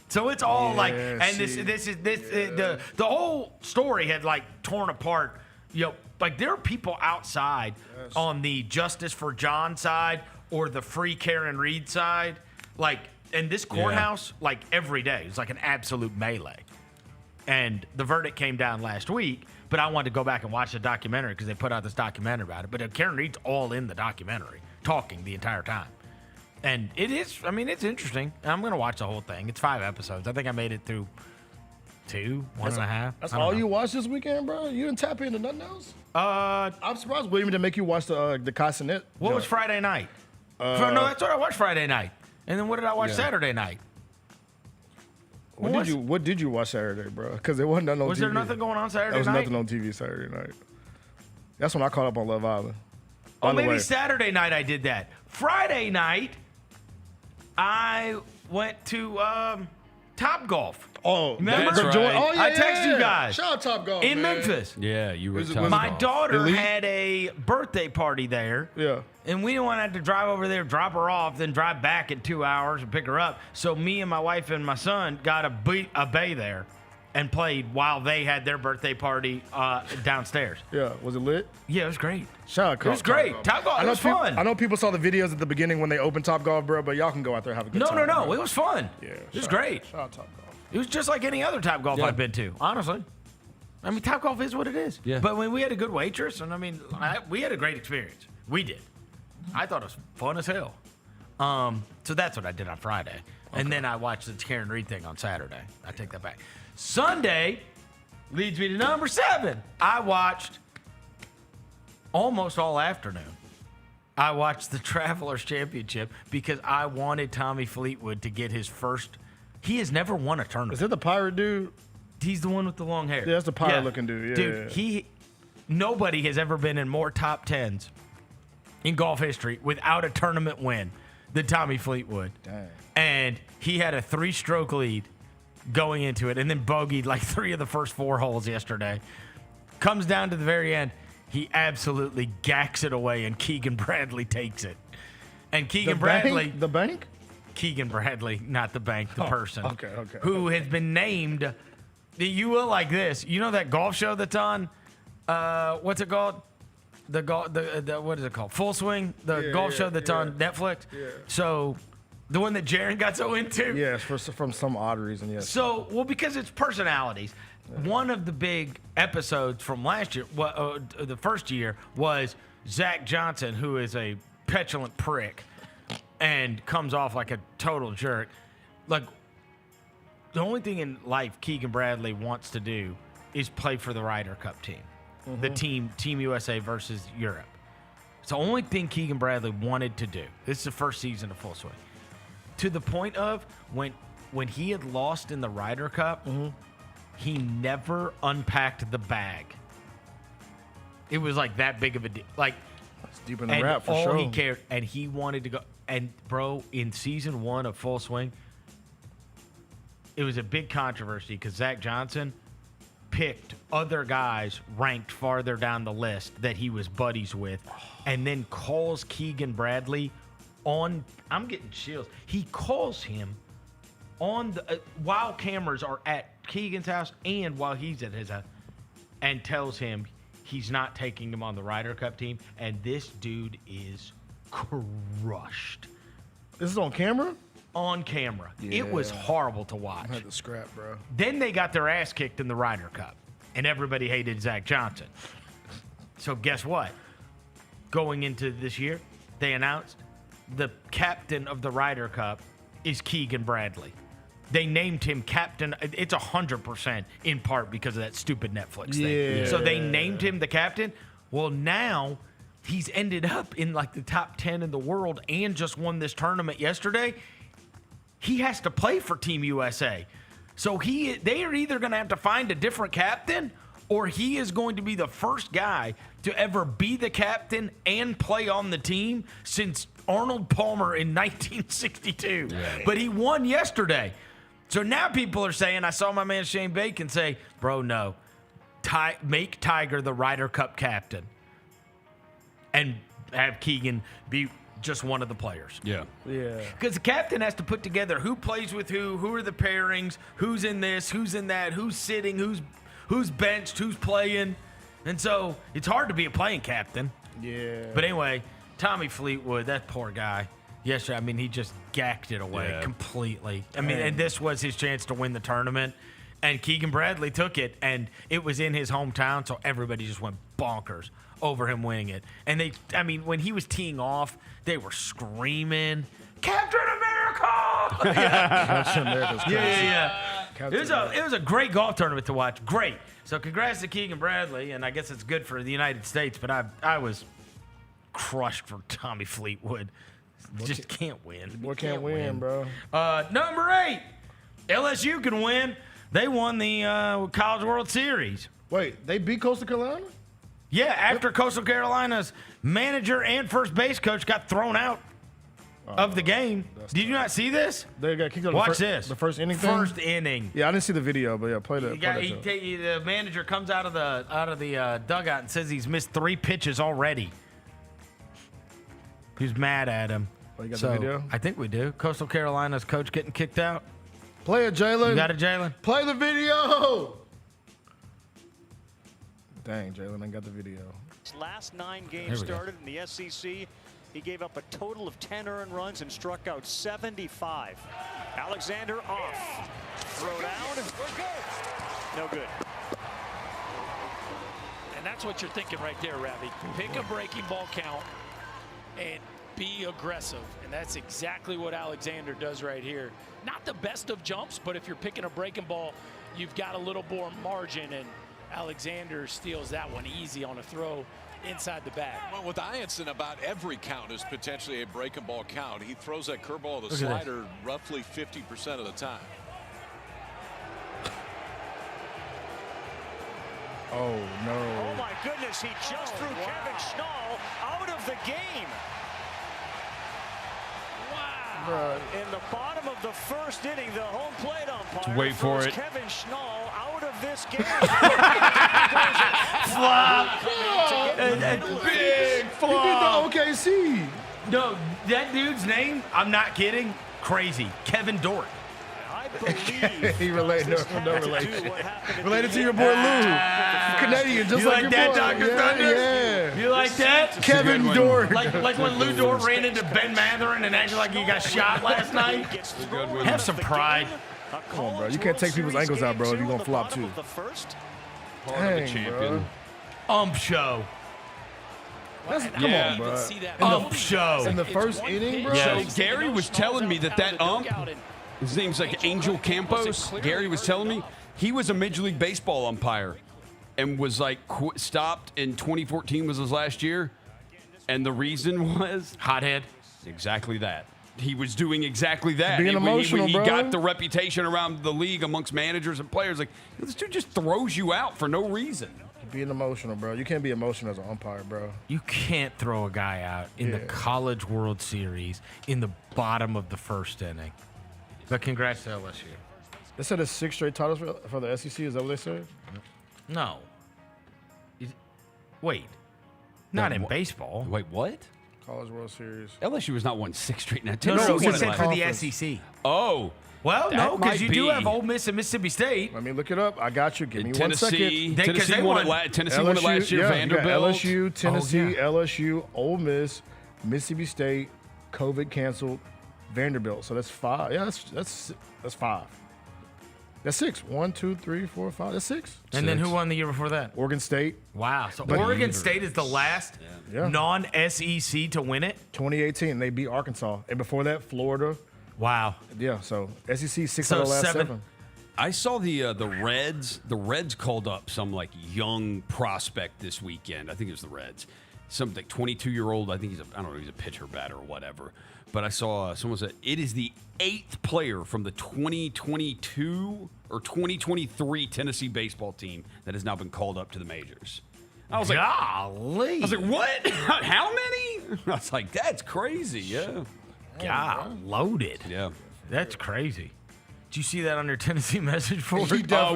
So it's all like, and the whole story had like torn apart. You know, like there are people outside on the Justice for John side or the Free Karen Reed side, like in this courthouse, like every day. It's like an absolute melee. And the verdict came down last week, but I wanted to go back and watch the documentary because they put out this documentary about it. But Karen Reed's all in the documentary, talking the entire time. And it is, I mean, it's interesting. I'm going to watch the whole thing. It's 5 episodes. I think I made it through 1.5. That's all you watched this weekend, bro? You didn't tap into nothing else? I'm surprised William didn't make you watch the Castanet. What was Friday night? No, that's what I watched Friday night. And then what did I watch Saturday night? What did you watch Saturday, bro? Because there wasn't nothing on TV. Was there nothing going on Saturday night? There was nothing on TV Saturday night. That's when I caught up on Love Island. Oh, maybe Saturday night I did that. Friday night, I went to Topgolf. Oh, remember? That's right. Oh, yeah, I texted you guys. Shout out Topgolf, in man. Memphis. Yeah, you were My daughter had a birthday party there. Yeah. And we didn't want to have to drive over there, drop her off, then drive back in 2 hours and pick her up. So me and my wife and my son got a bay there and played while they had their birthday party downstairs. Yeah. Was it lit? Yeah, it was great. Shout out It was great. Topgolf, it was fun. I know people saw the videos at the beginning when they opened Topgolf, bro, but y'all can go out there and have a good time. No. It was fun. Yeah. It was great. Shout out Topgolf. It was just like any other Topgolf I've been to, honestly. I mean, Topgolf is what it is. Yeah. But when we had a good waitress, and I mean, we had a great experience. We did. I thought it was fun as hell. So that's what I did on Friday. And then I watched the Karen Reed thing on Saturday. I take that back. Sunday leads me to number 7. I watched almost all afternoon. I watched the Travelers Championship because I wanted Tommy Fleetwood to get his first. He has never won a tournament. Is that the pirate dude? He's the one with the long hair. Yeah, that's the pirate looking dude. Yeah. Dude, nobody has ever been in more top 10s in golf history without a tournament win than Tommy Fleetwood. Dang. And he had a 3-stroke lead going into it and then bogeyed like 3 of the first 4 holes yesterday. Comes down to the very end. He absolutely gacks it away and Keegan Bradley takes it. And Keegan Bradley. The bank? Keegan Bradley, not the bank, the person. Okay. Who has been named. You will like this. You know that golf show that's on? What's it called? The what is it called? Full Swing, the golf show that's on Netflix. Yeah. So, the one that Jaren got so into. Yes, from some odd reason. Yes. So, well, because it's personalities. Yeah. One of the big episodes from last year, the first year, was Zach Johnson, who is a petulant prick, and comes off like a total jerk. Like, the only thing in life Keegan Bradley wants to do is play for the Ryder Cup team. Mm-hmm. The Team USA versus Europe. It's the only thing Keegan Bradley wanted to do. This is the first season of Full Swing. To the point of when he had lost in the Ryder Cup, he never unpacked the bag. It was like that big of a deal. Like, that's deep in the wrap for sure. All he cared, and he wanted to go. And, bro, in season 1 of Full Swing, it was a big controversy because Zach Johnson picked other guys ranked farther down the list that he was buddies with and then calls Keegan Bradley on – I'm getting chills. He calls him on the while cameras are at Keegan's house and while he's at his house and tells him he's not taking him on the Ryder Cup team. And this dude is crushed. This is on camera? On camera. Yeah. It was horrible to watch. I had to scrap, bro. Then they got their ass kicked in the Ryder Cup, and everybody hated Zach Johnson. So guess what? Going into this year, they announced the captain of the Ryder Cup is Keegan Bradley. They named him captain. It's 100% in part because of that stupid Netflix thing. So they named him the captain. Well, now he's ended up in like the top 10 in the world and just won this tournament yesterday. He has to play for Team USA. So they are either going to have to find a different captain or he is going to be the first guy to ever be the captain and play on the team since Arnold Palmer in 1962. Right. But he won yesterday. So now people are saying, I saw my man Shane Bacon say, bro, no, make Tiger the Ryder Cup captain and have Keegan be just one of the players. Yeah. Because the captain has to put together who plays with who are the pairings, who's in this, who's in that, who's sitting, who's benched, who's playing. And so it's hard to be a playing captain. Yeah. But anyway, Tommy Fleetwood, that poor guy. Yesterday, I mean, he just gacked it away completely. I mean, and this was his chance to win the tournament. And Keegan Bradley took it, and it was in his hometown, so everybody just went bonkers over him winning it. And when he was teeing off, they were screaming, Captain America! Captain America's crazy. Yeah. It was a great golf tournament to watch. Great. So congrats to Keegan Bradley, and I guess it's good for the United States, but I was crushed for Tommy Fleetwood. Just can't win. Boy can't win, bro. Number 8, LSU can win. They won the College World Series. Wait, they beat Coastal Carolina? Yeah, after Coastal Carolina's manager and first base coach got thrown out of the game. Did you not see this? They got kicked out. Watch this. The first inning thing? First inning. Yeah, I didn't see the video, but yeah, play that. The manager comes out of the dugout and says he's missed 3 pitches already. He's mad at him. Oh, you got the video? I think we do. Coastal Carolina's coach getting kicked out. Play it, Jalen. You got it, Jalen? Play the video. Dang, Jalen, I got the video. His last 9 games started in the SEC. He gave up a total of 10 earned runs and struck out 75. Alexander off. Throw down. No good. And that's what you're thinking right there, Ravi. Pick a breaking ball count and be aggressive. And that's exactly what Alexander does right here. Not the best of jumps, but if you're picking a breaking ball, you've got a little more margin, and Alexander steals that one easy on a throw inside the bag. Well, with Ianson, about every count is potentially a breaking ball count. He throws that curveball or the slider roughly 50% of the time. Oh, no. Oh, my goodness. He just threw Kevin Schnall out of the game. Wow. In the bottom of the first inning, the home plate umpire wait for throws it. Kevin Schnall out of this game. Flop. Big flop. He did the OKC. No, that dude's name, I'm not kidding, crazy. Kevin Dort. I believe he related no relation. Related to your boy Lou. Canadian, just you like your that, boy. Dr. Thunder? Yeah. You like that? Kevin Dort. Like when Lou Dort ran into Ben Mathurin and acted like he got shot last night? Have some pride. Come on, bro. You can't take people's ankles out, bro, if you're going to flop too. Dang, bro. Show. Come on, bro. Show. In the first inning, bro? So Gary was telling me that ump, his name's like Angel Campos. Gary was telling me he was a Major League Baseball umpire and was like stopped in 2014 was his last year. And the reason was hothead. Exactly that. He was doing exactly that. Being emotional, when he bro. got the reputation around the league amongst managers and players, like, this dude just throws you out for no reason. being emotional, bro. You can't be emotional as an umpire, bro. You can't throw a guy out in the College World Series in the bottom of the first inning. But congrats to LSU. They said it's 6 straight titles for the SEC. Is that what they said? No. Wait. Not in baseball. Wait, what? College World Series. LSU has not won 6 straight now. No, he said for the SEC. Oh. Well, no, because you do have Ole Miss and Mississippi State. Let me look it up. I got you. Give me 1 Tennessee. second. Tennessee won it last year. Yeah, Vanderbilt. LSU, Tennessee, LSU, Ole Miss, Mississippi State, COVID canceled, Vanderbilt. So that's 5. Yeah, that's 5. That's 6. 1, 2, 3, 4, 5. That's 6. And then who won the year before that? Oregon State. Wow. So Oregon State is the last non-SEC to win it? 2018. They beat Arkansas. And before that, Florida. Wow. Yeah, so SEC 6 out of the last 7. I saw the Reds. The Reds called up some like young prospect this weekend. I think it was the Reds. Some like 22-year-old. I think he's a pitcher, batter, or whatever. But I saw someone said it is the 8th player from the 2022 or 2023 Tennessee baseball team that has now been called up to the majors. I was like, golly. I was like, what? How many? I was like, that's crazy. Yeah. God, loaded. Yeah. That's crazy. Did you see that on your Tennessee message board?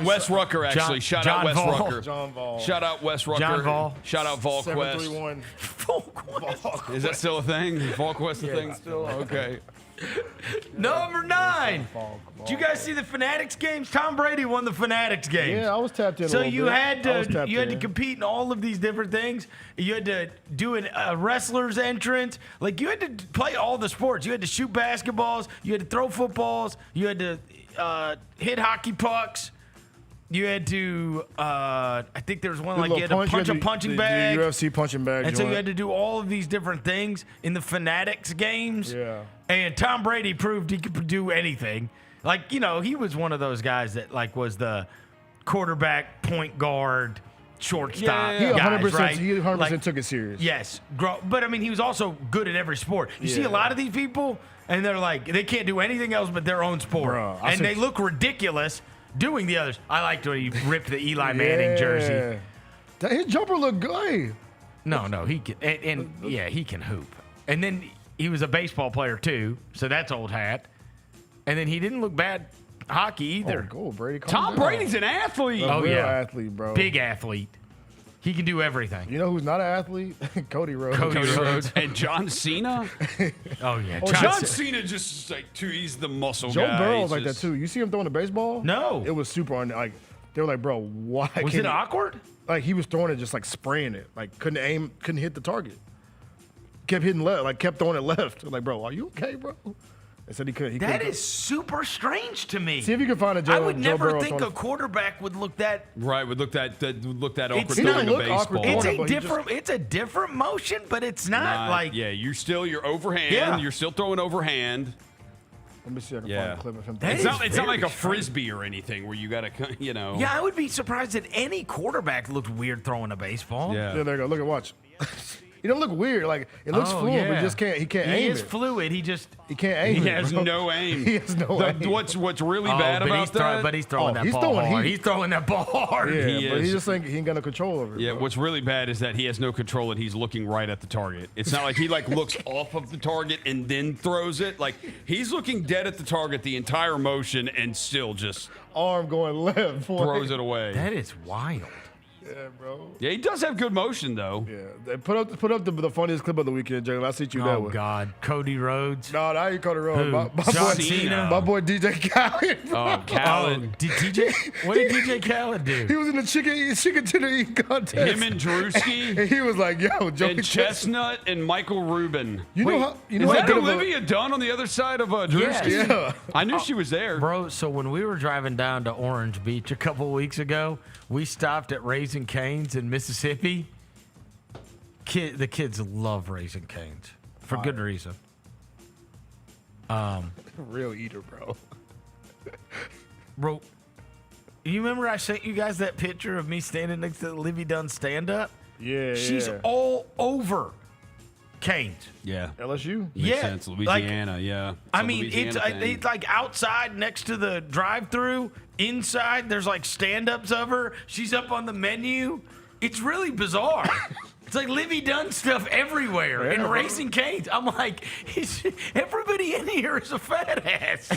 Wes Rucker, actually. Shout out Wes Rucker. John Vol. Shout out Wes Rucker. John Vol. Shout out VolQuest. 731. VolQuest. Is that still a thing? VolQuest a thing still? Okay. Number 9. Did you guys see the Fanatics games? Tom Brady won the Fanatics games. Yeah, I was tapped in. So a little you bit. had I was to tapped in. compete in all of these different things. You had to do a wrestler's entrance. Like you had to play all the sports. You had to shoot basketballs. You had to throw footballs. You had to hit hockey pucks. You had to, I think there was one like you had to punch a punching bag. The UFC punching bag. And so you had to do all of these different things in the Fanatics games. Yeah. And Tom Brady proved he could do anything. Like, you know, he was one of those guys that like was the quarterback, point guard, shortstop. He 100%, right? he 100% Like, took it serious. Yes. But I mean, he was also good at every sport. You see a lot of these people, and they're like, they can't do anything else but their own sport. Bro, and they look ridiculous doing the others. I liked when he ripped the Eli Manning jersey. His jumper looked good. No, he can, and he can hoop. And then he was a baseball player too, so that's old hat. And then he didn't look bad hockey either. Oh, go Brady. Tom Brady's an athlete. A real athlete, bro. Big athlete. He can do everything. You know who's not an athlete? Cody Rhodes. Cody Rhodes. And John Cena. Oh yeah, John Cena just like he's the muscle Joe guy. Burrow's like that too. You see him throwing the baseball? No. It was super on. Like they were like, bro, why? Was it awkward? Like he was throwing it just like spraying it. Like couldn't aim, couldn't hit the target. Kept hitting left. Like kept throwing it left. Like bro, are you okay, bro? They said he could. That is super strange to me. See if you can find a Joe. I would Joe never Burrow think throwing a quarterback would look that. Right, would look that awkward He throwing didn't a look baseball. awkward It's throwing a it, but he different. It's a different motion, but it's not like. Yeah, you're overhand. Yeah. You're still throwing overhand. Let me see if I can Yeah. find a clip of him. That It's not like a very frisbee or anything where you gotta, you know. Yeah, I would be surprised that any quarterback looked weird throwing a baseball. Yeah. Yeah, there you go. Look at watch. He don't look weird. Like it looks fluid, but he just can't. He can't aim He is it. fluid. He just. He can't aim. He it, has bro. no aim. He has no aim. What's really bad but about he's that? But he's throwing that he's ball throwing hard. heat. He's throwing that ball hard. Yeah, He but is. he just think he ain't got no control over it. Yeah, bro. what's really bad is that he has no control and he's looking right at the target. It's not like he looks off of the target and then throws it. Like he's looking dead at the target the entire motion and still just arm going left, throws it away. That is wild. Yeah, bro. Yeah, he does have good motion though. Yeah, they put up the funniest clip of the weekend, Jalen. I sent you that Oh one. God, Cody Rhodes. No, I ain't Cody Rhodes. Who? My John boy, Cena? my boy DJ Khaled. Oh, Khaled. Did DJ? What did DJ Khaled do? He was in the chicken tender eating contest. Him and Drewski. And he was like, "Yo, Joey And Chestnut and Michael Rubin. You know how? You know Is how that good of a- Olivia Dunn on the other side of Drewski? Yeah. I knew she was there. Bro, so when we were driving down to Orange Beach a couple weeks ago, we stopped at Raising Cane's in Mississippi. The kids love Raising Cane's for good reason. Real eater, bro. Bro, you remember I sent you guys that picture of me standing next to Livy Dunn stand-up? Yeah, She's yeah. all over Cane's. Yeah. LSU. Makes Yeah, sense. Louisiana, yeah. I It's a mean, Louisiana thing. it's like outside next to the drive-through. Inside, there's like stand-ups of her. She's up on the menu. It's really bizarre. It's like Livy Dunn stuff everywhere and Racing Canes. I'm like, everybody in here is a fat ass.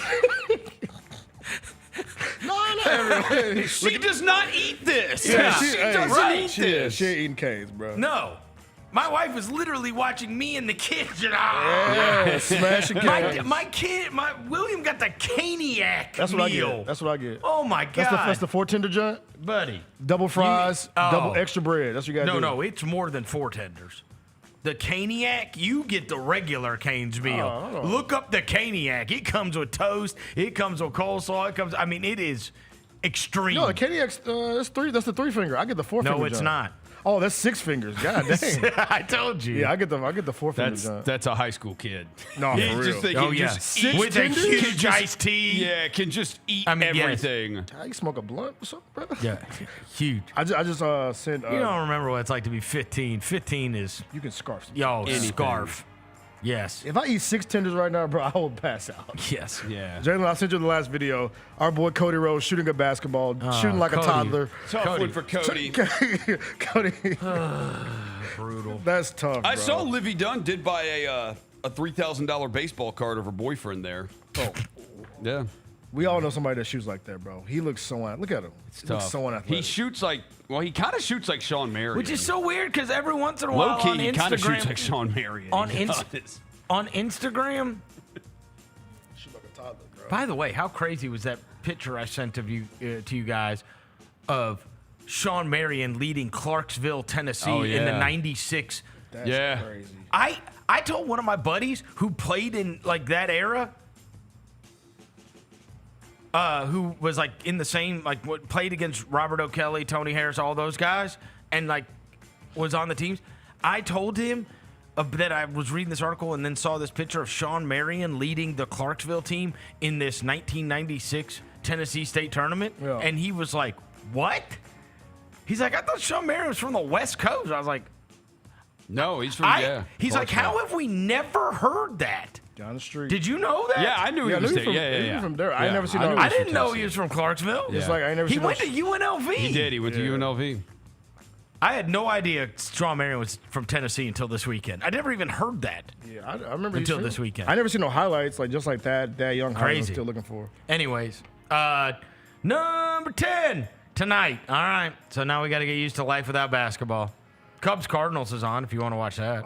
No, everybody. She does not eat this. Yeah, she doesn't eat this. She ain't eating canes, bro. No. My wife is literally watching me in the kitchen. Yeah, smashing canes. My William got the caniac That's what meal. I get. That's what I get. Oh my God. That's the 4 tender joint? Buddy. Double fries, double extra bread. That's what you got to do. No, it's more than 4 tenders. The caniac, you get the regular Cane's meal. Look up the caniac. It comes with toast. It comes with coleslaw. It is extreme. No, the caniac's that's the 3 finger. I get the 4 finger. No, it's joint. not. Oh, that's 6 fingers. God dang. I told you. Yeah, I get the 4 finger joint. That's a high school kid. No, He's for real. just thinking, With with a huge iced tea. Yeah, can just eat everything. You smoke a blunt or something, bro? Yeah, huge. I just sent. You don't remember what it's like to be 15. 15 is. You can scarf. Scarf. Yes. If I eat 6 tenders right now, bro, I will pass out. Yes. Yeah. Jalen, I sent you the last video. Our boy Cody Rose shooting a basketball, shooting like Cody. a toddler. Tough one for Cody. Cody. Brutal. That's tough, bro. I saw Livy Dunn did buy a $3,000 baseball card of her boyfriend there. Oh. Yeah. We all know somebody that shoots like that, bro. He looks so look at him. He looks so unathletic. He shoots like, he kind of shoots like Sean Marion. Which is so weird because every once in a while Low-key, on he kind of Instagram- shoots like Sean Marion. On He Instagram. Shoot like a toddler, bro. By the way, how crazy was that picture I sent of you to you guys of Sean Marion leading Clarksville, Tennessee in the '96? That's crazy. I told one of my buddies who played in like that era, who was like in the same played against Robert O'Kelly, Tony Harris, all those guys, and like was on the teams. I told him that I was reading this article and then saw this picture of Sean Marion leading the Clarksville team in this 1996 Tennessee State tournament, and he was like, "What?" He's like, "I thought Sean Marion was from the West Coast." I was like, "No, he's from He's like, "How have we never heard that?" Down the street. Did you know that? Yeah, I knew he was there. Yeah. From there. I never seen. I didn't know he was from Clarksville. It's like I never. He seen went to UNLV. He did. He went to UNLV. I had no idea Sean Marion was from Tennessee until this weekend. I never even heard that. Yeah, I remember until this weekend. I never seen no highlights just like that young. Crazy. I'm still looking for. Anyways, number 10 tonight. All right, so now we got to get used to life without basketball. Cubs Cardinals is on if you want to watch that.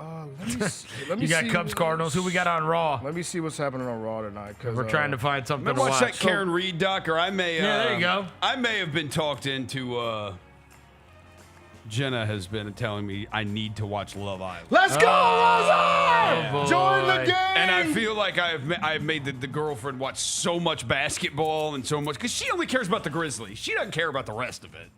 Let me You got see Cubs Cardinals. Who we got on Raw? Let me see what's happening on Raw tonight. We're trying to find something to Watch watch. that Karen Reed doc, or I may. Yeah, there you go. I may have been talked into. Jenna has been telling me I need to watch Love Island. Let's go, Rosa! Join the game! And I feel like I have made the girlfriend watch so much basketball and so much because she only cares about the Grizzlies. She doesn't care about the rest of it.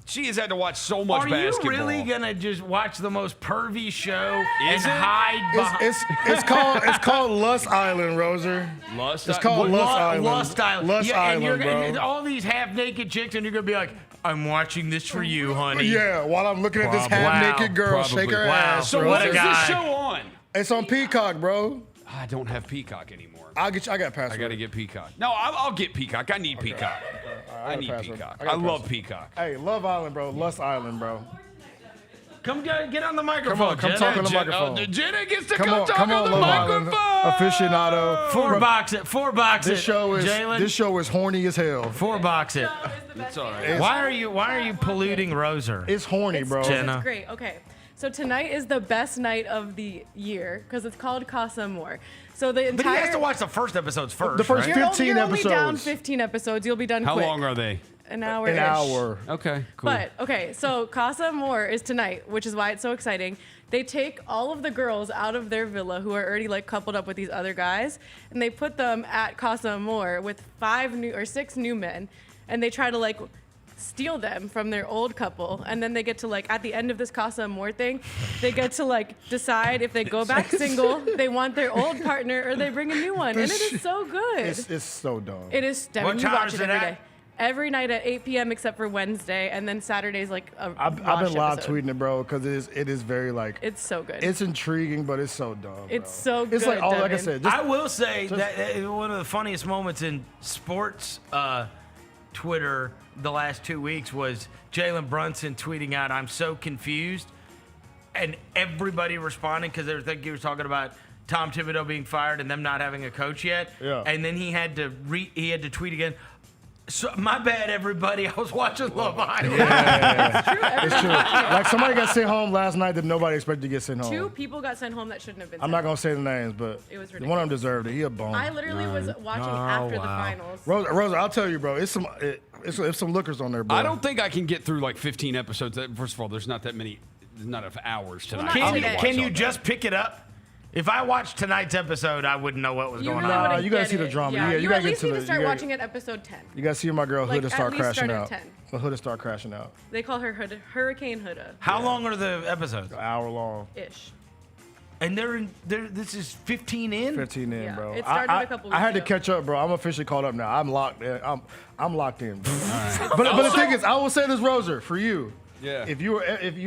She has had to watch so much basketball. Are you really gonna just watch the most pervy show and hide behind? It's called Lust Island, Roser. Lust. It's called Lust Island. Lust Island. Lust Island, bro. And all these half-naked chicks, and you're gonna be like, "I'm watching this for you, honey." Yeah, while I'm looking at this half-naked girl shake her ass. So what is this show on? It's on Peacock, bro. I don't have Peacock anymore. I got password. I got to get Peacock. No, I'll get Peacock. I need Peacock. I need Peacock. I love Peacock. Hey, Love Island, bro. Lust Island, bro. Come get on the microphone. Come talk on the microphone. Jenna gets to come talk on the Love microphone. Island aficionado. Four box it. Jalen. This show is horny as hell. Four box it. It's all right. Why are you polluting Roser? It's horny, bro. Jenna. It's great. Okay. So tonight is the best night of the year because it's called Casa Amor. So the entire. But he has to watch the first episodes first. The first right? 15 you're episodes. only down 15 episodes. You'll be done How quick. long are they? An hour. An hour. Okay, cool. But, okay, so Casa Amor is tonight, which is why it's so exciting. They take all of the girls out of their villa who are already coupled up with these other guys, and they put them at Casa Amor with 6 new men, and they try to steal them from their old couple, and then they get to at the end of this Casa Amor thing, they get to decide if they go back single, they want their old partner, or they bring a new one, and it is so good. It's so dumb. It is. What You time watch is it it every at? day. Every night at 8 p.m. except for Wednesday, and then Saturday's a I've been live tweeting it, bro, because it is very It's so good. It's intriguing, but it's so dumb. It's so good. It's like all like I Devin. said. I will say that one of the funniest moments in sports Twitter the last 2 weeks was Jalen Brunson tweeting out, "I'm so confused," and everybody responding because he was talking about Tom Thibodeau being fired and them not having a coach yet. Yeah. And then he had to tweet again. So, my bad, everybody. I was watching Love Island. Yeah. It's true. Like somebody got sent home last night that nobody expected to get sent home. 2 people got sent home that shouldn't have been. I'm not gonna say the names, but It was one of them ridiculous. deserved it. He a bum. I literally was watching after the finals. Rosa, I'll tell you, bro. It's some lookers on there, bro. I don't think I can get through like 15 episodes. First of all, there's not that many, not enough hours tonight. Can you just pick it up? If I watched tonight's episode, I wouldn't know what was going on. Nah, you gotta see the drama. Yeah, you you gotta at get least to need the. to start watching at episode 10. You gotta see my girl Like, Huda at start least crashing start at out. 10. Well, Huda start crashing out. They call her Hurricane Huda. How long are the episodes? An hour long. Ish. And this is 15 in? 15 in, Yeah, bro. it started a couple I had to weeks catch up, bro. I'm officially caught up now. I'm locked in. I'm locked in, bro. But the thing is, I will say this, Roser, for you. Yeah. If you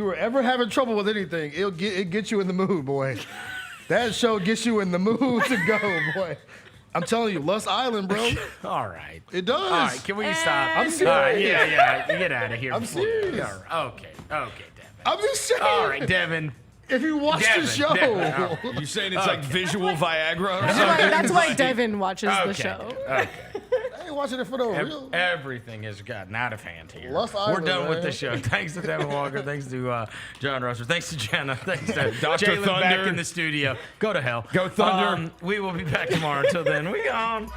were ever having trouble with anything, it gets you in the mood, boy. That show gets you in the mood to go, boy. I'm telling you, Lust Island, bro. All right. It does. All right, can we stop? I'm serious. All right, yeah. Get out of here. I'm serious. Okay, Devin. I'm just saying. All right, Devin. If you watch the show. Devin. You saying it's like visual Viagra or something? That's why Devin watches the show. Okay. I ain't watching it for no real. Everything has gotten out of hand here. Lust We're Island, done with man. the show. Thanks to Devin Walker. Thanks to John Russer. Thanks to Jenna. Thanks to Dr. Jalen back Thunder. in the studio. Go to hell. Go Thunder. We will be back tomorrow. Until then, we gone.